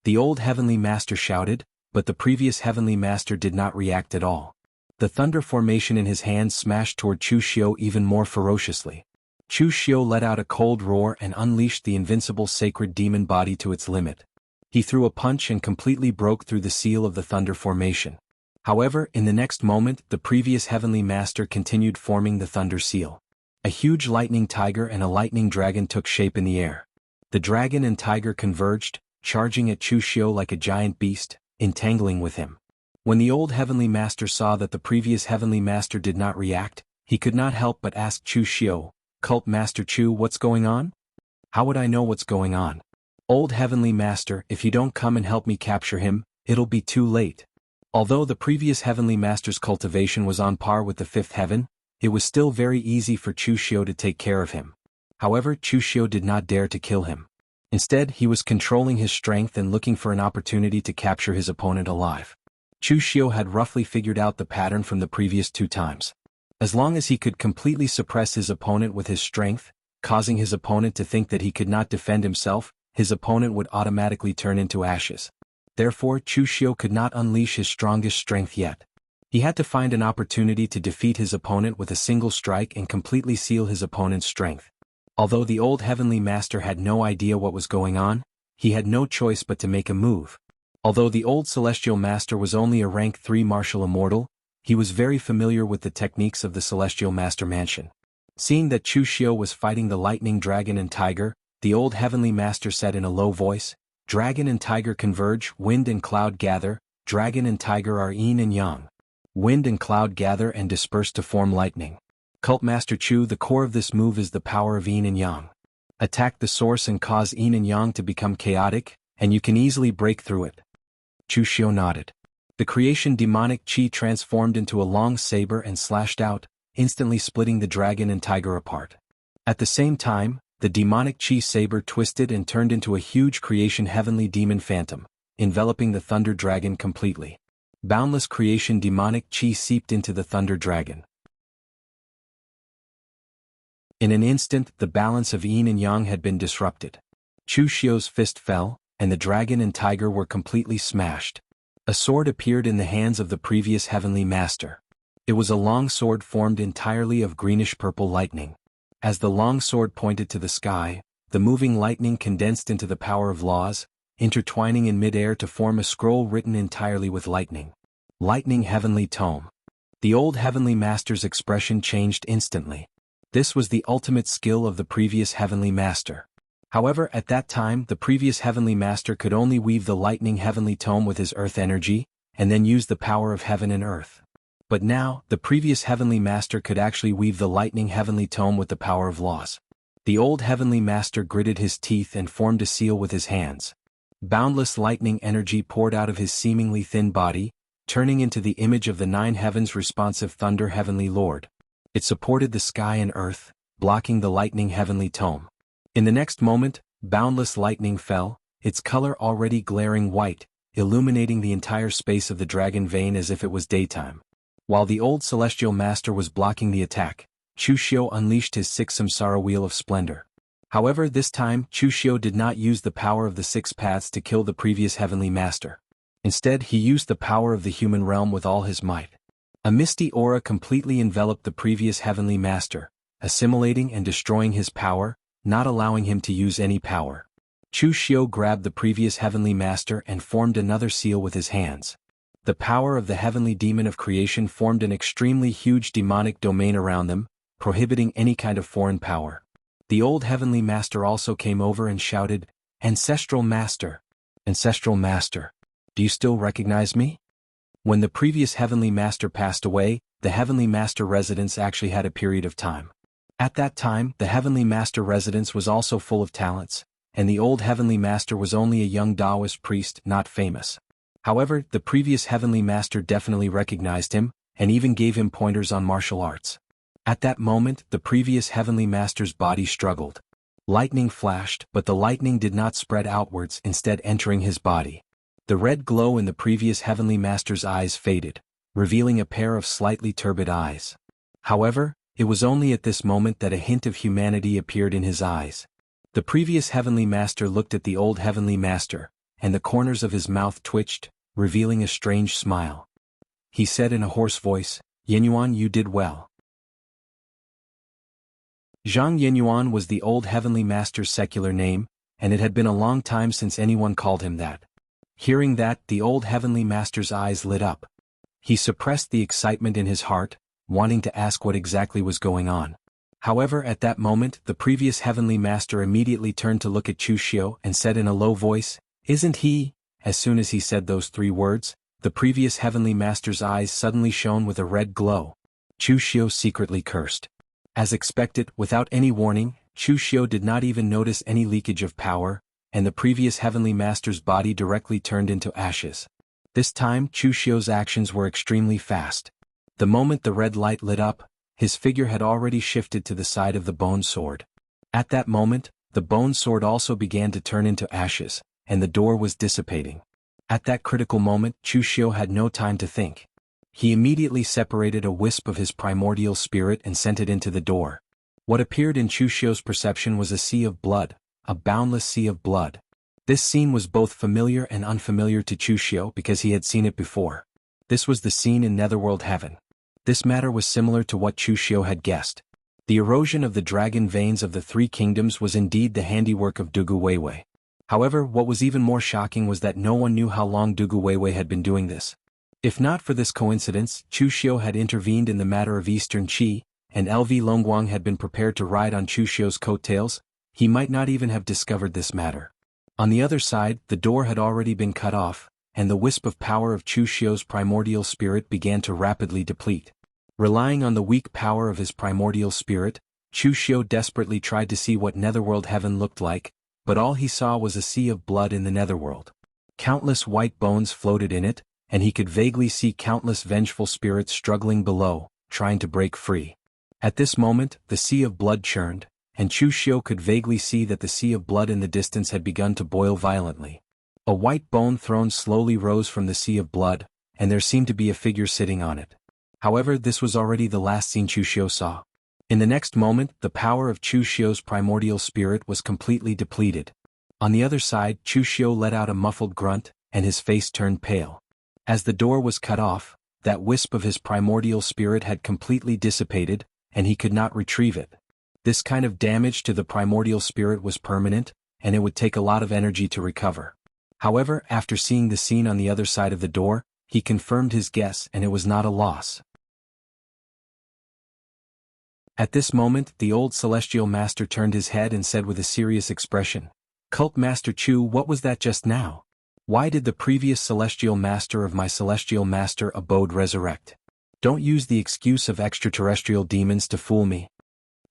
The old heavenly master shouted, but the previous heavenly master did not react at all. The thunder formation in his hands smashed toward Chu Xiu even more ferociously. Chu Xiu let out a cold roar and unleashed the invincible sacred demon body to its limit. He threw a punch and completely broke through the seal of the thunder formation. However, in the next moment, the previous heavenly master continued forming the thunder seal. A huge lightning tiger and a lightning dragon took shape in the air. The dragon and tiger converged, charging at Chu Xiu like a giant beast, entangling with him. When the old heavenly master saw that the previous heavenly master did not react, he could not help but ask Chu Xiu, "Cult Master Chu, what's going on?" "How would I know what's going on? Old heavenly master, if you don't come and help me capture him, it'll be too late." Although the previous heavenly master's cultivation was on par with the fifth heaven, it was still very easy for Chu Xiu to take care of him. However, Chu Xiu did not dare to kill him. Instead, he was controlling his strength and looking for an opportunity to capture his opponent alive. Chu Xiu had roughly figured out the pattern from the previous 2 times. As long as he could completely suppress his opponent with his strength, causing his opponent to think that he could not defend himself, his opponent would automatically turn into ashes. Therefore, Chu Xiu could not unleash his strongest strength yet. He had to find an opportunity to defeat his opponent with a single strike and completely seal his opponent's strength. Although the old heavenly master had no idea what was going on, he had no choice but to make a move. Although the old celestial master was only a rank 3 martial immortal, he was very familiar with the techniques of the celestial master mansion. Seeing that Chu Xiu was fighting the lightning dragon and tiger, the old heavenly master said in a low voice, "Dragon and tiger converge, wind and cloud gather, dragon and tiger are yin and yang. Wind and cloud gather and disperse to form lightning. Cult Master Chu, the core of this move is the power of yin and yang. Attack the source and cause yin and yang to become chaotic, and you can easily break through it." Chu Xiu nodded. The creation demonic chi transformed into a long saber and slashed out, instantly splitting the dragon and tiger apart. At the same time, the demonic chi saber twisted and turned into a huge creation heavenly demon phantom, enveloping the thunder dragon completely. Boundless creation demonic chi seeped into the thunder dragon. In an instant, the balance of yin and yang had been disrupted. Chu Xiu's fist fell, and the dragon and tiger were completely smashed. A sword appeared in the hands of the previous heavenly master. It was a long sword formed entirely of greenish-purple lightning. As the long sword pointed to the sky, the moving lightning condensed into the power of laws, intertwining in mid-air to form a scroll written entirely with lightning. Lightning Heavenly Tome. The old heavenly master's expression changed instantly. This was the ultimate skill of the previous heavenly master. However, at that time the previous Heavenly Master could only weave the lightning heavenly tome with his earth energy, and then use the power of heaven and earth. But now, the previous Heavenly Master could actually weave the lightning heavenly tome with the power of laws. The old Heavenly Master gritted his teeth and formed a seal with his hands. Boundless lightning energy poured out of his seemingly thin body, turning into the image of the 9 heavens' responsive thunder Heavenly Lord. It supported the sky and earth, blocking the lightning heavenly tome. In the next moment, boundless lightning fell, its color already glaring white, illuminating the entire space of the dragon vein as if it was daytime. While the old celestial master was blocking the attack, Chushio unleashed his 6 samsara wheel of splendor. However, this time Chushio did not use the power of the 6 paths to kill the previous heavenly master. Instead, he used the power of the human realm with all his might. A misty aura completely enveloped the previous heavenly master, assimilating and destroying his power, not allowing him to use any power. Chushio grabbed the previous heavenly master and formed another seal with his hands. The power of the heavenly demon of creation formed an extremely huge demonic domain around them, prohibiting any kind of foreign power. The old heavenly master also came over and shouted, "Ancestral Master! Ancestral Master! Do you still recognize me?" When the previous heavenly master passed away, the heavenly master residence actually had a period of time. At that time, the heavenly master residence was also full of talents, and the old heavenly master was only a young Taoist priest not famous. However, the previous heavenly master definitely recognized him, and even gave him pointers on martial arts. At that moment, the previous heavenly master's body struggled. Lightning flashed, but the lightning did not spread outwards, instead entering his body. The red glow in the previous heavenly master's eyes faded, revealing a pair of slightly turbid eyes. However, it was only at this moment that a hint of humanity appeared in his eyes. The previous heavenly master looked at the old heavenly master, and the corners of his mouth twitched, revealing a strange smile. He said in a hoarse voice, "Yenyuan, you did well." Zhang Yenyuan was the old heavenly master's secular name, and it had been a long time since anyone called him that. Hearing that, the old heavenly master's eyes lit up. He suppressed the excitement in his heart, wanting to ask what exactly was going on. However, at that moment, the previous heavenly master immediately turned to look at Chushio and said in a low voice, "Isn't he?" As soon as he said those 3 words, the previous heavenly master's eyes suddenly shone with a red glow. Chushio secretly cursed. As expected, without any warning, Chushio did not even notice any leakage of power, and the previous heavenly master's body directly turned into ashes. This time, Chushio's actions were extremely fast. The moment the red light lit up, his figure had already shifted to the side of the bone sword. At that moment, the bone sword also began to turn into ashes, and the door was dissipating. At that critical moment, Chushio had no time to think. He immediately separated a wisp of his primordial spirit and sent it into the door. What appeared in Chushio's perception was a sea of blood, a boundless sea of blood. This scene was both familiar and unfamiliar to Chushio because he had seen it before. This was the scene in Netherworld Heaven. This matter was similar to what Chushio had guessed. The erosion of the dragon veins of the 3 kingdoms was indeed the handiwork of Dugu Weiwei. However, what was even more shocking was that no one knew how long Dugu Weiwei had been doing this. If not for this coincidence, Chushio had intervened in the matter of Eastern Qi, and LV Longguang had been prepared to ride on Chushio's coattails, he might not even have discovered this matter. On the other side, the door had already been cut off, and the wisp of power of Chushio's primordial spirit began to rapidly deplete. Relying on the weak power of his primordial spirit, Chushio desperately tried to see what Netherworld Heaven looked like, but all he saw was a sea of blood in the Netherworld. Countless white bones floated in it, and he could vaguely see countless vengeful spirits struggling below, trying to break free. At this moment, the sea of blood churned, and Chushio could vaguely see that the sea of blood in the distance had begun to boil violently. A white bone throne slowly rose from the sea of blood, and there seemed to be a figure sitting on it. However, this was already the last scene Chushio saw. In the next moment, the power of Chushio's primordial spirit was completely depleted. On the other side, Chushio let out a muffled grunt, and his face turned pale. As the door was cut off, that wisp of his primordial spirit had completely dissipated, and he could not retrieve it. This kind of damage to the primordial spirit was permanent, and it would take a lot of energy to recover. However, after seeing the scene on the other side of the door, he confirmed his guess, and it was not a loss. At this moment, the old celestial master turned his head and said with a serious expression, "Cult Master Chu, what was that just now? Why did the previous celestial master of my celestial master abode resurrect? Don't use the excuse of extraterrestrial demons to fool me."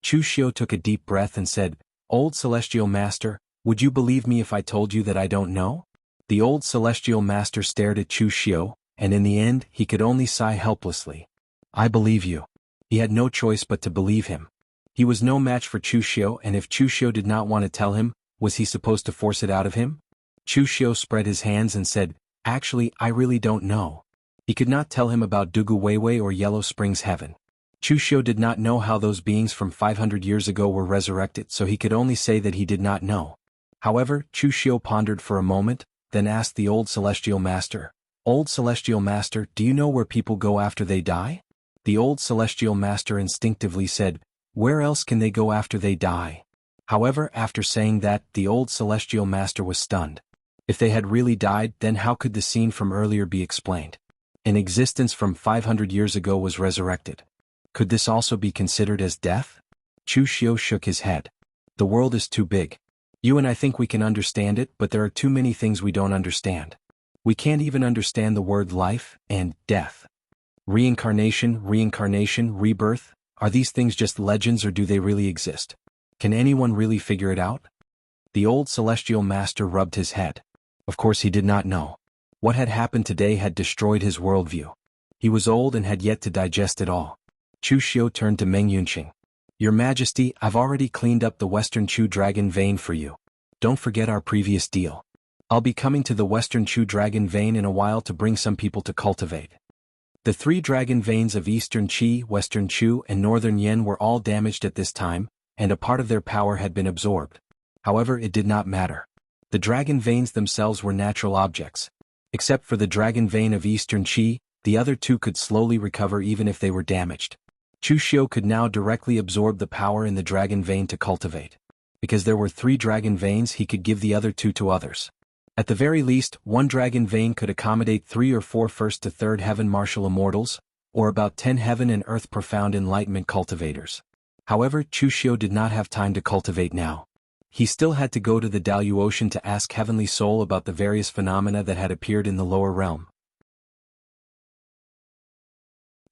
Chu Xiu took a deep breath and said, "Old celestial master, would you believe me if I told you that I don't know?" The old celestial master stared at Chu Xiu, and in the end, he could only sigh helplessly. "I believe you." He had no choice but to believe him. He was no match for Chu Xiu, and if Chu Xiu did not want to tell him, was he supposed to force it out of him? Chu Xiu spread his hands and said, "Actually, I really don't know." He could not tell him about Dugu Weiwei or Yellow Springs Heaven. Chu Xiu did not know how those beings from 500 years ago were resurrected, so he could only say that he did not know. However, Chu Xiu pondered for a moment, then asked the old celestial master, "Old celestial master, do you know where people go after they die?" The old celestial master instinctively said, "Where else can they go after they die?" However, after saying that, the old celestial master was stunned. If they had really died, then how could the scene from earlier be explained? An existence from 500 years ago was resurrected. Could this also be considered as death? Chu Xiu shook his head. "The world is too big. You and I think we can understand it, but there are too many things we don't understand. We can't even understand the word life and death. Reincarnation, rebirth, are these things just legends or do they really exist? Can anyone really figure it out?" The old celestial master rubbed his head. Of course he did not know. What had happened today had destroyed his worldview. He was old and had yet to digest it all. Chu Xiu turned to Meng Yunqing. "Your Majesty, I've already cleaned up the Western Chu Dragon Vein for you. Don't forget our previous deal. I'll be coming to the Western Chu Dragon Vein in a while to bring some people to cultivate." The 3 dragon veins of Eastern Qi, Western Chu, and Northern Yen were all damaged at this time, and a part of their power had been absorbed. However, it did not matter. The dragon veins themselves were natural objects. Except for the dragon vein of Eastern Qi, the other 2 could slowly recover even if they were damaged. Chu Xiu could now directly absorb the power in the dragon vein to cultivate. Because there were 3 dragon veins, he could give the other 2 to others. At the very least, 1 dragon vein could accommodate 3 or 4 first to third heaven martial immortals, or about 10 heaven and earth profound enlightenment cultivators. However, Chu Xiu did not have time to cultivate now. He still had to go to the Dalyu Ocean to ask Heavenly Soul about the various phenomena that had appeared in the lower realm.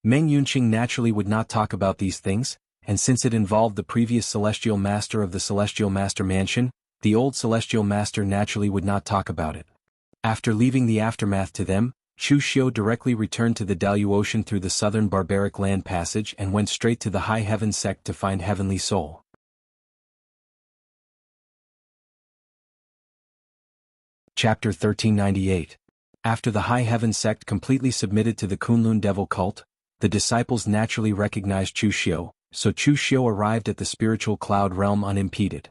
Meng Yunqing naturally would not talk about these things, and since it involved the previous celestial master of the celestial master mansion, the old celestial master naturally would not talk about it. After leaving the aftermath to them, Chu Xiu directly returned to the Dalyu Ocean through the southern barbaric land passage and went straight to the High Heaven sect to find Heavenly Soul. Chapter 1398. After the High Heaven sect completely submitted to the Kunlun devil cult, the disciples naturally recognized Chu Xiu, so Chu Xiu arrived at the spiritual cloud realm unimpeded.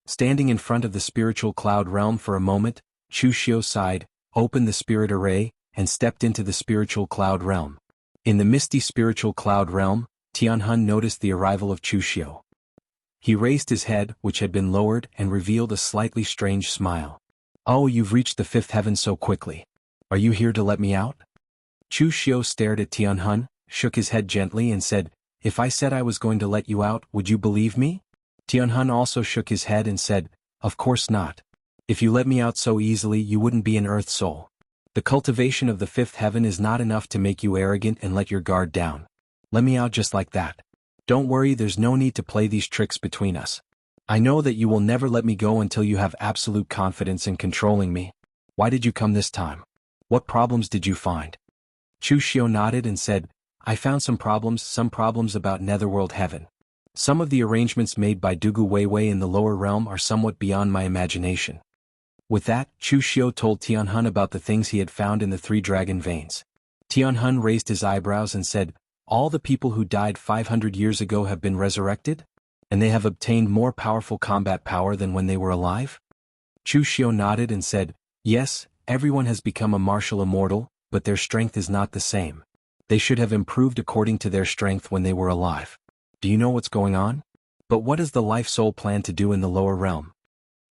Standing in front of the spiritual cloud realm for a moment, Chu Xiu sighed, opened the spirit array, and stepped into the spiritual cloud realm. In the misty spiritual cloud realm, Tianhun noticed the arrival of Chu Xiu. He raised his head, which had been lowered, and revealed a slightly strange smile. "Oh, you've reached the 5th heaven so quickly. Are you here to let me out?" Chu Xiu stared at Tianhun, shook his head gently and said, "If I said I was going to let you out, would you believe me?" Tianhun also shook his head and said, "Of course not. If you let me out so easily, you wouldn't be an earth soul. The cultivation of the 5th heaven is not enough to make you arrogant and let your guard down. Let me out just like that. Don't worry, there's no need to play these tricks between us. I know that you will never let me go until you have absolute confidence in controlling me. Why did you come this time? What problems did you find?" Chu Xiu nodded and said, "I found some problems about Netherworld Heaven. Some of the arrangements made by Dugu Weiwei in the lower realm are somewhat beyond my imagination." With that, Chu Xiu told Tianhun about the things he had found in the 3 dragon veins. Tianhun raised his eyebrows and said, "All the people who died 500 years ago have been resurrected? And they have obtained more powerful combat power than when they were alive?" Chu Xiu nodded and said, "Yes, everyone has become a martial immortal, but their strength is not the same. They should have improved according to their strength when they were alive. Do you know what's going on? But what does the life soul plan to do in the lower realm?"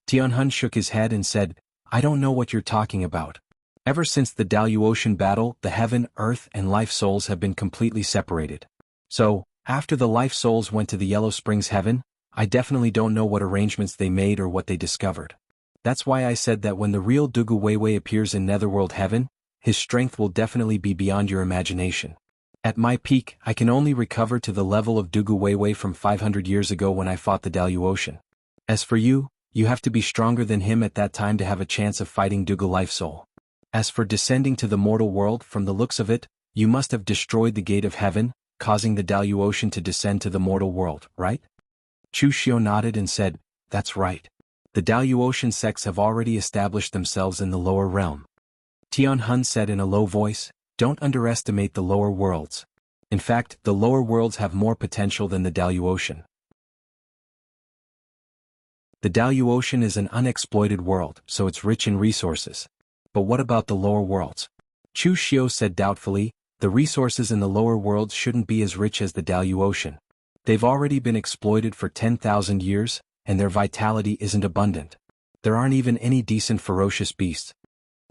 Tianhun shook his head and said, "I don't know what you're talking about. Ever since the Dalyu Ocean battle, the heaven, earth, and life souls have been completely separated. So, After the life souls went to the Yellow Springs heaven, I definitely don't know what arrangements they made or what they discovered. That's why I said that when the real Dugu Weiwei appears in Netherworld heaven, his strength will definitely be beyond your imagination. At my peak, I can only recover to the level of Dugu Weiwei from 500 years ago when I fought the Daluocean. As for you, you have to be stronger than him at that time to have a chance of fighting Dugu Life Soul. As for descending to the mortal world, from the looks of it, you must have destroyed the gate of heaven, causing the Daluocean to descend to the mortal world, right? Chu Xiu nodded and said, that's right. The Daluocean sects have already established themselves in the lower realm. Tian Hun said in a low voice, don't underestimate the lower worlds. In fact, the lower worlds have more potential than the Daluocean. The Daluocean is an unexploited world, so it's rich in resources. But what about the lower worlds? Chu Xiu said doubtfully, the resources in the lower worlds shouldn't be as rich as the Daluocean. They've already been exploited for 10,000 years, and their vitality isn't abundant. There aren't even any decent ferocious beasts.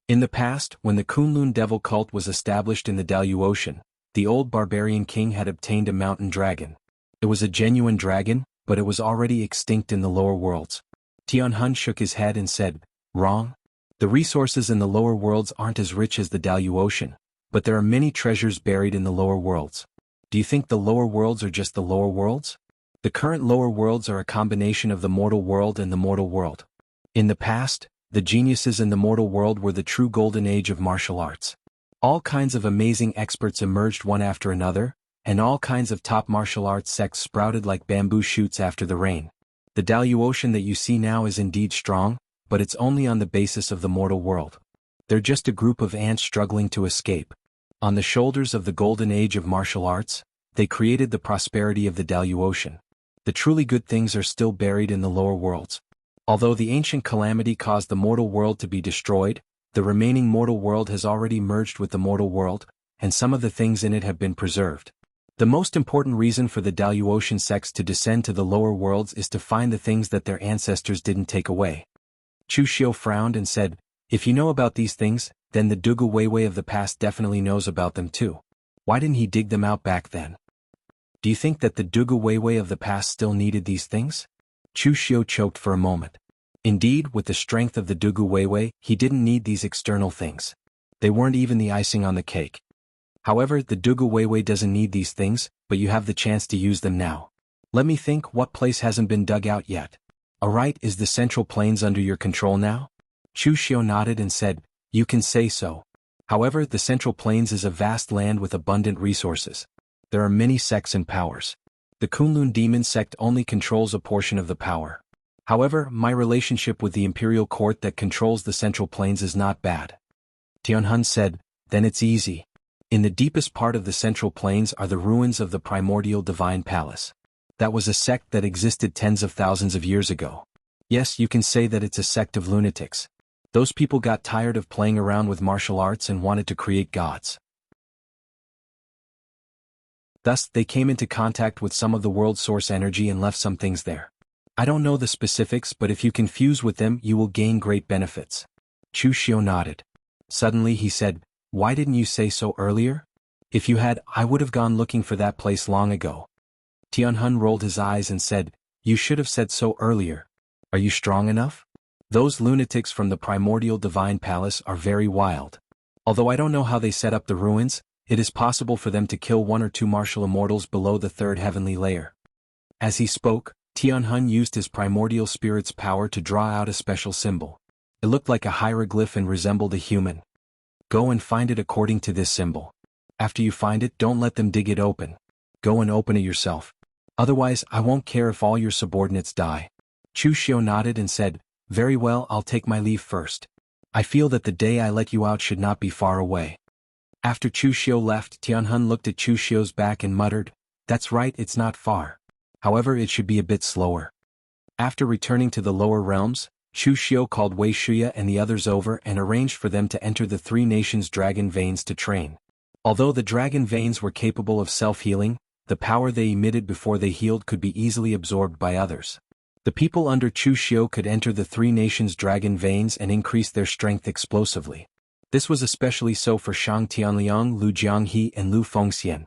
In the past, when the Kunlun devil cult was established in the Daluocean, the old barbarian king had obtained a mountain dragon. It was a genuine dragon, but it was already extinct in the lower worlds. Tian Hun shook his head and said, wrong. The resources in the lower worlds aren't as rich as the Daluocean, but there are many treasures buried in the lower worlds. Do you think the lower worlds are just the lower worlds? The current lower worlds are a combination of the mortal world and the mortal world. In the past, the geniuses in the mortal world were the true golden age of martial arts. All kinds of amazing experts emerged one after another, and all kinds of top martial arts sects sprouted like bamboo shoots after the rain. The Daluocean that you see now is indeed strong, but it's only on the basis of the mortal world. They're just a group of ants struggling to escape. On the shoulders of the golden age of martial arts, they created the prosperity of the Daluocean. The truly good things are still buried in the lower worlds. Although the ancient calamity caused the mortal world to be destroyed, the remaining mortal world has already merged with the mortal world, and some of the things in it have been preserved. The most important reason for the Daluocean sects to descend to the lower worlds is to find the things that their ancestors didn't take away. Chu Xiu frowned and said, if you know about these things, then the Dugu Weiwei of the past definitely knows about them too. Why didn't he dig them out back then? Do you think that the Dugu Weiwei of the past still needed these things? Chu Xiu choked for a moment. Indeed, with the strength of the Dugu Weiwei, he didn't need these external things. They weren't even the icing on the cake. However, the Dugu Weiwei doesn't need these things, but you have the chance to use them now. Let me think, what place hasn't been dug out yet? Alright, is the Central Plains under your control now? Chu Xiu nodded and said, you can say so. However, the Central Plains is a vast land with abundant resources. There are many sects and powers. The Kunlun demon sect only controls a portion of the power. However, my relationship with the imperial court that controls the Central Plains is not bad. Tian Hun said, then it's easy. In the deepest part of the Central Plains are the ruins of the primordial divine palace. That was a sect that existed tens of thousands of years ago. Yes, you can say that it's a sect of lunatics. Those people got tired of playing around with martial arts and wanted to create gods. Thus, they came into contact with some of the world's source energy and left some things there. I don't know the specifics, but if you can fuse with them, you will gain great benefits. Chu Xiu nodded. Suddenly he said, why didn't you say so earlier? If you had, I would have gone looking for that place long ago. Tian Hun rolled his eyes and said, you should have said so earlier. Are you strong enough? Those lunatics from the primordial divine palace are very wild. Although I don't know how they set up the ruins, it is possible for them to kill one or two martial immortals below the third heavenly layer. As he spoke, Tian Hun used his primordial spirit's power to draw out a special symbol. It looked like a hieroglyph and resembled a human. Go and find it according to this symbol. After you find it, don't let them dig it open. Go and open it yourself. Otherwise, I won't care if all your subordinates die. Chu Xiu nodded and said, very well, I'll take my leave first. I feel that the day I let you out should not be far away. After Chu Xiu left, Tian Hun looked at Chu Xiu's back and muttered, that's right, it's not far. However, it should be a bit slower. After returning to the lower realms, Chu Xiu called Wei Shuya and the others over and arranged for them to enter the Three Nations dragon veins to train. Although the dragon veins were capable of self-healing, the power they emitted before they healed could be easily absorbed by others. The people under Chu Xiu could enter the Three Nations dragon veins and increase their strength explosively. This was especially so for Shang Tianliang, Lu Jianghe and Lu Fengxian.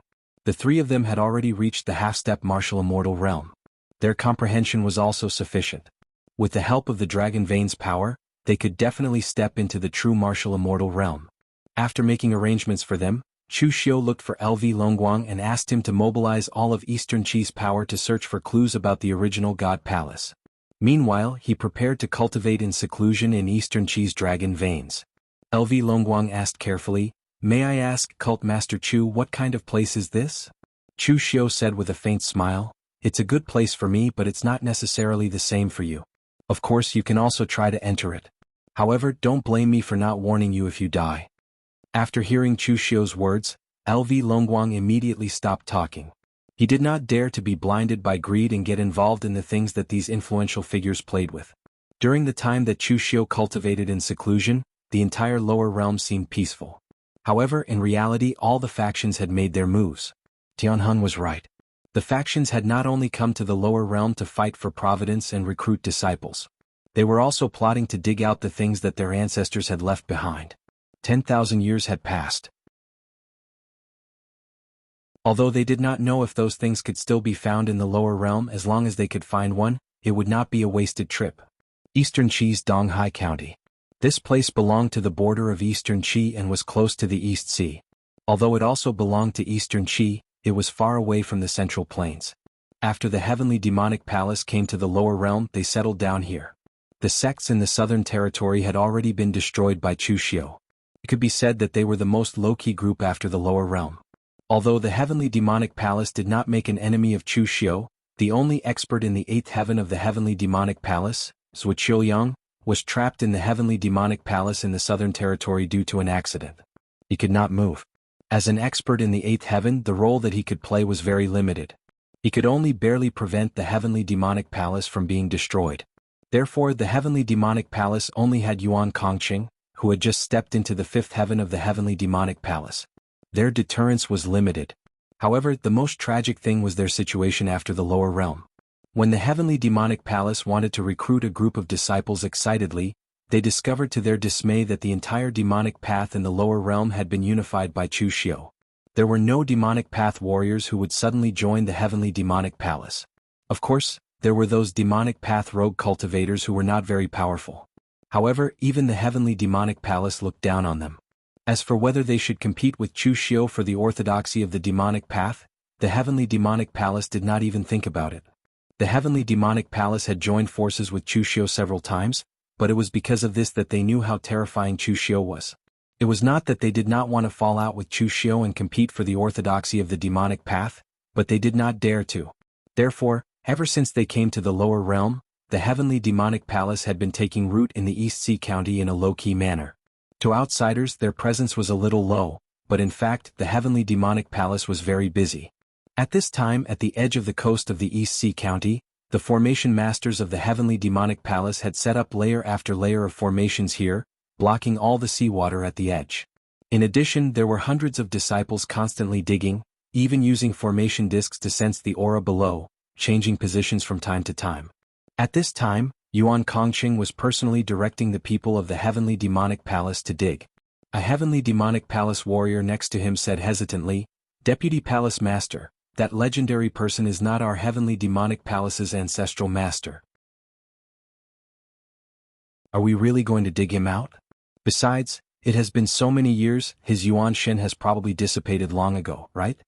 The three of them had already reached the half-step martial immortal realm. Their comprehension was also sufficient. With the help of the dragon vein's power, they could definitely step into the true martial immortal realm. After making arrangements for them, Chu Xiu looked for LV Longguang and asked him to mobilize all of Eastern Qi's power to search for clues about the original God Palace. Meanwhile, he prepared to cultivate in seclusion in Eastern Qi's dragon veins. LV Longguang asked carefully, "May I ask, Cult Master Chu, what kind of place is this?" Chu Xiu said with a faint smile, "It's a good place for me, but it's not necessarily the same for you. Of course, you can also try to enter it. However, don't blame me for not warning you if you die." After hearing Chu Xiu's words, LV Longguang immediately stopped talking. He did not dare to be blinded by greed and get involved in the things that these influential figures played with. During the time that Chu Xiu cultivated in seclusion, the entire lower realm seemed peaceful. However, in reality, all the factions had made their moves. Tianhun was right. The factions had not only come to the lower realm to fight for providence and recruit disciples. They were also plotting to dig out the things that their ancestors had left behind. 10,000 years had passed. Although they did not know if those things could still be found in the lower realm, as long as they could find one, it would not be a wasted trip. Eastern Qi's Donghai County. This place belonged to the border of Eastern Qi and was close to the East Sea. Although it also belonged to Eastern Qi, it was far away from the Central Plains. After the heavenly demonic palace came to the lower realm, they settled down here. The sects in the southern territory had already been destroyed by Chu Xiu. It could be said that they were the most low-key group after the lower realm. Although the heavenly demonic palace did not make an enemy of Chu Xiu, the only expert in the eighth heaven of the heavenly demonic palace, Zhu Qiuyang, was trapped in the heavenly demonic palace in the southern territory due to an accident. He could not move. As an expert in the eighth heaven, the role that he could play was very limited. He could only barely prevent the heavenly demonic palace from being destroyed. Therefore, the heavenly demonic palace only had Yuan Kongqing, who had just stepped into the fifth heaven of the heavenly demonic palace. Their deterrence was limited. However, the most tragic thing was their situation after the lower realm. When the heavenly demonic palace wanted to recruit a group of disciples excitedly, they discovered to their dismay that the entire demonic path in the lower realm had been unified by Chu Xiu. There were no demonic path warriors who would suddenly join the heavenly demonic palace. Of course, there were those demonic path rogue cultivators who were not very powerful. However, even the heavenly demonic palace looked down on them. As for whether they should compete with Chu Xiu for the orthodoxy of the demonic path, the heavenly demonic palace did not even think about it. The heavenly demonic palace had joined forces with Chu Xiu several times, but it was because of this that they knew how terrifying Chu Xiu was. It was not that they did not want to fall out with Chu Xiu and compete for the orthodoxy of the demonic path, but they did not dare to. Therefore, ever since they came to the lower realm, the heavenly demonic palace had been taking root in the East Sea County in a low-key manner. To outsiders, their presence was a little low, but in fact, the heavenly demonic palace was very busy. At this time, at the edge of the coast of the East Sea County, the formation masters of the heavenly demonic palace had set up layer after layer of formations here, blocking all the seawater at the edge. In addition, there were hundreds of disciples constantly digging, even using formation discs to sense the aura below, changing positions from time to time. At this time, Yuan Kongqing was personally directing the people of the heavenly demonic palace to dig. A heavenly demonic palace warrior next to him said hesitantly, "Deputy Palace Master, that legendary person is not our heavenly demonic palace's ancestral master. Are we really going to dig him out? Besides, it has been so many years, his Yuan Shen has probably dissipated long ago, right?"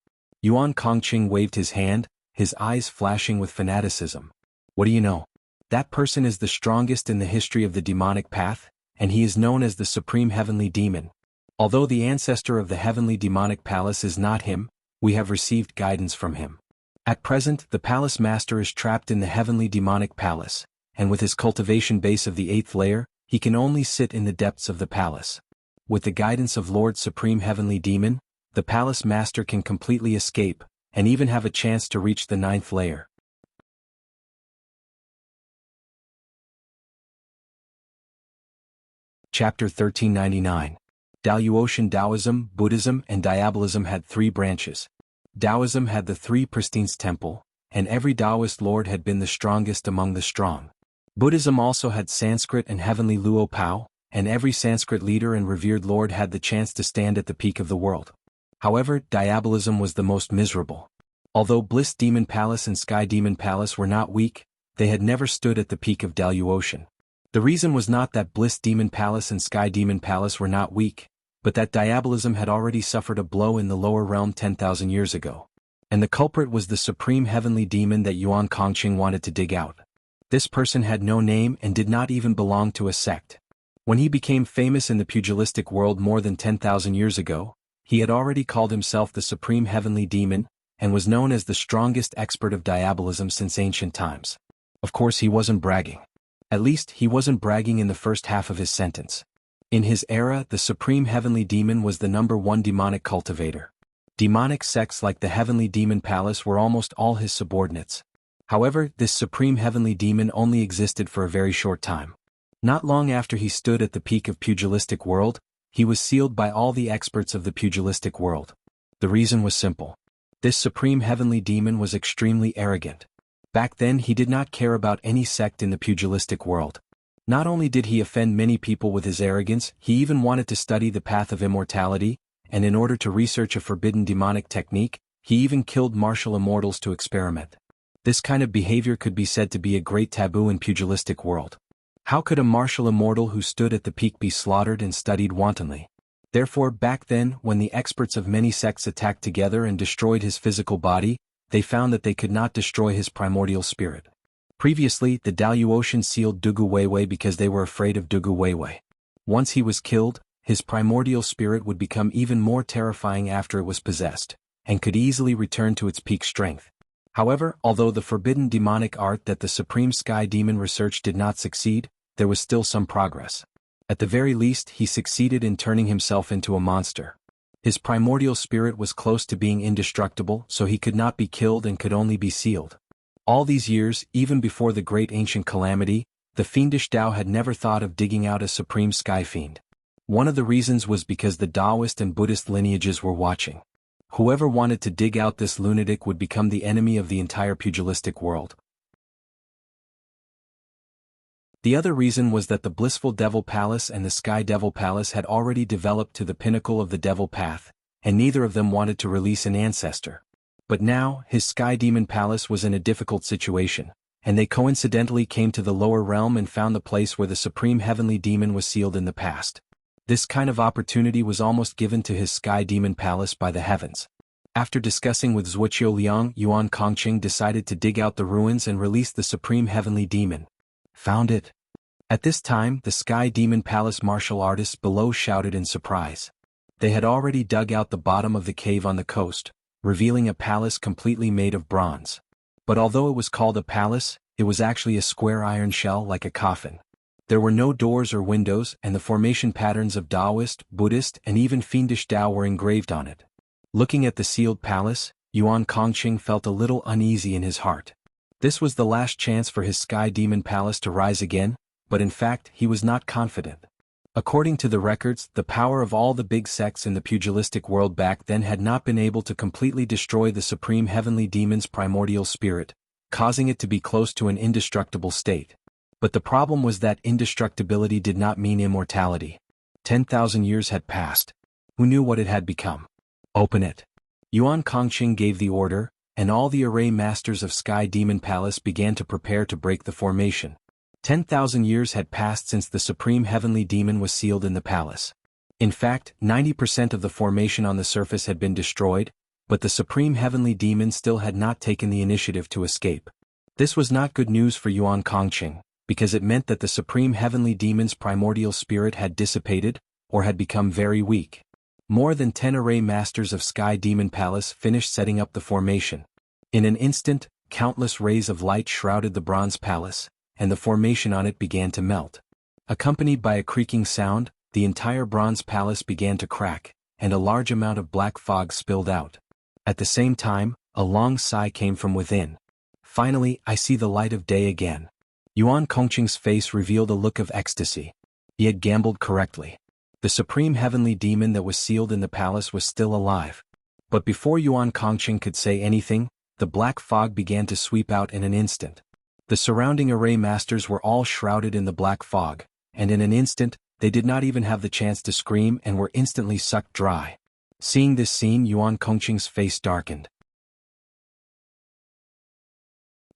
Yuan Kongqing waved his hand, his eyes flashing with fanaticism. "What do you know? That person is the strongest in the history of the demonic path, and he is known as the supreme heavenly demon. Although the ancestor of the heavenly demonic palace is not him, we have received guidance from him. At present, the palace master is trapped in the heavenly demonic palace, and with his cultivation base of the eighth layer, he can only sit in the depths of the palace. With the guidance of Lord Supreme Heavenly Demon, the palace master can completely escape, and even have a chance to reach the ninth layer." Chapter 1399. Daluotian Taoism, Buddhism and Diabolism had three branches. Taoism had the three pristines temple, and every Taoist lord had been the strongest among the strong. Buddhism also had Sanskrit and heavenly Luo Pao, and every Sanskrit leader and revered lord had the chance to stand at the peak of the world. However, diabolism was the most miserable. Although Bliss Demon Palace and Sky Demon Palace were not weak, they had never stood at the peak of Deluocean. The reason was not that Bliss Demon Palace and Sky Demon Palace were not weak, but that diabolism had already suffered a blow in the lower realm 10,000 years ago. And the culprit was the supreme heavenly demon that Yuan Kongqing wanted to dig out. This person had no name and did not even belong to a sect. When he became famous in the pugilistic world more than 10,000 years ago, he had already called himself the supreme heavenly demon, and was known as the strongest expert of diabolism since ancient times. Of course, he wasn't bragging. At least, he wasn't bragging in the first half of his sentence. In his era, the supreme heavenly demon was the #1 demonic cultivator. Demonic sects like the Heavenly Demon Palace were almost all his subordinates. However, this supreme heavenly demon only existed for a very short time. Not long after he stood at the peak of pugilistic world, he was sealed by all the experts of the pugilistic world. The reason was simple. This supreme heavenly demon was extremely arrogant. Back then he did not care about any sect in the pugilistic world. Not only did he offend many people with his arrogance, he even wanted to study the path of immortality, and in order to research a forbidden demonic technique, he even killed martial immortals to experiment. This kind of behavior could be said to be a great taboo in pugilistic world. How could a martial immortal who stood at the peak be slaughtered and studied wantonly? Therefore, back then, when the experts of many sects attacked together and destroyed his physical body, they found that they could not destroy his primordial spirit. Previously, the Daluotian sealed Dugu Weiwei because they were afraid of Dugu Weiwei. Once he was killed, his primordial spirit would become even more terrifying after it was possessed, and could easily return to its peak strength. However, although the forbidden demonic art that the Supreme Sky Demon researched did not succeed, there was still some progress. At the very least, he succeeded in turning himself into a monster. His primordial spirit was close to being indestructible, so he could not be killed and could only be sealed. All these years, even before the great ancient calamity, the fiendish Tao had never thought of digging out a supreme sky fiend. One of the reasons was because the Taoist and Buddhist lineages were watching. Whoever wanted to dig out this lunatic would become the enemy of the entire pugilistic world. The other reason was that the Blissful Devil Palace and the Sky Devil Palace had already developed to the pinnacle of the Devil Path, and neither of them wanted to release an ancestor. But now, his Sky Demon Palace was in a difficult situation, and they coincidentally came to the lower realm and found the place where the Supreme Heavenly Demon was sealed in the past. This kind of opportunity was almost given to his Sky Demon Palace by the heavens. After discussing with Zhuqiu Liang, Yuan Kongqing decided to dig out the ruins and release the Supreme Heavenly Demon. Found it. At this time, the Sky Demon Palace martial artists below shouted in surprise. They had already dug out the bottom of the cave on the coast, revealing a palace completely made of bronze. But although it was called a palace, it was actually a square iron shell like a coffin. There were no doors or windows, and the formation patterns of Taoist, Buddhist, and even fiendish Tao were engraved on it. Looking at the sealed palace, Yuan Kongqing felt a little uneasy in his heart. This was the last chance for his Sky Demon Palace to rise again, but in fact he was not confident. According to the records, the power of all the big sects in the pugilistic world back then had not been able to completely destroy the Supreme Heavenly Demon's primordial spirit, causing it to be close to an indestructible state. But the problem was that indestructibility did not mean immortality. 10,000 years had passed. Who knew what it had become? Open it. Yuan Kongqing gave the order, and all the array masters of Sky Demon Palace began to prepare to break the formation. 10,000 years had passed since the Supreme Heavenly Demon was sealed in the palace. In fact, 90% of the formation on the surface had been destroyed, but the Supreme Heavenly Demon still had not taken the initiative to escape. This was not good news for Yuan Kongqing, because it meant that the Supreme Heavenly Demon's primordial spirit had dissipated, or had become very weak. More than 10 array masters of Sky Demon Palace finished setting up the formation. In an instant, countless rays of light shrouded the bronze palace, and the formation on it began to melt. Accompanied by a creaking sound, the entire bronze palace began to crack, and a large amount of black fog spilled out. At the same time, a long sigh came from within. Finally, I see the light of day again. Yuan Kongqing's face revealed a look of ecstasy. He had gambled correctly. The Supreme Heavenly Demon that was sealed in the palace was still alive. But before Yuan Kongqing could say anything, the black fog began to sweep out in an instant. The surrounding array masters were all shrouded in the black fog, and in an instant, they did not even have the chance to scream and were instantly sucked dry. Seeing this scene, Yuan Kongqing's face darkened.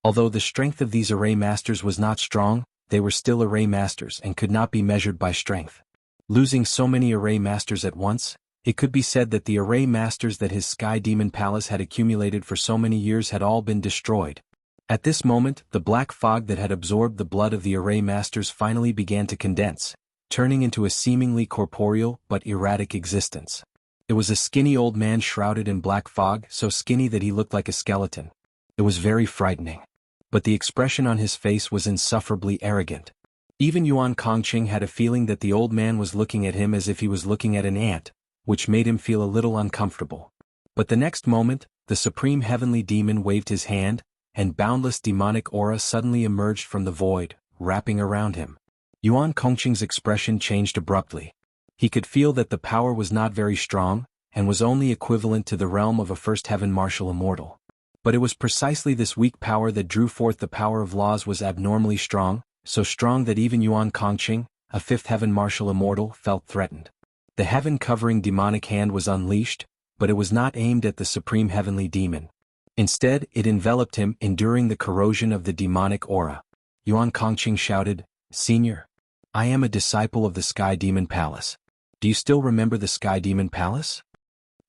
Although the strength of these array masters was not strong, they were still array masters and could not be measured by strength. Losing so many array masters at once, it could be said that the array masters that his Sky Demon Palace had accumulated for so many years had all been destroyed. At this moment, the black fog that had absorbed the blood of the array masters finally began to condense, turning into a seemingly corporeal but erratic existence. It was a skinny old man shrouded in black fog, so skinny that he looked like a skeleton. It was very frightening. But the expression on his face was insufferably arrogant. Even Yuan Kongqing had a feeling that the old man was looking at him as if he was looking at an ant, which made him feel a little uncomfortable. But the next moment, the supreme heavenly demon waved his hand, and boundless demonic aura suddenly emerged from the void, wrapping around him. Yuan Kongqing's expression changed abruptly. He could feel that the power was not very strong, and was only equivalent to the realm of a first heaven martial immortal. But it was precisely this weak power that drew forth the power of laws was abnormally strong, so strong that even Yuan Kongqing, a fifth heaven martial immortal, felt threatened. The heaven-covering demonic hand was unleashed, but it was not aimed at the supreme heavenly demon. Instead, it enveloped him, enduring the corrosion of the demonic aura. Yuan Kongqing shouted, "Senior, I am a disciple of the Sky Demon Palace. Do you still remember the Sky Demon Palace?"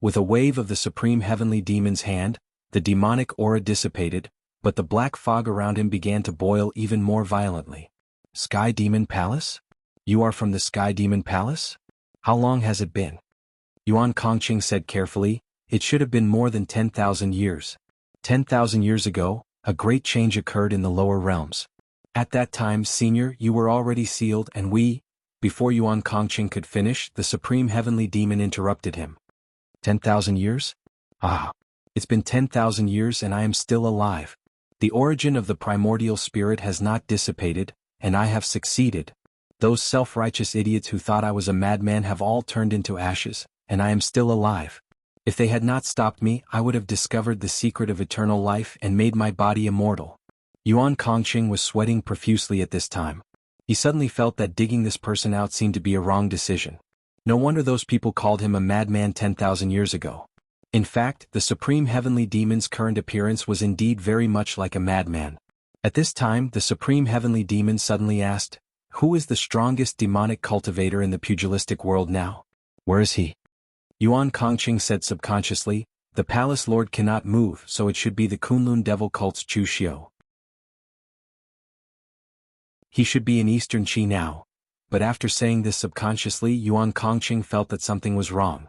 With a wave of the supreme heavenly demon's hand, the demonic aura dissipated, but the black fog around him began to boil even more violently. "Sky Demon Palace? You are from the Sky Demon Palace? How long has it been?" Yuan Kongqing said carefully, "It should have been more than 10,000 years. 10,000 years ago, a great change occurred in the lower realms. At that time, Senior, you were already sealed and we—" Before Yuan Kongqing could finish, the supreme heavenly demon interrupted him. 10,000 years? Ah. It's been 10,000 years and I am still alive. The origin of the primordial spirit has not dissipated, and I have succeeded. Those self-righteous idiots who thought I was a madman have all turned into ashes, and I am still alive. If they had not stopped me, I would have discovered the secret of eternal life and made my body immortal." Yuan Kongqing was sweating profusely at this time. He suddenly felt that digging this person out seemed to be a wrong decision. No wonder those people called him a madman 10,000 years ago. In fact, the supreme heavenly demon's current appearance was indeed very much like a madman. At this time, the supreme heavenly demon suddenly asked, "Who is the strongest demonic cultivator in the pugilistic world now? Where is he?" Yuan Kongqing said subconsciously, "The palace lord cannot move, so it should be the Kunlun devil cult's Chu Xiu. He should be in Eastern Qi now." But after saying this subconsciously, Yuan Kongqing felt that something was wrong.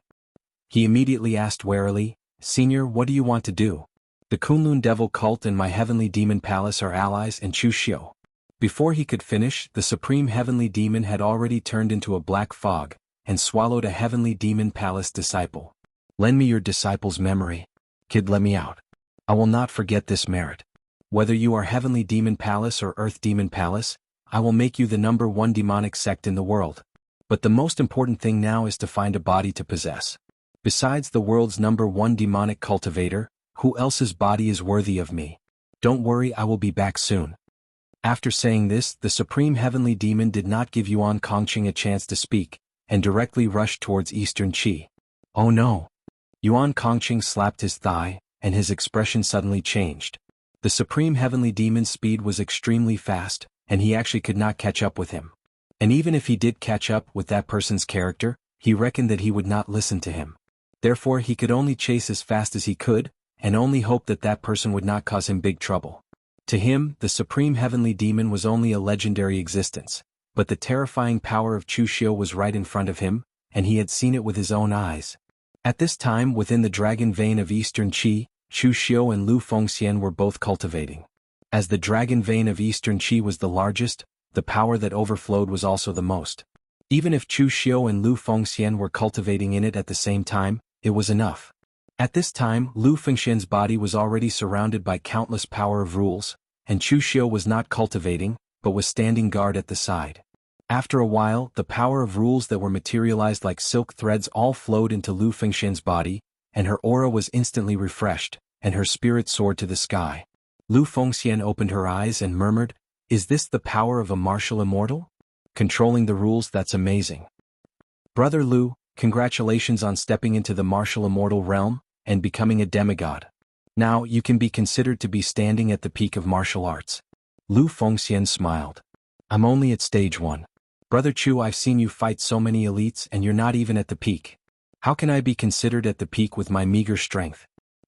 He immediately asked warily, "Senior, what do you want to do? The Kunlun devil cult and my heavenly demon palace are allies and Chu Xiu." Before he could finish, the supreme heavenly demon had already turned into a black fog, and swallowed a heavenly demon palace disciple. "Lend me your disciple's memory. Kid, let me out. I will not forget this merit. Whether you are heavenly demon palace or earth demon palace, I will make you the #1 demonic sect in the world. But the most important thing now is to find a body to possess. Besides the world's #1 demonic cultivator, who else's body is worthy of me? Don't worry, I will be back soon." After saying this, the supreme heavenly demon did not give Yuan Kongqing a chance to speak, and directly rushed towards Eastern Qi. "Oh no!" Yuan Kongqing slapped his thigh, and his expression suddenly changed. The supreme heavenly demon's speed was extremely fast, and he actually could not catch up with him. And even if he did catch up with that person's character, he reckoned that he would not listen to him. Therefore he could only chase as fast as he could, and only hope that that person would not cause him big trouble. To him, the supreme heavenly demon was only a legendary existence, but the terrifying power of Chu Xiu was right in front of him, and he had seen it with his own eyes. At this time, within the dragon vein of Eastern Qi, Chu Xiu and Lu Fengxian were both cultivating. As the dragon vein of Eastern Qi was the largest, the power that overflowed was also the most. Even if Chu Xiu and Lu Fengxian were cultivating in it at the same time, it was enough. At this time, Lu Fengxian's body was already surrounded by countless power of rules, and Chu Xiu was not cultivating, but was standing guard at the side. After a while, the power of rules that were materialized like silk threads all flowed into Lu Fengxian's body, and her aura was instantly refreshed, and her spirit soared to the sky. Lu Fengxian opened her eyes and murmured, "Is this the power of a martial immortal? Controlling the rules, that's amazing. Brother Lu, Congratulations on stepping into the martial immortal realm and becoming a demigod. Now you can be considered to be standing at the peak of martial arts. Lu Fengxian smiled. I'm only at stage 1. Brother Chu, I've seen you fight so many elites and you're not even at the peak. How can I be considered at the peak with my meager strength?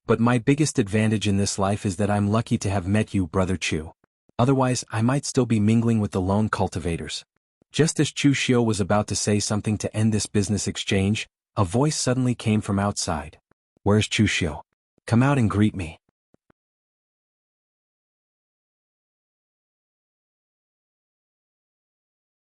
But my biggest advantage in this life is that I'm lucky to have met you, Brother Chu. Otherwise, I might still be mingling with the lone cultivators. Just as Chu Xiu was about to say something to end this business exchange, a voice suddenly came from outside. Where's Chu Xiu? Come out and greet me.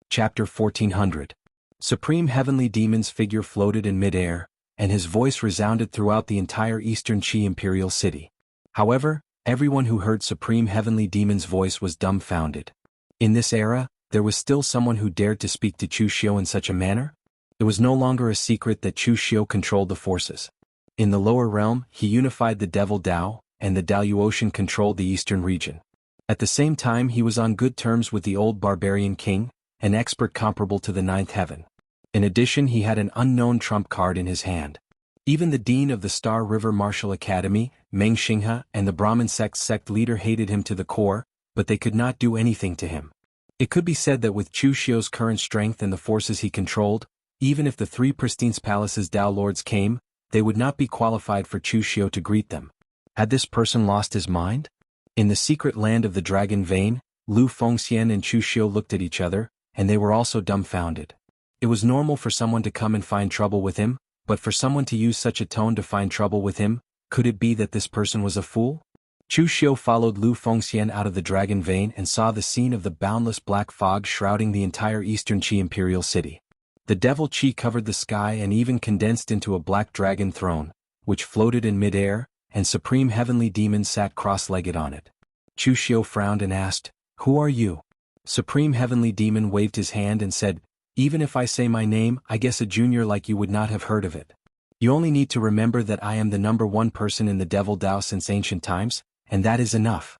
Chapter 1400. Supreme Heavenly Demon's figure floated in mid-air, and his voice resounded throughout the entire Eastern Qi Imperial City. However, everyone who heard Supreme Heavenly Demon's voice was dumbfounded. In this era, there was still someone who dared to speak to Chu Xiu in such a manner? It was no longer a secret that Chu Xiu controlled the forces. In the lower realm, he unified the Devil Dao, and the Daluotian controlled the eastern region. At the same time, he was on good terms with the old barbarian king, an expert comparable to the ninth heaven. In addition, he had an unknown trump card in his hand. Even the dean of the Star River Martial Academy, Meng Xinghe, and the Brahmin sect leader hated him to the core, but they could not do anything to him. It could be said that with Chu Xiu's current strength and the forces he controlled, even if the 3 Pristine Palace's Dao Lords came, they would not be qualified for Chu Xiu to greet them. Had this person lost his mind? In the secret land of the Dragon Vein, Lu Fengxian and Chu Xiu looked at each other, and they were also dumbfounded. It was normal for someone to come and find trouble with him, but for someone to use such a tone to find trouble with him, could it be that this person was a fool? Chu Xiu followed Lu Fengxian out of the Dragon Vein and saw the scene of the boundless black fog shrouding the entire Eastern Qi Imperial City. The Devil Qi covered the sky and even condensed into a black dragon throne, which floated in mid-air, and Supreme Heavenly Demon sat cross-legged on it. Chu Xiu frowned and asked, "Who are you?" Supreme Heavenly Demon waved his hand and said, "Even if I say my name, I guess a junior like you would not have heard of it. You only need to remember that I am the #1 person in the Devil Dao since ancient times, and that is enough."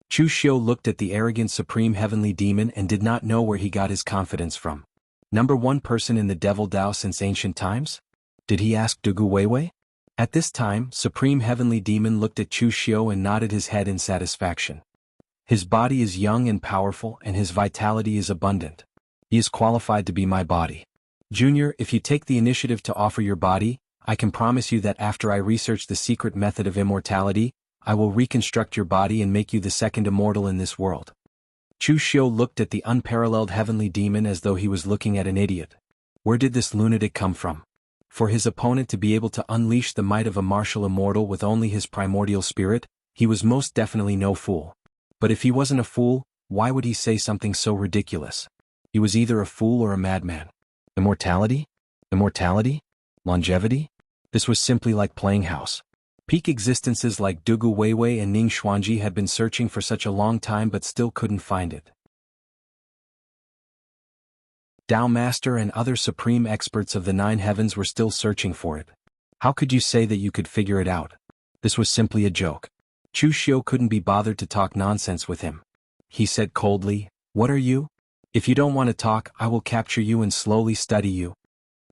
Chu Xiu looked at the arrogant Supreme Heavenly Demon and did not know where he got his confidence from. #1 person in the Devil Dao since ancient times? Did he ask Dugu Weiwei? At this time, Supreme Heavenly Demon looked at Chu Xiu and nodded his head in satisfaction. His body is young and powerful and his vitality is abundant. He is qualified to be my body. Junior, if you take the initiative to offer your body, I can promise you that after I research the secret method of immortality, I will reconstruct your body and make you the second immortal in this world. Chu Xiu looked at the unparalleled Heavenly Demon as though he was looking at an idiot. Where did this lunatic come from? For his opponent to be able to unleash the might of a martial immortal with only his primordial spirit, he was most definitely no fool. But if he wasn't a fool, why would he say something so ridiculous? He was either a fool or a madman. Immortality? Immortality? Longevity? This was simply like playing house. Peak existences like Dugu Weiwei and Ning Xuanji had been searching for such a long time but still couldn't find it. Dao Master and other supreme experts of the 9 heavens were still searching for it. How could you say that you could figure it out? This was simply a joke. Chu Xiu couldn't be bothered to talk nonsense with him. He said coldly, "What are you? If you don't want to talk, I will capture you and slowly study you."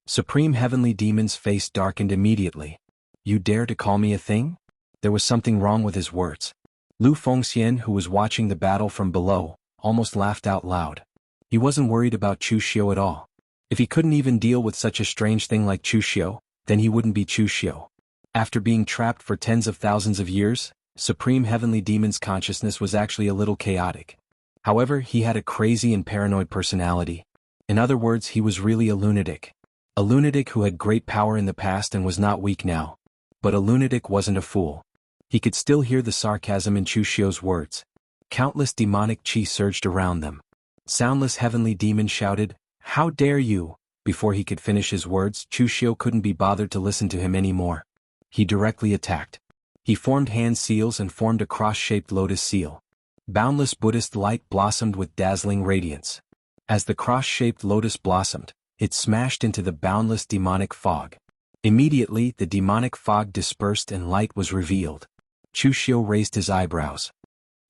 Supreme Heavenly Demon's face darkened immediately. "You dare to call me a thing?" There was something wrong with his words. Lu Fengxian, who was watching the battle from below, almost laughed out loud. He wasn't worried about Chu Xiu at all. If he couldn't even deal with such a strange thing like Chu Xiu, then he wouldn't be Chu Xiu. After being trapped for tens of thousands of years, Supreme Heavenly Demon's consciousness was actually a little chaotic. However, he had a crazy and paranoid personality. In other words, he was really a lunatic. A lunatic who had great power in the past and was not weak now. But a lunatic wasn't a fool. He could still hear the sarcasm in Chu Xiu's words. Countless demonic qi surged around them. Soundless Heavenly Demon shouted, "How dare you!" Before he could finish his words, Chu Xiu couldn't be bothered to listen to him anymore. He directly attacked. He formed hand seals and formed a cross-shaped lotus seal. Boundless Buddhist light blossomed with dazzling radiance. As the cross-shaped lotus blossomed, it smashed into the boundless demonic fog. Immediately, the demonic fog dispersed and light was revealed. Chu Xiu raised his eyebrows.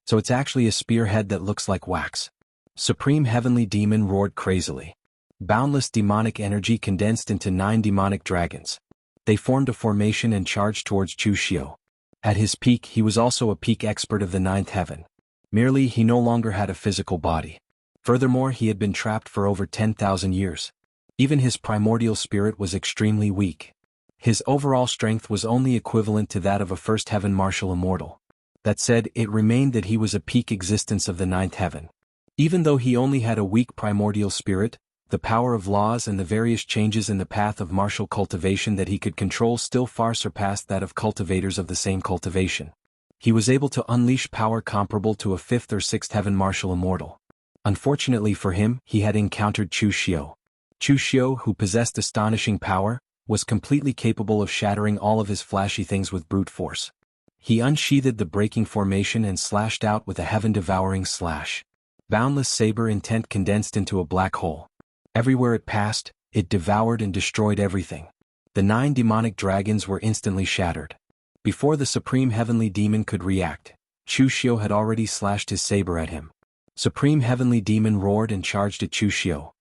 "So it's actually a spearhead that looks like wax." Supreme Heavenly Demon roared crazily. Boundless demonic energy condensed into 9 demonic dragons. They formed a formation and charged towards Chu Xiu. At his peak he was also a peak expert of the 9th heaven. Merely he no longer had a physical body. Furthermore, he had been trapped for over 10,000 years. Even his primordial spirit was extremely weak. His overall strength was only equivalent to that of a first heaven martial immortal. That said, it remained that he was a peak existence of the 9th heaven. Even though he only had a weak primordial spirit, the power of laws and the various changes in the path of martial cultivation that he could control still far surpassed that of cultivators of the same cultivation. He was able to unleash power comparable to a 5th or 6th heaven martial immortal. Unfortunately for him, he had encountered Chu Xiu. Chu Xiu, who possessed astonishing power, was completely capable of shattering all of his flashy things with brute force. He unsheathed the breaking formation and slashed out with a heaven-devouring slash. Boundless saber intent condensed into a black hole. Everywhere it passed, it devoured and destroyed everything. The 9 demonic dragons were instantly shattered. Before the Supreme Heavenly Demon could react, Chu Xiu had already slashed his saber at him. Supreme Heavenly Demon roared and charged at Chu Xiu.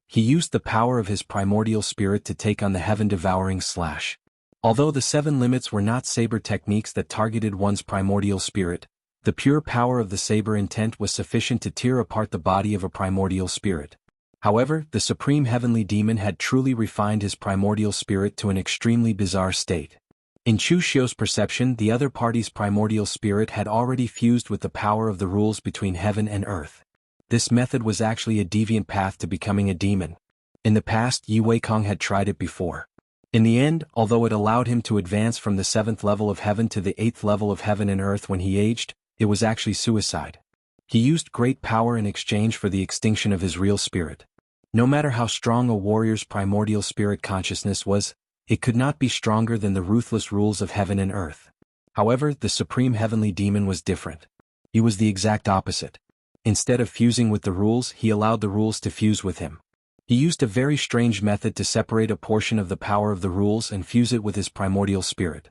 He used the power of his primordial spirit to take on the heaven-devouring slash. Although the 7 limits were not saber techniques that targeted one's primordial spirit, the pure power of the saber intent was sufficient to tear apart the body of a primordial spirit. However, the Supreme Heavenly Demon had truly refined his primordial spirit to an extremely bizarre state. In Chu Xiu's perception, the other party's primordial spirit had already fused with the power of the rules between heaven and earth. This method was actually a deviant path to becoming a demon. In the past, Yi Weikong had tried it before. In the end, although it allowed him to advance from the 7th level of heaven to the 8th level of heaven and earth when he aged, it was actually suicide. He used great power in exchange for the extinction of his real spirit. No matter how strong a warrior's primordial spirit consciousness was, it could not be stronger than the ruthless rules of heaven and earth. However, the Supreme Heavenly Demon was different. He was the exact opposite. Instead of fusing with the rules, he allowed the rules to fuse with him. He used a very strange method to separate a portion of the power of the rules and fuse it with his primordial spirit.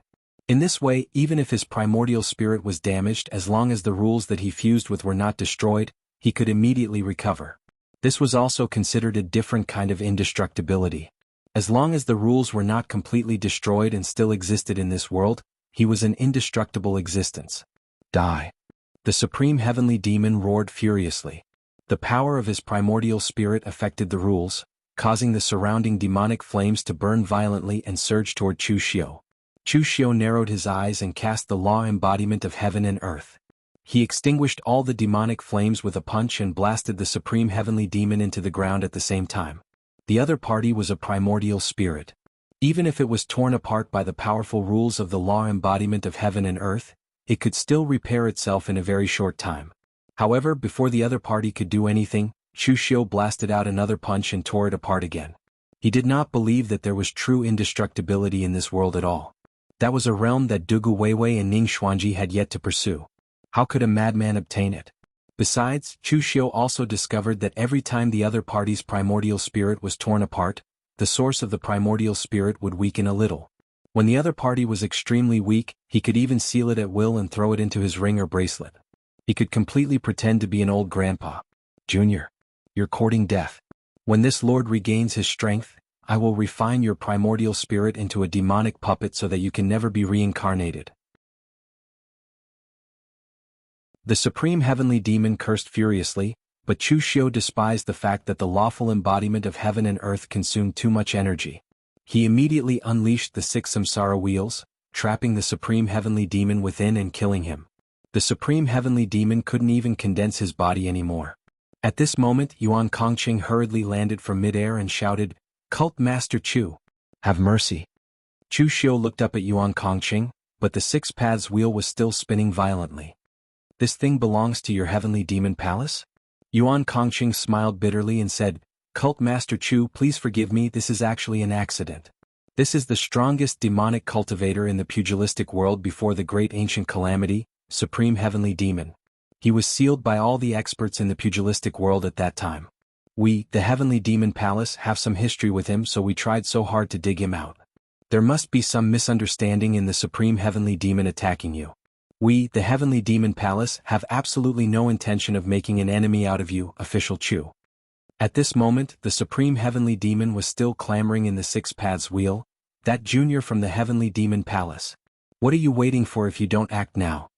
In this way, even if his primordial spirit was damaged, as long as the rules that he fused with were not destroyed, he could immediately recover. This was also considered a different kind of indestructibility. As long as the rules were not completely destroyed and still existed in this world, he was an indestructible existence. Die. The Supreme Heavenly Demon roared furiously. The power of his primordial spirit affected the rules, causing the surrounding demonic flames to burn violently and surge toward Chu Xiu. Chu Xiu narrowed his eyes and cast the law embodiment of heaven and earth. He extinguished all the demonic flames with a punch and blasted the Supreme Heavenly Demon into the ground at the same time. The other party was a primordial spirit. Even if it was torn apart by the powerful rules of the law embodiment of heaven and earth, it could still repair itself in a very short time. However, before the other party could do anything, Chu Xiu blasted out another punch and tore it apart again. He did not believe that there was true indestructibility in this world at all. That was a realm that Dugu Weiwei and Ning Xuanji had yet to pursue. How could a madman obtain it? Besides, Chu Xiu also discovered that every time the other party's primordial spirit was torn apart, the source of the primordial spirit would weaken a little. When the other party was extremely weak, he could even seal it at will and throw it into his ring or bracelet. He could completely pretend to be an old grandpa. Junior, you're courting death. When this lord regains his strength, I will refine your primordial spirit into a demonic puppet so that you can never be reincarnated. The Supreme Heavenly Demon cursed furiously, but Chu Xiu despised the fact that the lawful embodiment of heaven and earth consumed too much energy. He immediately unleashed the 6 samsara wheels, trapping the Supreme Heavenly Demon within and killing him. The Supreme Heavenly Demon couldn't even condense his body anymore. At this moment, Yuan Kongqing hurriedly landed from midair and shouted, "Cult Master Chu, have mercy." Chu Xiu looked up at Yuan Kongqing, but the 6 paths wheel was still spinning violently. "This thing belongs to your Heavenly Demon Palace?" Yuan Kongqing smiled bitterly and said, "Cult Master Chu, please forgive me, this is actually an accident. This is the strongest demonic cultivator in the pugilistic world before the great ancient calamity, Supreme Heavenly Demon. He was sealed by all the experts in the pugilistic world at that time. We, the Heavenly Demon Palace, have some history with him, so we tried so hard to dig him out. There must be some misunderstanding in the Supreme Heavenly Demon attacking you. We, the Heavenly Demon Palace, have absolutely no intention of making an enemy out of you, Official Chu. At this moment, the Supreme Heavenly Demon was still clamoring in the Six Paths Wheel, that junior from the Heavenly Demon Palace. What are you waiting for if you don't act now?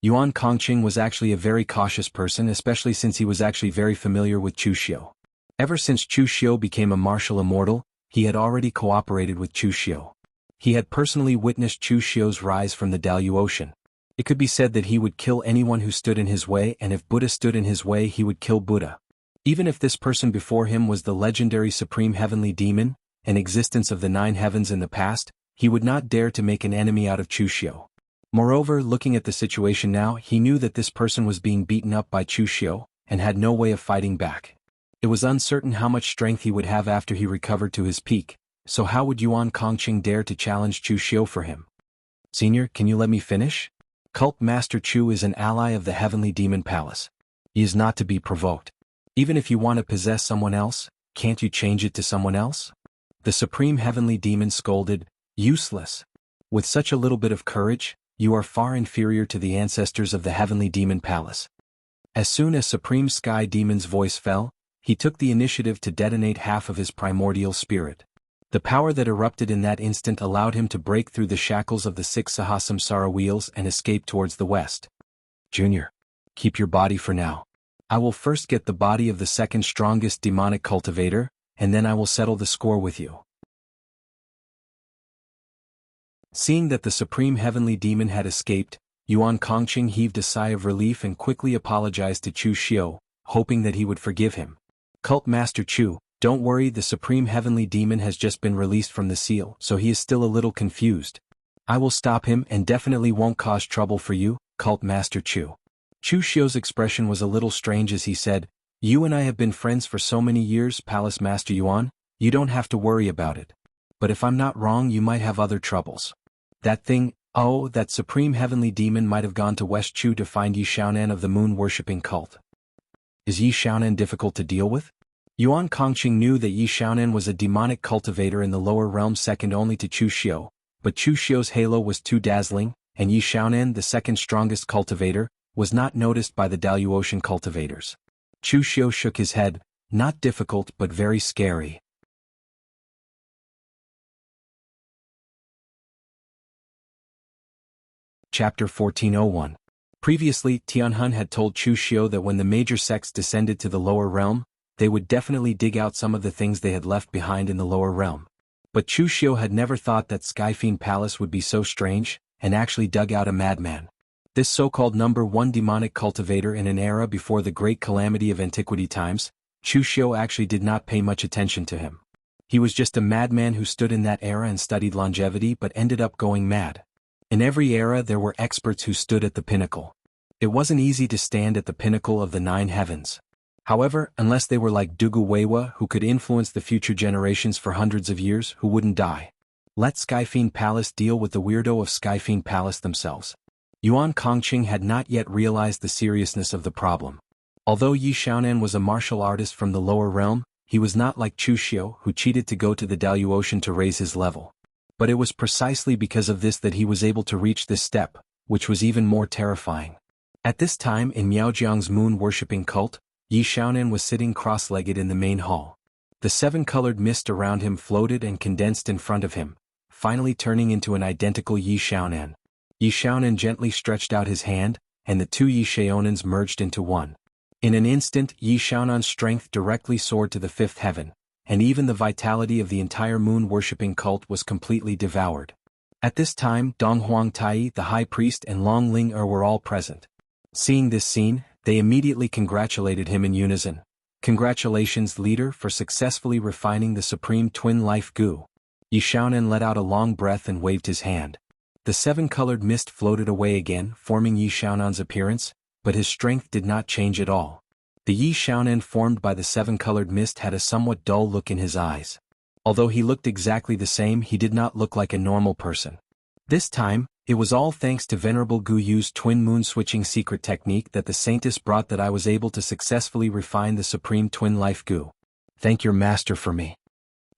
Yuan Kongqing was actually a very cautious person, especially since he was actually very familiar with Chu Xiu. Ever since Chu Xiu became a martial immortal, he had already cooperated with Chu Xiu. He had personally witnessed Chu Xiu's rise from the Daluocean. It could be said that he would kill anyone who stood in his way, and if Buddha stood in his way he would kill Buddha. Even if this person before him was the legendary Supreme Heavenly Demon, an existence of the 9 heavens in the past, he would not dare to make an enemy out of Chu Xiu. Moreover, looking at the situation now, he knew that this person was being beaten up by Chu Xiu, and had no way of fighting back. It was uncertain how much strength he would have after he recovered to his peak, so how would Yuan Kongqing dare to challenge Chu Xiu for him? Senior, can you let me finish? Cult Master Chu is an ally of the Heavenly Demon Palace. He is not to be provoked. Even if you want to possess someone else, can't you change it to someone else? The Supreme Heavenly Demon scolded, useless. With such a little bit of courage, you are far inferior to the ancestors of the Heavenly Demon Palace. As soon as Supreme Sky Demon's voice fell, he took the initiative to detonate half of his primordial spirit. The power that erupted in that instant allowed him to break through the shackles of the 6 Sahasamsara wheels and escape towards the west. Junior, keep your body for now. I will first get the body of the second strongest demonic cultivator, and then I will settle the score with you. Seeing that the Supreme Heavenly Demon had escaped, Yuan Kongqing heaved a sigh of relief and quickly apologized to Chu Xiu, hoping that he would forgive him. Cult Master Chu, don't worry, the Supreme Heavenly Demon has just been released from the seal, so he is still a little confused. I will stop him and definitely won't cause trouble for you, Cult Master Chu. Chu Xiu's expression was a little strange as he said, you and I have been friends for so many years, Palace Master Yuan, you don't have to worry about it. But if I'm not wrong, you might have other troubles. That thing, oh, that Supreme Heavenly Demon might have gone to West Chu to find Yi Xiaonan of the moon-worshipping cult. Is Yi Xiaonan difficult to deal with? Yuan Kongqing knew that Yi Xiaonan was a demonic cultivator in the lower realm second only to Chu Xiu, but Chu Xiu's halo was too dazzling, and Yi Xiaonan, the second strongest cultivator, was not noticed by the Daluocean cultivators. Chu Xiu shook his head, not difficult but very scary. Chapter 1401. Previously, Tianhun had told Chu Xiu that when the major sects descended to the lower realm, they would definitely dig out some of the things they had left behind in the lower realm. But Chu Xiu had never thought that Skyfiend Palace would be so strange, and actually dug out a madman. This so-called number 1 demonic cultivator in an era before the great calamity of antiquity times, Chu Xiu actually did not pay much attention to him. He was just a madman who stood in that era and studied longevity but ended up going mad. In every era there were experts who stood at the pinnacle. It wasn't easy to stand at the pinnacle of the 9 heavens. However, unless they were like Dugu Weiwa who could influence the future generations for hundreds of years who wouldn't die. Let Skyfiend Palace deal with the weirdo of Skyfiend Palace themselves. Yuan Kongqing had not yet realized the seriousness of the problem. Although Yi Xiaonan was a martial artist from the lower realm, he was not like Chu Xiu who cheated to go to the Daluocean to raise his level. But it was precisely because of this that he was able to reach this step, which was even more terrifying. At this time in Miaojiang's moon-worshipping cult, Yi Xiaonan was sitting cross-legged in the main hall. The 7-colored mist around him floated and condensed in front of him, finally turning into an identical Yi Xiaonan. Yi Xiaonan gently stretched out his hand, and the 2 Yi Xiaonans merged into one. In an instant, Yi Xiaonan's strength directly soared to the 5th heaven, and even the vitality of the entire moon-worshipping cult was completely devoured. At this time, Dong Huangtai, the high priest, and Long Ling were all present. Seeing this scene, they immediately congratulated him in unison. Congratulations, leader, for successfully refining the supreme twin life goo. Yi Xiaonan let out a long breath and waved his hand. The 7-colored mist floated away again, forming Yi Xiaonan's appearance, but his strength did not change at all. The Yi Xiaonan formed by the 7-colored mist had a somewhat dull look in his eyes. Although he looked exactly the same, he did not look like a normal person. This time, it was all thanks to Venerable Gu Yu's twin moon switching secret technique that the Saintess brought that I was able to successfully refine the supreme twin life goo. Thank your master for me.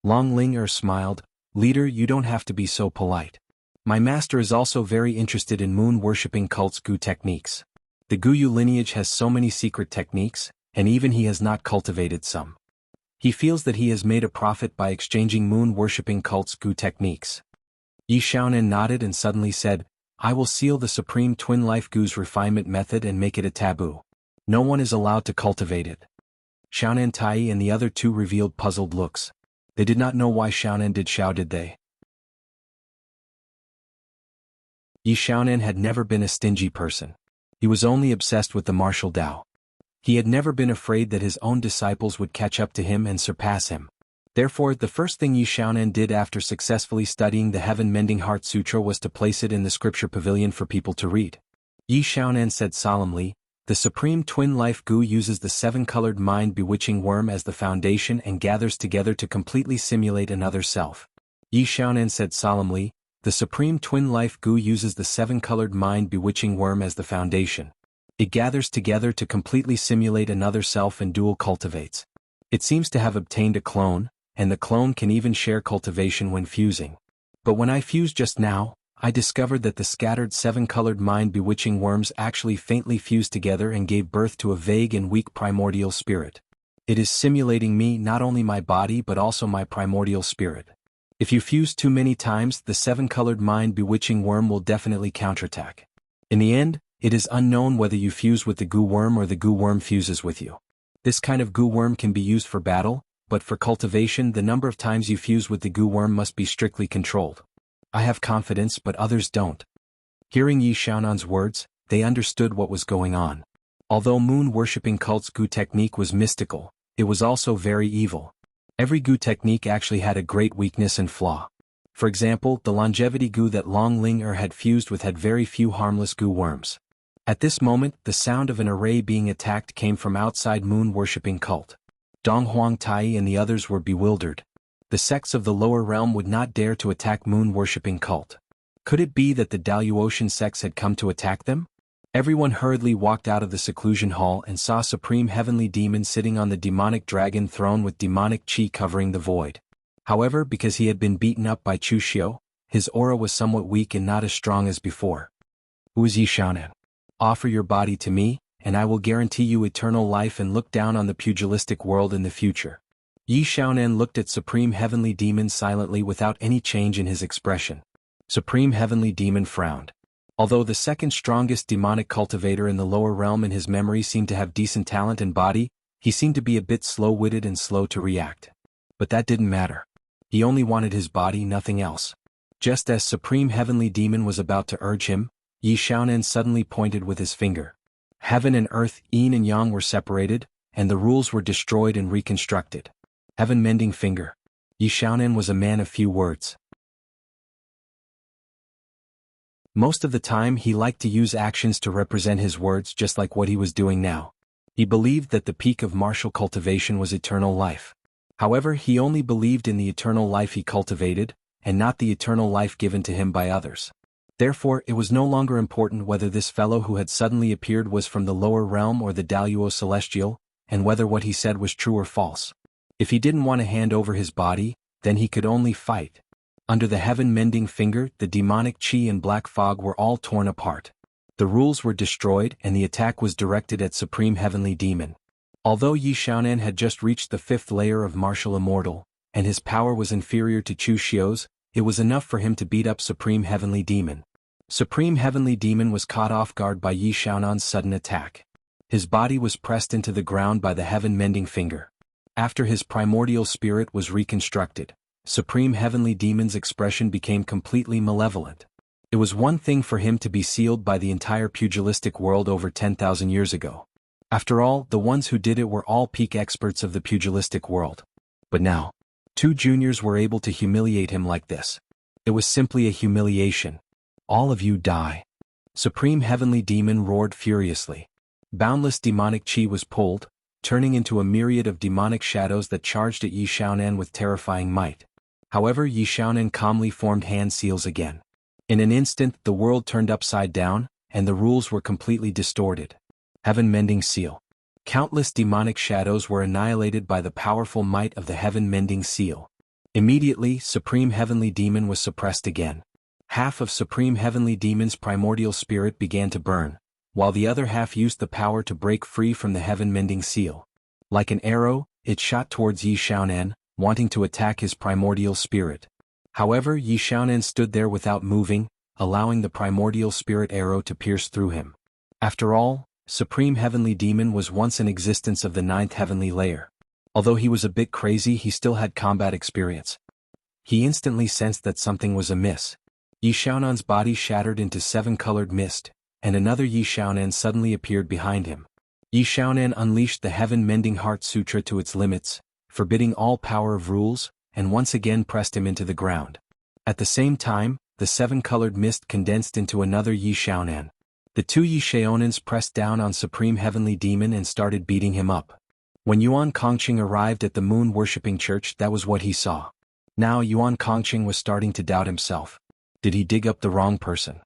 Long Ling smiled, leader, you don't have to be so polite. My master is also very interested in moon-worshipping cults' Gu techniques. The Guyu lineage has so many secret techniques, and even he has not cultivated some. He feels that he has made a profit by exchanging moon-worshipping cults' Gu techniques. Yi Xiaonan nodded and suddenly said, I will seal the Supreme Twin Life Gu's refinement method and make it a taboo. No one is allowed to cultivate it. Xiaonan Tai and the other two revealed puzzled looks. They did not know why Xiaonan did they? Yi Xiaonan had never been a stingy person. He was only obsessed with the martial Tao. He had never been afraid that his own disciples would catch up to him and surpass him. Therefore, the first thing Yi Xiaonan did after successfully studying the Heaven-Mending Heart Sutra was to place it in the scripture pavilion for people to read. Yi Xiaonan said solemnly, the Supreme Twin Life Gu uses the seven-colored mind-bewitching worm as the foundation and gathers together to completely simulate another self. Yi Xiaonan said solemnly, the Supreme Twin Life Gu uses the seven-colored mind-bewitching worm as the foundation. It gathers together to completely simulate another self and dual cultivates. It seems to have obtained a clone, and the clone can even share cultivation when fusing. But when I fused just now, I discovered that the scattered seven-colored mind-bewitching worms actually faintly fused together and gave birth to a vague and weak primordial spirit. It is simulating me, not only my body but also my primordial spirit. If you fuse too many times, the seven-colored mind-bewitching worm will definitely counterattack. In the end, it is unknown whether you fuse with the Gu worm or the Gu worm fuses with you. This kind of Gu worm can be used for battle, but for cultivation the number of times you fuse with the Gu worm must be strictly controlled. I have confidence but others don't. Hearing Yi Xiaonan's words, they understood what was going on. Although moon-worshipping cult's Gu technique was mystical, it was also very evil. Every Gu technique actually had a great weakness and flaw. For example, the longevity Gu that Long Ling had fused with had very few harmless Gu worms. At this moment, the sound of an array being attacked came from outside moon-worshipping cult. Dong Huang Tai and the others were bewildered. The sects of the lower realm would not dare to attack moon-worshipping cult. Could it be that the Daluotian sects had come to attack them? Everyone hurriedly walked out of the seclusion hall and saw Supreme Heavenly Demon sitting on the demonic dragon throne with demonic chi covering the void. However, because he had been beaten up by Chu Xiu, his aura was somewhat weak and not as strong as before. Who is Yi Xiaonan? Offer your body to me, and I will guarantee you eternal life and look down on the pugilistic world in the future. Yi Xiaonan looked at Supreme Heavenly Demon silently without any change in his expression. Supreme Heavenly Demon frowned. Although the second strongest demonic cultivator in the lower realm in his memory seemed to have decent talent and body, he seemed to be a bit slow-witted and slow to react. But that didn't matter. He only wanted his body, nothing else. Just as Supreme Heavenly Demon was about to urge him, Yi Xiaonan suddenly pointed with his finger. Heaven and earth, yin and yang were separated, and the rules were destroyed and reconstructed. Heaven-mending finger. Yi Xiaonan was a man of few words. Most of the time he liked to use actions to represent his words, just like what he was doing now. He believed that the peak of martial cultivation was eternal life. However, he only believed in the eternal life he cultivated, and not the eternal life given to him by others. Therefore, it was no longer important whether this fellow who had suddenly appeared was from the lower realm or the Daluo Celestial, and whether what he said was true or false. If he didn't want to hand over his body, then he could only fight. Under the heaven-mending finger, the demonic chi and black fog were all torn apart. The rules were destroyed and the attack was directed at Supreme Heavenly Demon. Although Yi Xiaonan had just reached the 5th layer of martial immortal, and his power was inferior to Chu Xiu's, it was enough for him to beat up Supreme Heavenly Demon. Supreme Heavenly Demon was caught off guard by Yi Xiaonan's sudden attack. His body was pressed into the ground by the heaven-mending finger. After his primordial spirit was reconstructed, Supreme Heavenly Demon's expression became completely malevolent. It was one thing for him to be sealed by the entire pugilistic world over 10,000 years ago. After all, the ones who did it were all peak experts of the pugilistic world. But now, 2 juniors were able to humiliate him like this. It was simply a humiliation. All of you die. Supreme Heavenly Demon roared furiously. Boundless demonic chi was pulled, turning into a myriad of demonic shadows that charged at Yi Xiaonan with terrifying might. However, Yi Xiaonan calmly formed hand seals again. In an instant, the world turned upside down, and the rules were completely distorted. Heaven-mending seal. Countless demonic shadows were annihilated by the powerful might of the heaven-mending seal. Immediately, Supreme Heavenly Demon was suppressed again. Half of Supreme Heavenly Demon's primordial spirit began to burn, while the other half used the power to break free from the heaven-mending seal. Like an arrow, it shot towards Yi Xiaonan, wanting to attack his primordial spirit. However, Yi Xiaonan stood there without moving, allowing the primordial spirit arrow to pierce through him. After all, Supreme Heavenly Demon was once in existence of the 9th heavenly layer. Although he was a bit crazy, he still had combat experience. He instantly sensed that something was amiss. Yi Xiaonan's body shattered into 7-colored mist, and another Yi Xiaonan suddenly appeared behind him. Yi Xiaonan unleashed the Heaven-Mending Heart Sutra to its limits, forbidding all power of rules, and once again pressed him into the ground. At the same time, the 7-colored mist condensed into another Yi Xiaonan. The 2 Yi Xiaonans pressed down on Supreme Heavenly Demon and started beating him up. When Yuan Kongqing arrived at the moon-worshipping church, that was what he saw. Now Yuan Kongqing was starting to doubt himself. Did he dig up the wrong person?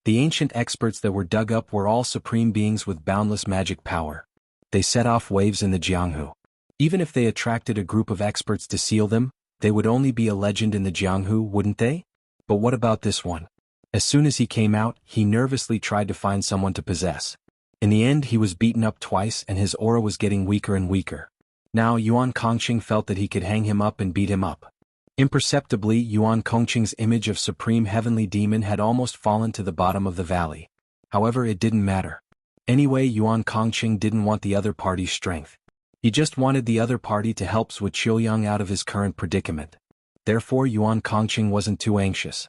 The ancient experts that were dug up were all supreme beings with boundless magic power. They set off waves in the Jianghu. Even if they attracted a group of experts to seal them, they would only be a legend in the Jianghu, wouldn't they? But what about this one? As soon as he came out, he nervously tried to find someone to possess. In the end, he was beaten up twice and his aura was getting weaker and weaker. Now Yuan Kongqing felt that he could hang him up and beat him up. Imperceptibly, Yuan Kongqing's image of Supreme Heavenly Demon had almost fallen to the bottom of the valley. However, it didn't matter. Anyway, Yuan Kongqing didn't want the other party's strength. He just wanted the other party to help Zhuo Qiuyang out of his current predicament. Therefore, Yuan Kongqing wasn't too anxious.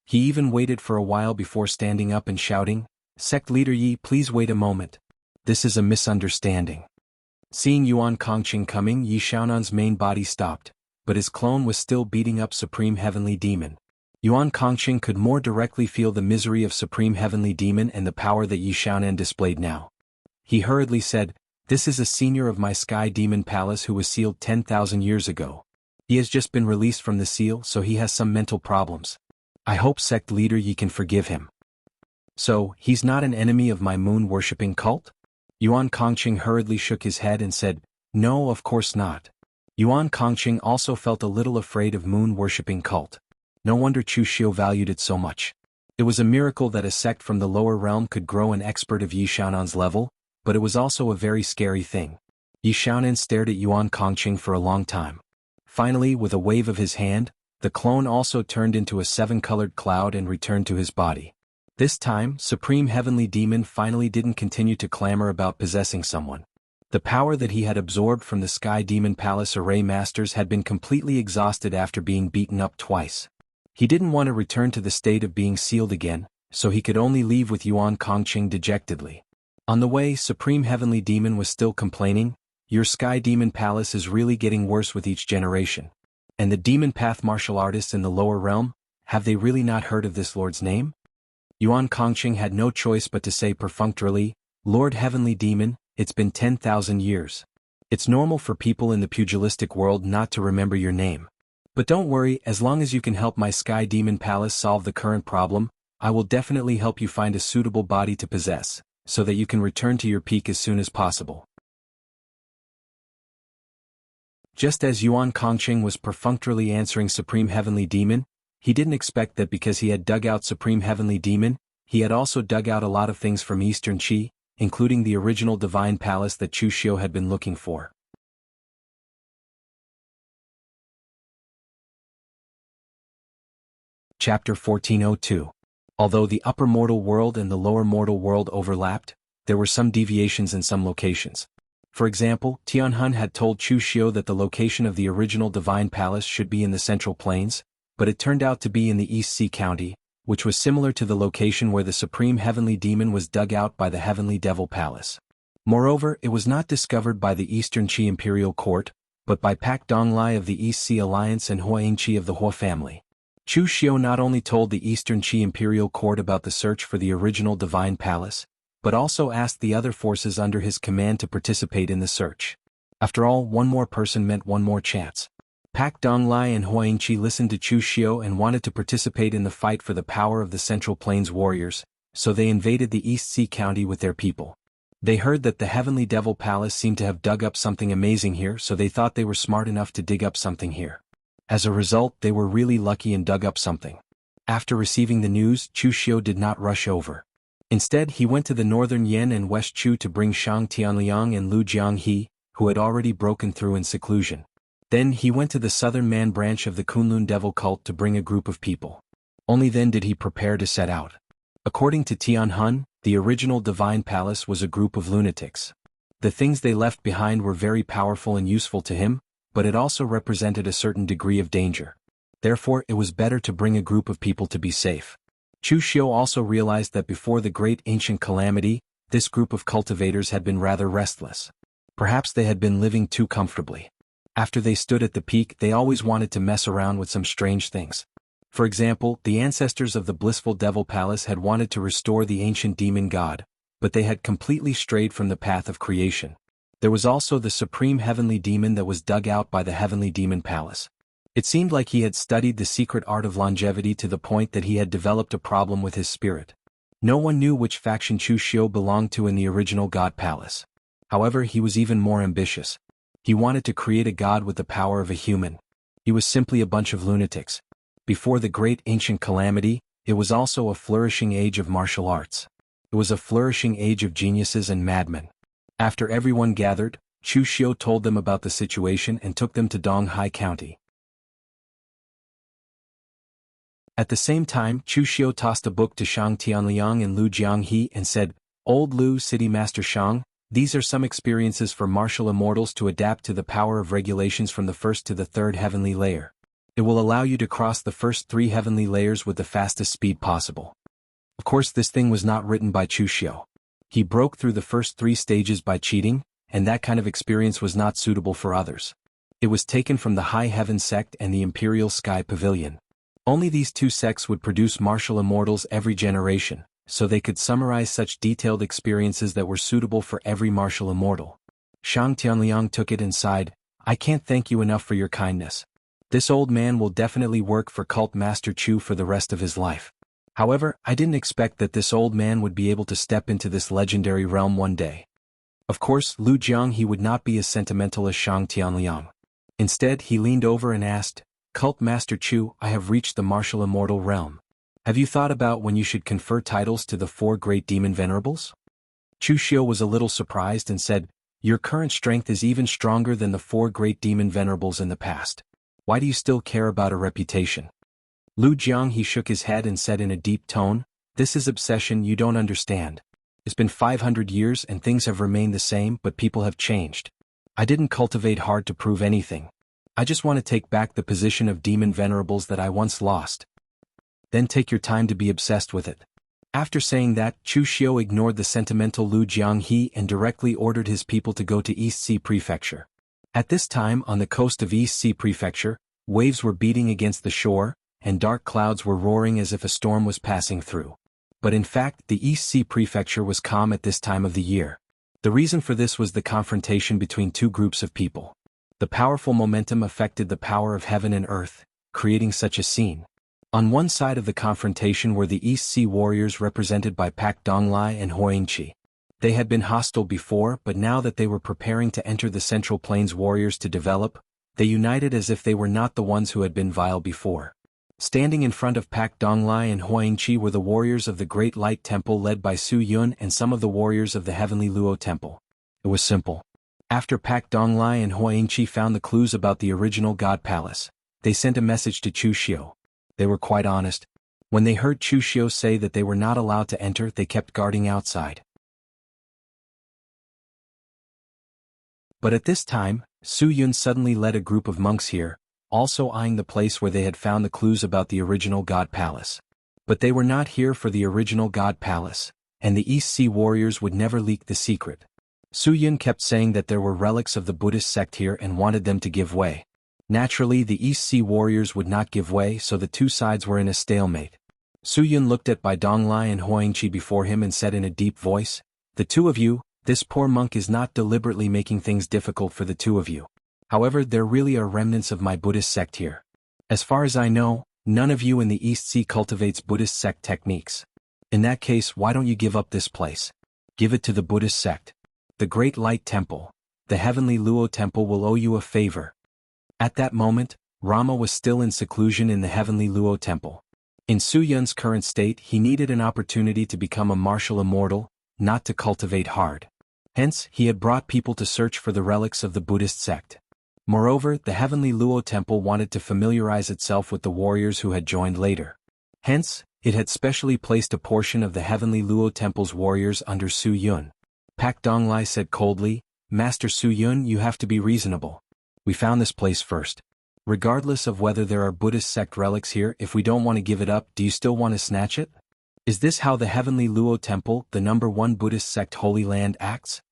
He even waited for a while before standing up and shouting, "Sect Leader Yi, please wait a moment. This is a misunderstanding." Seeing Yuan Kongqing coming, Yi Xiaonan's main body stopped, but his clone was still beating up Supreme Heavenly Demon. Yuan Kongqing could more directly feel the misery of Supreme Heavenly Demon and the power that Yi Xiaonan displayed now. He hurriedly said, "This is a senior of my Sky Demon Palace who was sealed 10,000 years ago. He has just been released from the seal, so he has some mental problems. I hope Sect Leader Yi can forgive him." "So, he's not an enemy of my moon-worshipping cult?" Yuan Kongqing hurriedly shook his head and said, "No, of course not." Yuan Kongqing also felt a little afraid of moon-worshipping cult. No wonder Chu Xiu valued it so much. It was a miracle that a sect from the lower realm could grow an expert of Yi Xiaonan's level, but it was also a very scary thing. Yi Xiaonan stared at Yuan Kongqing for a long time. Finally, with a wave of his hand, the clone also turned into a 7-colored cloud and returned to his body. This time, Supreme Heavenly Demon finally didn't continue to clamor about possessing someone. The power that he had absorbed from the Sky Demon Palace Array Masters had been completely exhausted after being beaten up twice. He didn't want to return to the state of being sealed again, so he could only leave with Yuan Kongqing dejectedly. On the way, Supreme Heavenly Demon was still complaining, "Your Sky Demon Palace is really getting worse with each generation. And the Demon Path martial artists in the lower realm, have they really not heard of this lord's name?" Yuan Kongqing had no choice but to say perfunctorily, "Lord Heavenly Demon, it's been 10,000 years. It's normal for people in the pugilistic world not to remember your name. But don't worry, as long as you can help my Sky Demon Palace solve the current problem, I will definitely help you find a suitable body to possess, so that you can return to your peak as soon as possible." Just as Yuan Kongqing was perfunctorily answering Supreme Heavenly Demon, he didn't expect that because he had dug out Supreme Heavenly Demon, he had also dug out a lot of things from Eastern Qi, including the original Divine Palace that Chu Xiu had been looking for. Chapter 1402. Although the upper mortal world and the lower mortal world overlapped, there were some deviations in some locations. For example, Tianhun had told Chu Xiu that the location of the original Divine Palace should be in the Central Plains, but it turned out to be in the East Sea County, which was similar to the location where the Supreme Heavenly Demon was dug out by the Heavenly Devil Palace. Moreover, it was not discovered by the Eastern Qi Imperial Court, but by Pak Donglai of the East Sea Alliance and Hua Yingqi of the Hua family. Chu Xiu not only told the Eastern Qi Imperial Court about the search for the original Divine Palace, but also asked the other forces under his command to participate in the search. After all, one more person meant one more chance. Pak Donglai and Hua Yingqi listened to Chu Xiu and wanted to participate in the fight for the power of the Central Plains warriors, so they invaded the East Sea County with their people. They heard that the Heavenly Devil Palace seemed to have dug up something amazing here, so they thought they were smart enough to dig up something here. As a result, they were really lucky and dug up something. After receiving the news, Chu Xiu did not rush over. Instead, he went to the northern Yan and West Chu to bring Shang Tianliang and Lu Jianghe, who had already broken through in seclusion. Then he went to the southern Man branch of the Kunlun devil cult to bring a group of people. Only then did he prepare to set out. According to Tian Hun, the original divine palace was a group of lunatics. The things they left behind were very powerful and useful to him, but it also represented a certain degree of danger. Therefore, it was better to bring a group of people to be safe. Chu Xiu also realized that before the great ancient calamity, this group of cultivators had been rather restless. Perhaps they had been living too comfortably. After they stood at the peak, they always wanted to mess around with some strange things. For example, the ancestors of the blissful devil palace had wanted to restore the ancient demon god, but they had completely strayed from the path of creation. There was also the supreme heavenly demon that was dug out by the heavenly demon palace. It seemed like he had studied the secret art of longevity to the point that he had developed a problem with his spirit. No one knew which faction Chu Xiu belonged to in the original god palace. However, he was even more ambitious. He wanted to create a god with the power of a human. He was simply a bunch of lunatics. Before the great ancient calamity, it was also a flourishing age of martial arts. It was a flourishing age of geniuses and madmen. After everyone gathered, Chu Xiu told them about the situation and took them to Donghai County. At the same time, Chu Xiu tossed a book to Shang Tianliang and Lu Jianghe and said, "Old Lu City Master Shang, these are some experiences for martial immortals to adapt to the power of regulations from the first to the third heavenly layer. It will allow you to cross the first 3 heavenly layers with the fastest speed possible." Of course, this thing was not written by Chu Xiu. He broke through the first 3 stages by cheating, and that kind of experience was not suitable for others. It was taken from the High Heaven sect and the Imperial Sky Pavilion. Only these 2 sects would produce martial immortals every generation, so they could summarize such detailed experiences that were suitable for every martial immortal. Shang Tianliang took it and sighed, "I can't thank you enough for your kindness. This old man will definitely work for Cult Master Chu for the rest of his life. However, I didn't expect that this old man would be able to step into this legendary realm one day." Of course, Lu Jianghe would not be as sentimental as Shang Tianliang. Instead, he leaned over and asked, "Cult Master Chu, I have reached the martial immortal realm. Have you thought about when you should confer titles to the 4 great demon venerables?" Chu Xiu was a little surprised and said, "Your current strength is even stronger than the 4 great demon venerables in the past. Why do you still care about a reputation?" Lu Jianghe shook his head and said in a deep tone, "This is obsession you don't understand. It's been 500 years and things have remained the same, but people have changed. I didn't cultivate hard to prove anything. I just want to take back the position of demon venerables that I once lost. Then take your time to be obsessed with it." After saying that, Chu Xiu ignored the sentimental Lu Jianghe and directly ordered his people to go to East Sea Prefecture. At this time, on the coast of East Sea Prefecture, waves were beating against the shore, and dark clouds were roaring as if a storm was passing through. But in fact, the East Sea Prefecture was calm at this time of the year. The reason for this was the confrontation between 2 groups of people. The powerful momentum affected the power of heaven and earth, creating such a scene. On one side of the confrontation were the East Sea warriors represented by Pak Donglai and Huangqi. They had been hostile before, but now that they were preparing to enter the Central Plains warriors to develop, they united as if they were not the ones who had been vile before. Standing in front of Pak Donglai and Huangqi were the warriors of the Great Light Temple led by Su Yun and some of the warriors of the Heavenly Luo Temple. It was simple. After Pak Donglai and Huangqi found the clues about the original God Palace, they sent a message to Chu Xiu. They were quite honest. When they heard Chu Xiu say that they were not allowed to enter, they kept guarding outside. But at this time, Su Yun suddenly led a group of monks here, also eyeing the place where they had found the clues about the original God Palace. But they were not here for the original God Palace, and the East Sea warriors would never leak the secret. Su Yun kept saying that there were relics of the Buddhist sect here and wanted them to give way. Naturally, the East Sea warriors would not give way, so the 2 sides were in a stalemate. Su Yun looked at Bai Donglai and Huangqi before him and said in a deep voice, "The 2 of you, this poor monk is not deliberately making things difficult for the 2 of you. However, there really are remnants of my Buddhist sect here. As far as I know, none of you in the East Sea cultivates Buddhist sect techniques. In that case, why don't you give up this place? Give it to the Buddhist sect. The Great Light Temple, the Heavenly Luo Temple will owe you a favor." At that moment, Rama was still in seclusion in the heavenly Luo temple. In Su Yun's current state, he needed an opportunity to become a martial immortal, not to cultivate hard. Hence, he had brought people to search for the relics of the Buddhist sect. Moreover, the heavenly Luo temple wanted to familiarize itself with the warriors who had joined later. Hence, it had specially placed a portion of the heavenly Luo temple's warriors under Su Yun. Pak Donglai said coldly, "Master Su Yun, you have to be reasonable. We found this place first. Regardless of whether there are Buddhist sect relics here, if we don't want to give it up, do you still want to snatch it? Is this how the heavenly Luo temple, the #1 Buddhist sect Holy Land, acts?"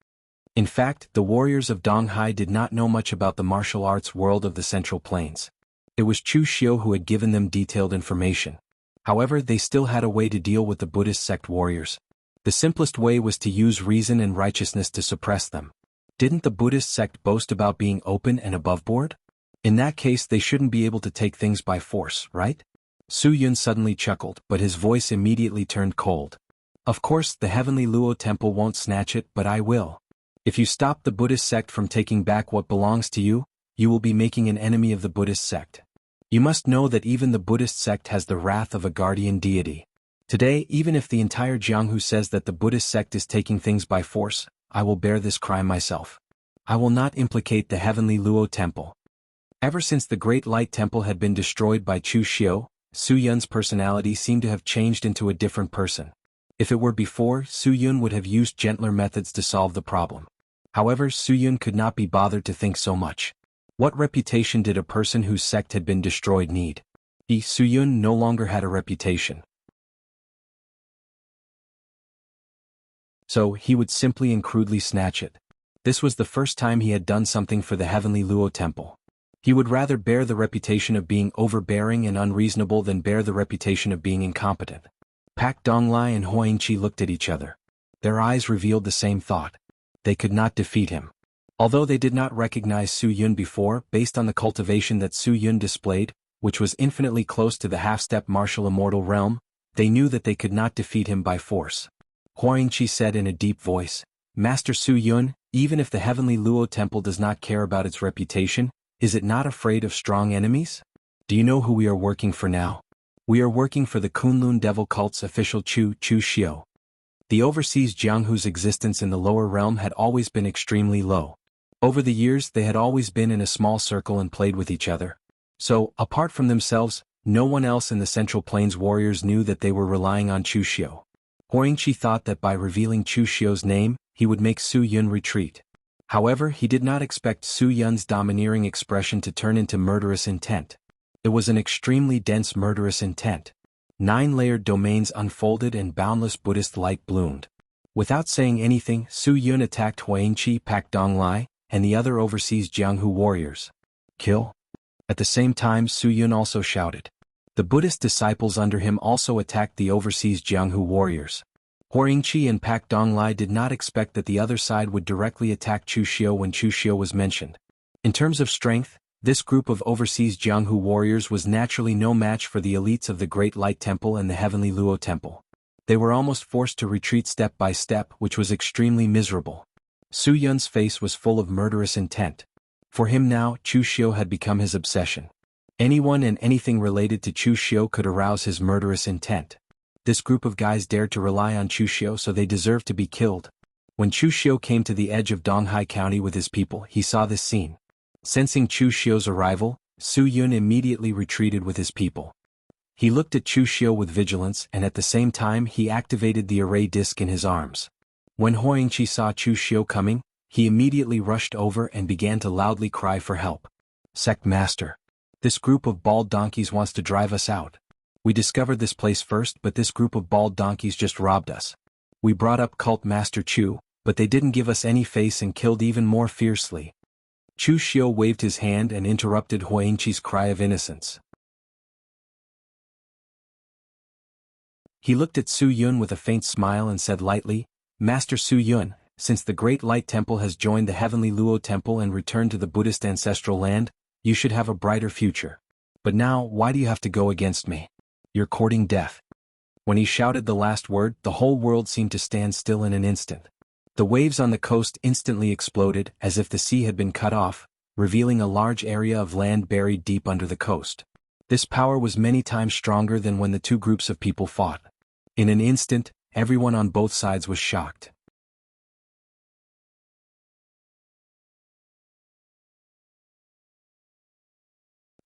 In fact, the warriors of Donghai did not know much about the martial arts world of the Central Plains. It was Chu Xiu who had given them detailed information. However, they still had a way to deal with the Buddhist sect warriors. The simplest way was to use reason and righteousness to suppress them. Didn't the Buddhist sect boast about being open and aboveboard? In that case, they shouldn't be able to take things by force, right? Su Yun suddenly chuckled, but his voice immediately turned cold. Of course, the heavenly Luo temple won't snatch it, but I will. If you stop the Buddhist sect from taking back what belongs to you, you will be making an enemy of the Buddhist sect. You must know that even the Buddhist sect has the wrath of a guardian deity. Today, even if the entire Jianghu says that the Buddhist sect is taking things by force, I will bear this crime myself. I will not implicate the heavenly Luo temple. Ever since the Great Light Temple had been destroyed by Chu Xiu, Su Yun's personality seemed to have changed into a different person. If it were before, Su Yun would have used gentler methods to solve the problem. However, Su Yun could not be bothered to think so much. What reputation did a person whose sect had been destroyed need? Su Yun no longer had a reputation. So, he would simply and crudely snatch it. This was the first time he had done something for the heavenly Luo temple. He would rather bear the reputation of being overbearing and unreasonable than bear the reputation of being incompetent. Pak Donglai and Huangqi looked at each other. Their eyes revealed the same thought. They could not defeat him. Although they did not recognize Su Yun before, based on the cultivation that Su Yun displayed, which was infinitely close to the half-step martial immortal realm, they knew that they could not defeat him by force. Huangqi said in a deep voice, "Master Su Yun, even if the heavenly Luo temple does not care about its reputation, is it not afraid of strong enemies? Do you know who we are working for now? We are working for the Kunlun devil cult's official Chu Xiu. The overseas Jianghu's existence in the lower realm had always been extremely low. Over the years they had always been in a small circle and played with each other. So, apart from themselves, no one else in the Central Plains warriors knew that they were relying on Chu Xiu. Huangqi thought that by revealing Chu Xiu's name, he would make Su Yun retreat. However, he did not expect Su Yun's domineering expression to turn into murderous intent. It was an extremely dense murderous intent. 9-layered domains unfolded and boundless Buddhist light bloomed. Without saying anything, Su Yun attacked Huangqi, Pak Donglai, and the other overseas Jianghu warriors. Kill. At the same time, Su Yun also shouted. The Buddhist disciples under him also attacked the overseas Jianghu warriors. Huangqi and Pak Donglai did not expect that the other side would directly attack Chu Xiu when Chu Xiu was mentioned. In terms of strength, this group of overseas Jianghu warriors was naturally no match for the elites of the Great Light Temple and the Heavenly Luo Temple. They were almost forced to retreat step by step, which was extremely miserable. Su Yun's face was full of murderous intent. For him now, Chu Xiu had become his obsession. Anyone and anything related to Chu Xiu could arouse his murderous intent. This group of guys dared to rely on Chu Xiu, so they deserved to be killed. When Chu Xiu came to the edge of Donghai County with his people, he saw this scene. Sensing Chu Xiu's arrival, Su Yun immediately retreated with his people. He looked at Chu Xiu with vigilance, and at the same time he activated the array disc in his arms. When Huangqi saw Chu Xiu coming, he immediately rushed over and began to loudly cry for help. "Sect Master. This group of bald donkeys wants to drive us out. We discovered this place first, but this group of bald donkeys just robbed us. We brought up Cult Master Chu, but they didn't give us any face and killed even more fiercely." Chu Xiu waved his hand and interrupted Huangqi's cry of innocence. He looked at Su Yun with a faint smile and said lightly, "Master Su Yun, since the Great Light Temple has joined the Heavenly Luo Temple and returned to the Buddhist ancestral land, you should have a brighter future. But now, why do you have to go against me? You're courting death." When he shouted the last word, the whole world seemed to stand still in an instant. The waves on the coast instantly exploded, as if the sea had been cut off. revealing a large area of land buried deep under the coast. This power was many times stronger than when the two groups of people fought. In an instant, everyone on both sides was shocked.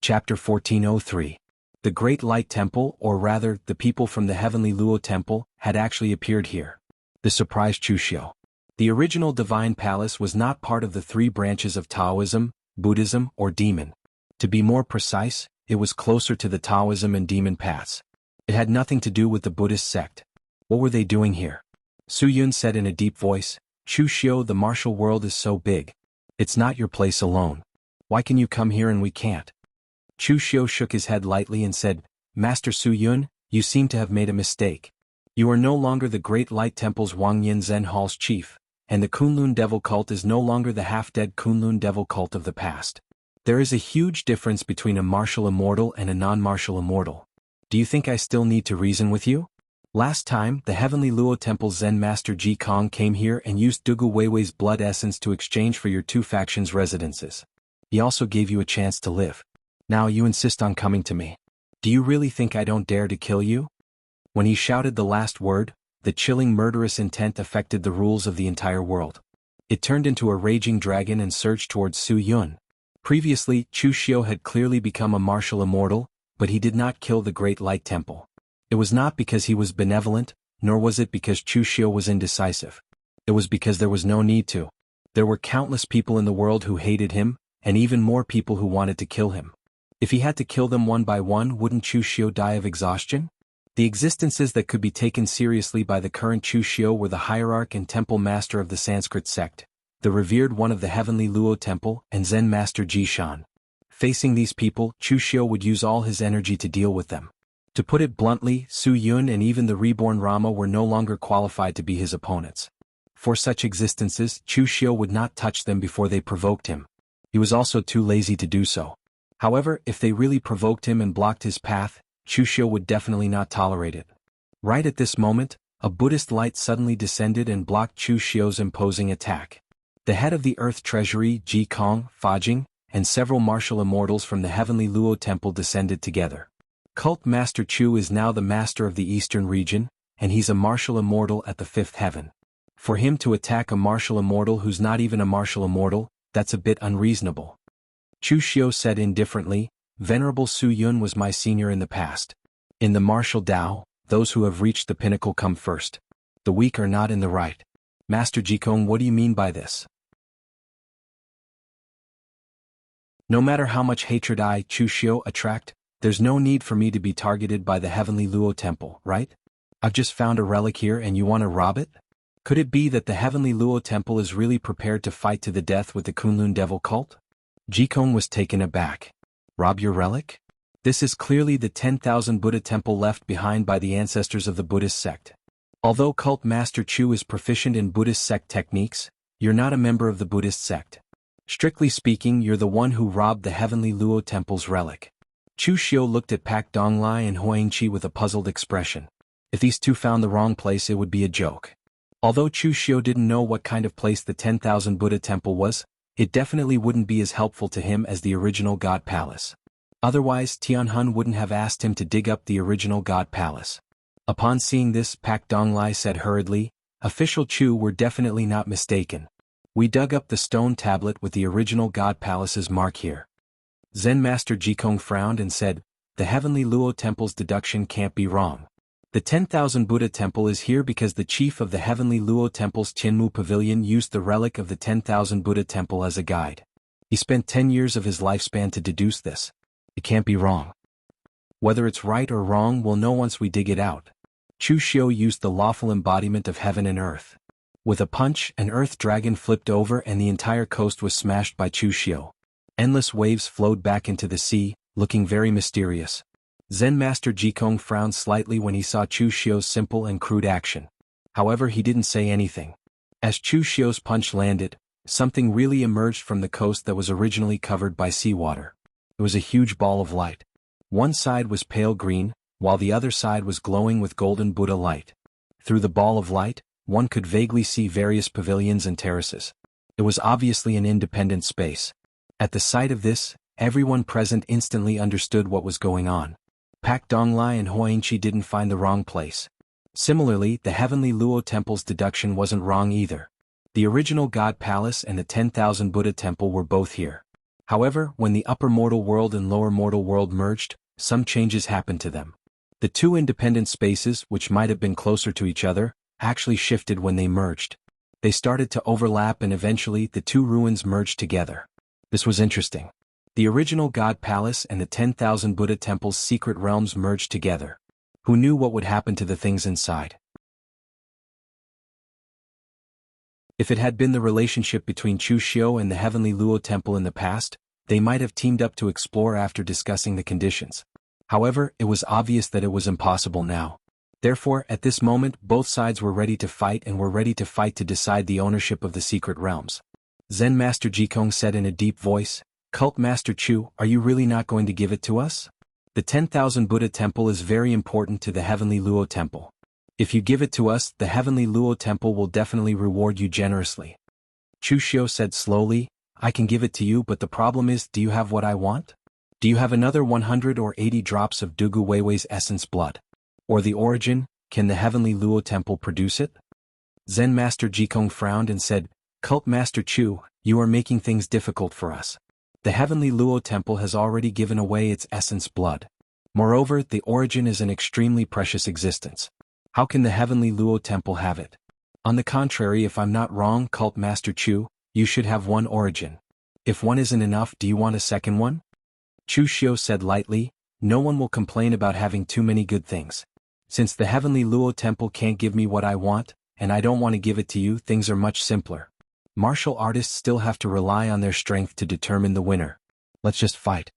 Chapter 1403. The Great Light Temple, or rather, the people from the Heavenly Luo Temple, had actually appeared here. This surprised Chuxiu. The original Divine Palace was not part of the three branches of Taoism, Buddhism, or Demon. To be more precise, it was closer to the Taoism and Demon paths. It had nothing to do with the Buddhist sect. What were they doing here? Su Yun said in a deep voice, Chuxiu, the martial world is so big. It's not your place alone. Why can you come here and we can't? Chuxiu shook his head lightly and said, Master Su Yun, you seem to have made a mistake. You are no longer the Great Light Temple's Wangyan Zen Hall's chief, and the Kunlun Devil cult is no longer the half-dead Kunlun Devil cult of the past. There is a huge difference between a martial immortal and a non-martial immortal. Do you think I still need to reason with you? Last time, the Heavenly Luo Temple's Zen Master Ji Kong came here and used Dugu Weiwei's blood essence to exchange for your two factions' residences. He also gave you a chance to live. Now you insist on coming to me. Do you really think I don't dare to kill you? When he shouted the last word, the chilling murderous intent affected the rules of the entire world. It turned into a raging dragon and surged towards Su Yun. Previously, Chuxiu had clearly become a martial immortal, but he did not kill the Great Light Temple. It was not because he was benevolent, nor was it because Chuxiu was indecisive. It was because there was no need to. There were countless people in the world who hated him, and even more people who wanted to kill him. If he had to kill them one by one, wouldn't Chuxiu die of exhaustion? The existences that could be taken seriously by the current Chuxiu were the hierarch and temple master of the Sanskrit sect, the revered one of the Heavenly Luo Temple, and Zen Master Jishan. Facing these people, Chuxiu would use all his energy to deal with them. To put it bluntly, Su Yun and even the reborn Rama were no longer qualified to be his opponents. For such existences, Chuxiu would not touch them before they provoked him. He was also too lazy to do so. However, if they really provoked him and blocked his path, Chuxiu would definitely not tolerate it. Right at this moment, a Buddhist light suddenly descended and blocked Chuxiu's imposing attack. The head of the Earth Treasury, Ji Kong, Fajing, and several martial immortals from the Heavenly Luo Temple descended together. Cult Master Chu is now the master of the Eastern region, and he's a martial immortal at the fifth heaven. For him to attack a martial immortal who's not even a martial immortal, that's a bit unreasonable. Chuxiu said indifferently, Venerable Su Yun was my senior in the past. In the martial Tao, those who have reached the pinnacle come first. The weak are not in the right. Master Jikong, what do you mean by this? No matter how much hatred I, Chuxiu, attract, there's no need for me to be targeted by the Heavenly Luo Temple, right? I've just found a relic here and you want to rob it? Could it be that the Heavenly Luo Temple is really prepared to fight to the death with the Kunlun Devil cult? Jikong was taken aback. Rob your relic? This is clearly the 10,000 Buddha temple left behind by the ancestors of the Buddhist sect. Although Cult Master Chu is proficient in Buddhist sect techniques, you're not a member of the Buddhist sect. Strictly speaking, you're the one who robbed the Heavenly Luo Temple's relic. Chuxiu looked at Pak Donglai and Huangqi with a puzzled expression. If these two found the wrong place, it would be a joke. Although Chuxiu didn't know what kind of place the 10,000 Buddha temple was, it definitely wouldn't be as helpful to him as the original God Palace. Otherwise, Tianhun wouldn't have asked him to dig up the original God Palace. Upon seeing this, Pak Donglai said hurriedly, Official Chu, we're definitely not mistaken. We dug up the stone tablet with the original God Palace's mark here. Zen Master Jikong frowned and said, The Heavenly Luo Temple's deduction can't be wrong. The 10,000 Buddha temple is here because the chief of the Heavenly Luo Temple's Tianmu Pavilion used the relic of the 10,000 Buddha temple as a guide. He spent 10 years of his lifespan to deduce this. It can't be wrong. Whether it's right or wrong, we'll know once we dig it out. Chuxiu used the lawful embodiment of heaven and earth. With a punch, an earth dragon flipped over and the entire coast was smashed by Chuxiu. Endless waves flowed back into the sea, looking very mysterious. Zen Master Jikong frowned slightly when he saw Chuxiu's simple and crude action. However, he didn't say anything. As Chuxiu's punch landed, something really emerged from the coast that was originally covered by seawater. It was a huge ball of light. One side was pale green, while the other side was glowing with golden Buddha light. Through the ball of light, one could vaguely see various pavilions and terraces. It was obviously an independent space. At the sight of this, everyone present instantly understood what was going on. Pak Donglai and Huangqi didn't find the wrong place. Similarly, the Heavenly Luo Temple's deduction wasn't wrong either. The original God Palace and the 10,000 Buddha Temple were both here. However, when the upper mortal world and lower mortal world merged, some changes happened to them. The two independent spaces, which might have been closer to each other, actually shifted when they merged. They started to overlap and eventually the two ruins merged together. This was interesting. The original God Palace and the 10,000 Buddha Temple's secret realms merged together. Who knew what would happen to the things inside? If it had been the relationship between Chu Xiu and the Heavenly Luo Temple in the past, they might have teamed up to explore after discussing the conditions. However, it was obvious that it was impossible now. Therefore, at this moment, both sides were ready to fight and were ready to fight to decide the ownership of the secret realms. Zen Master Jikong said in a deep voice, "Cult Master Chu, are you really not going to give it to us? The 10,000 Buddha Temple is very important to the Heavenly Luo Temple. If you give it to us, the Heavenly Luo Temple will definitely reward you generously." Chu Xiu said slowly, "I can give it to you, but the problem is, do you have what I want? Do you have another 100 or 80 drops of Dugu Weiwei's essence blood? Or the origin, can the Heavenly Luo Temple produce it?" Zen Master Jikong frowned and said, "Cult Master Chu, you are making things difficult for us. The Heavenly Luo Temple has already given away its essence blood. Moreover, the origin is an extremely precious existence. How can the Heavenly Luo Temple have it? On the contrary, if I'm not wrong, Cult Master Chu, you should have one origin. If one isn't enough, do you want a second one?" Chu Xiu said lightly, "No one will complain about having too many good things. Since the Heavenly Luo Temple can't give me what I want, and I don't want to give it to you, things are much simpler. Martial artists still have to rely on their strength to determine the winner. Let's just fight."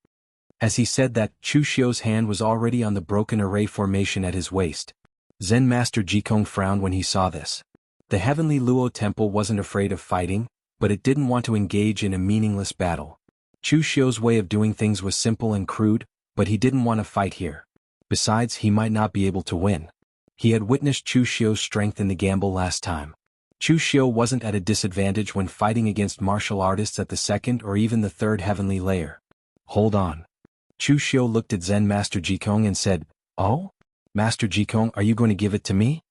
As he said that, Chu Xiu's hand was already on the broken array formation at his waist. Zen Master Jikong frowned when he saw this. The Heavenly Luo Temple wasn't afraid of fighting, but it didn't want to engage in a meaningless battle. Chu Xiu's way of doing things was simple and crude, but he didn't want to fight here. Besides, he might not be able to win. He had witnessed Chu Xiu's strength in the gamble last time. Chu Xiu wasn't at a disadvantage when fighting against martial artists at the second or even the third heavenly layer. Hold on. Chu Xiu looked at Zen Master Jikong and said, "Oh? Master Jikong, are you going to give it to me?"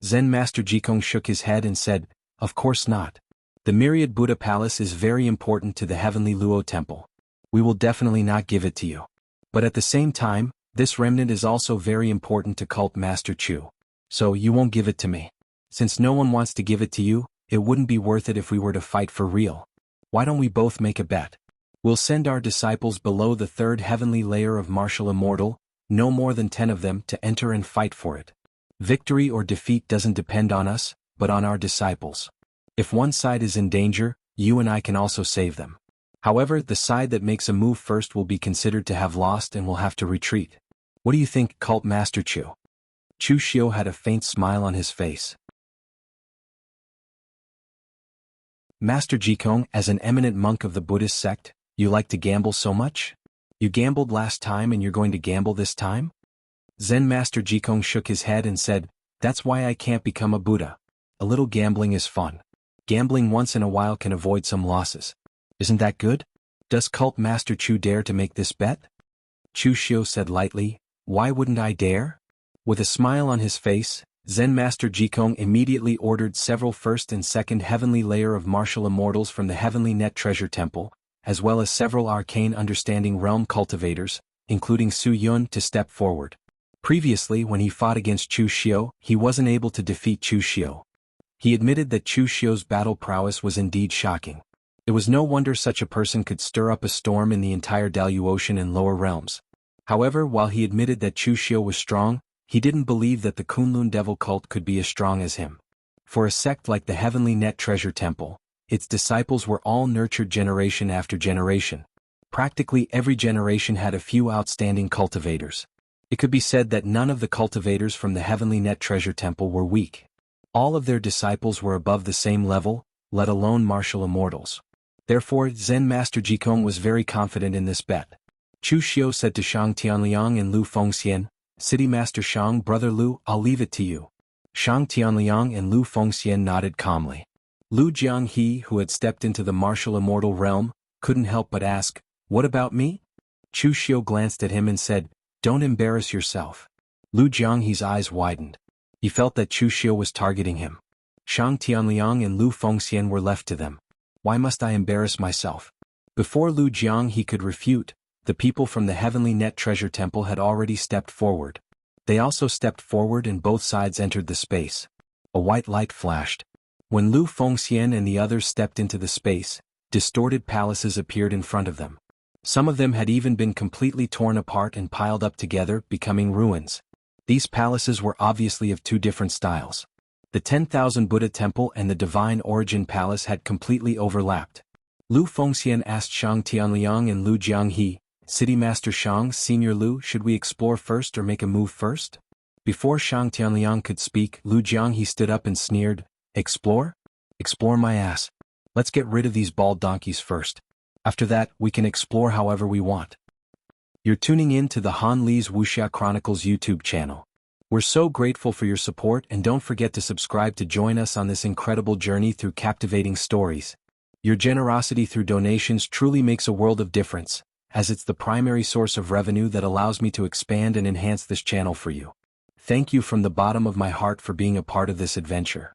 Zen Master Jikong shook his head and said, "Of course not. The Myriad Buddha Palace is very important to the Heavenly Luo Temple. We will definitely not give it to you. But at the same time, this remnant is also very important to Cult Master Chu. So you won't give it to me. Since no one wants to give it to you, it wouldn't be worth it if we were to fight for real. Why don't we both make a bet? We'll send our disciples below the third heavenly layer of martial immortal, no more than 10 of them, to enter and fight for it. Victory or defeat doesn't depend on us, but on our disciples. If one side is in danger, you and I can also save them. However, the side that makes a move first will be considered to have lost and will have to retreat. What do you think, Cult Master Chu?" Chu Xiu had a faint smile on his face. "Master Jikong, as an eminent monk of the Buddhist sect, you like to gamble so much? You gambled last time and you're going to gamble this time?" Zen Master Jikong shook his head and said, "That's why I can't become a Buddha. A little gambling is fun. Gambling once in a while can avoid some losses. Isn't that good? Does Cult Master Chu dare to make this bet?" Chu Xiu said lightly, "Why wouldn't I dare?" With a smile on his face, Zen Master Jikong immediately ordered several first and second heavenly layer of martial immortals from the Heavenly Net Treasure Temple, as well as several arcane understanding realm cultivators, including Su Yun, to step forward. Previously, when he fought against Chu Xiu, he wasn't able to defeat Chu Xiu. He admitted that Chu Xiu's battle prowess was indeed shocking. It was no wonder such a person could stir up a storm in the entire Daluotian and lower realms. However, while he admitted that Chu Xiu was strong, he didn't believe that the Kunlun Devil cult could be as strong as him. For a sect like the Heavenly Net Treasure Temple, its disciples were all nurtured generation after generation. Practically every generation had a few outstanding cultivators. It could be said that none of the cultivators from the Heavenly Net Treasure Temple were weak. All of their disciples were above the same level, let alone martial immortals. Therefore, Zen Master Jikong was very confident in this bet. Chu Xiu said to Shang Tianliang and Lu Fengxian, "City Master Shang, Brother Lu, I'll leave it to you." Shang Tianliang and Lu Fengxian nodded calmly. Lu Jianghe, who had stepped into the martial immortal realm, couldn't help but ask, "What about me?" Chu Xiu glanced at him and said, "Don't embarrass yourself." Lu Jianghe's eyes widened. He felt that Chu Xiu was targeting him. Shang Tianliang and Lu Fengxian were left to them. Why must I embarrass myself? Before Lu Jianghe could refute, the people from the Heavenly Net Treasure Temple had already stepped forward. They also stepped forward and both sides entered the space. A white light flashed. When Lu Fengxian and the others stepped into the space, distorted palaces appeared in front of them. Some of them had even been completely torn apart and piled up together, becoming ruins. These palaces were obviously of two different styles. The 10,000 Buddha Temple and the Divine Origin Palace had completely overlapped. Lu Fengxian asked Shang Tianliang and Lu Jianghe, "City Master Shang, Senior Lu, should we explore first or make a move first?" Before Shang Tianliang could speak, Lu Jianghe stood up and sneered, "Explore? Explore my ass. Let's get rid of these bald donkeys first. After that, we can explore however we want." You're tuning in to the Han Li's Wuxia Chronicles YouTube channel. We're so grateful for your support, and don't forget to subscribe to join us on this incredible journey through captivating stories. Your generosity through donations truly makes a world of difference, as it's the primary source of revenue that allows me to expand and enhance this channel for you. Thank you from the bottom of my heart for being a part of this adventure.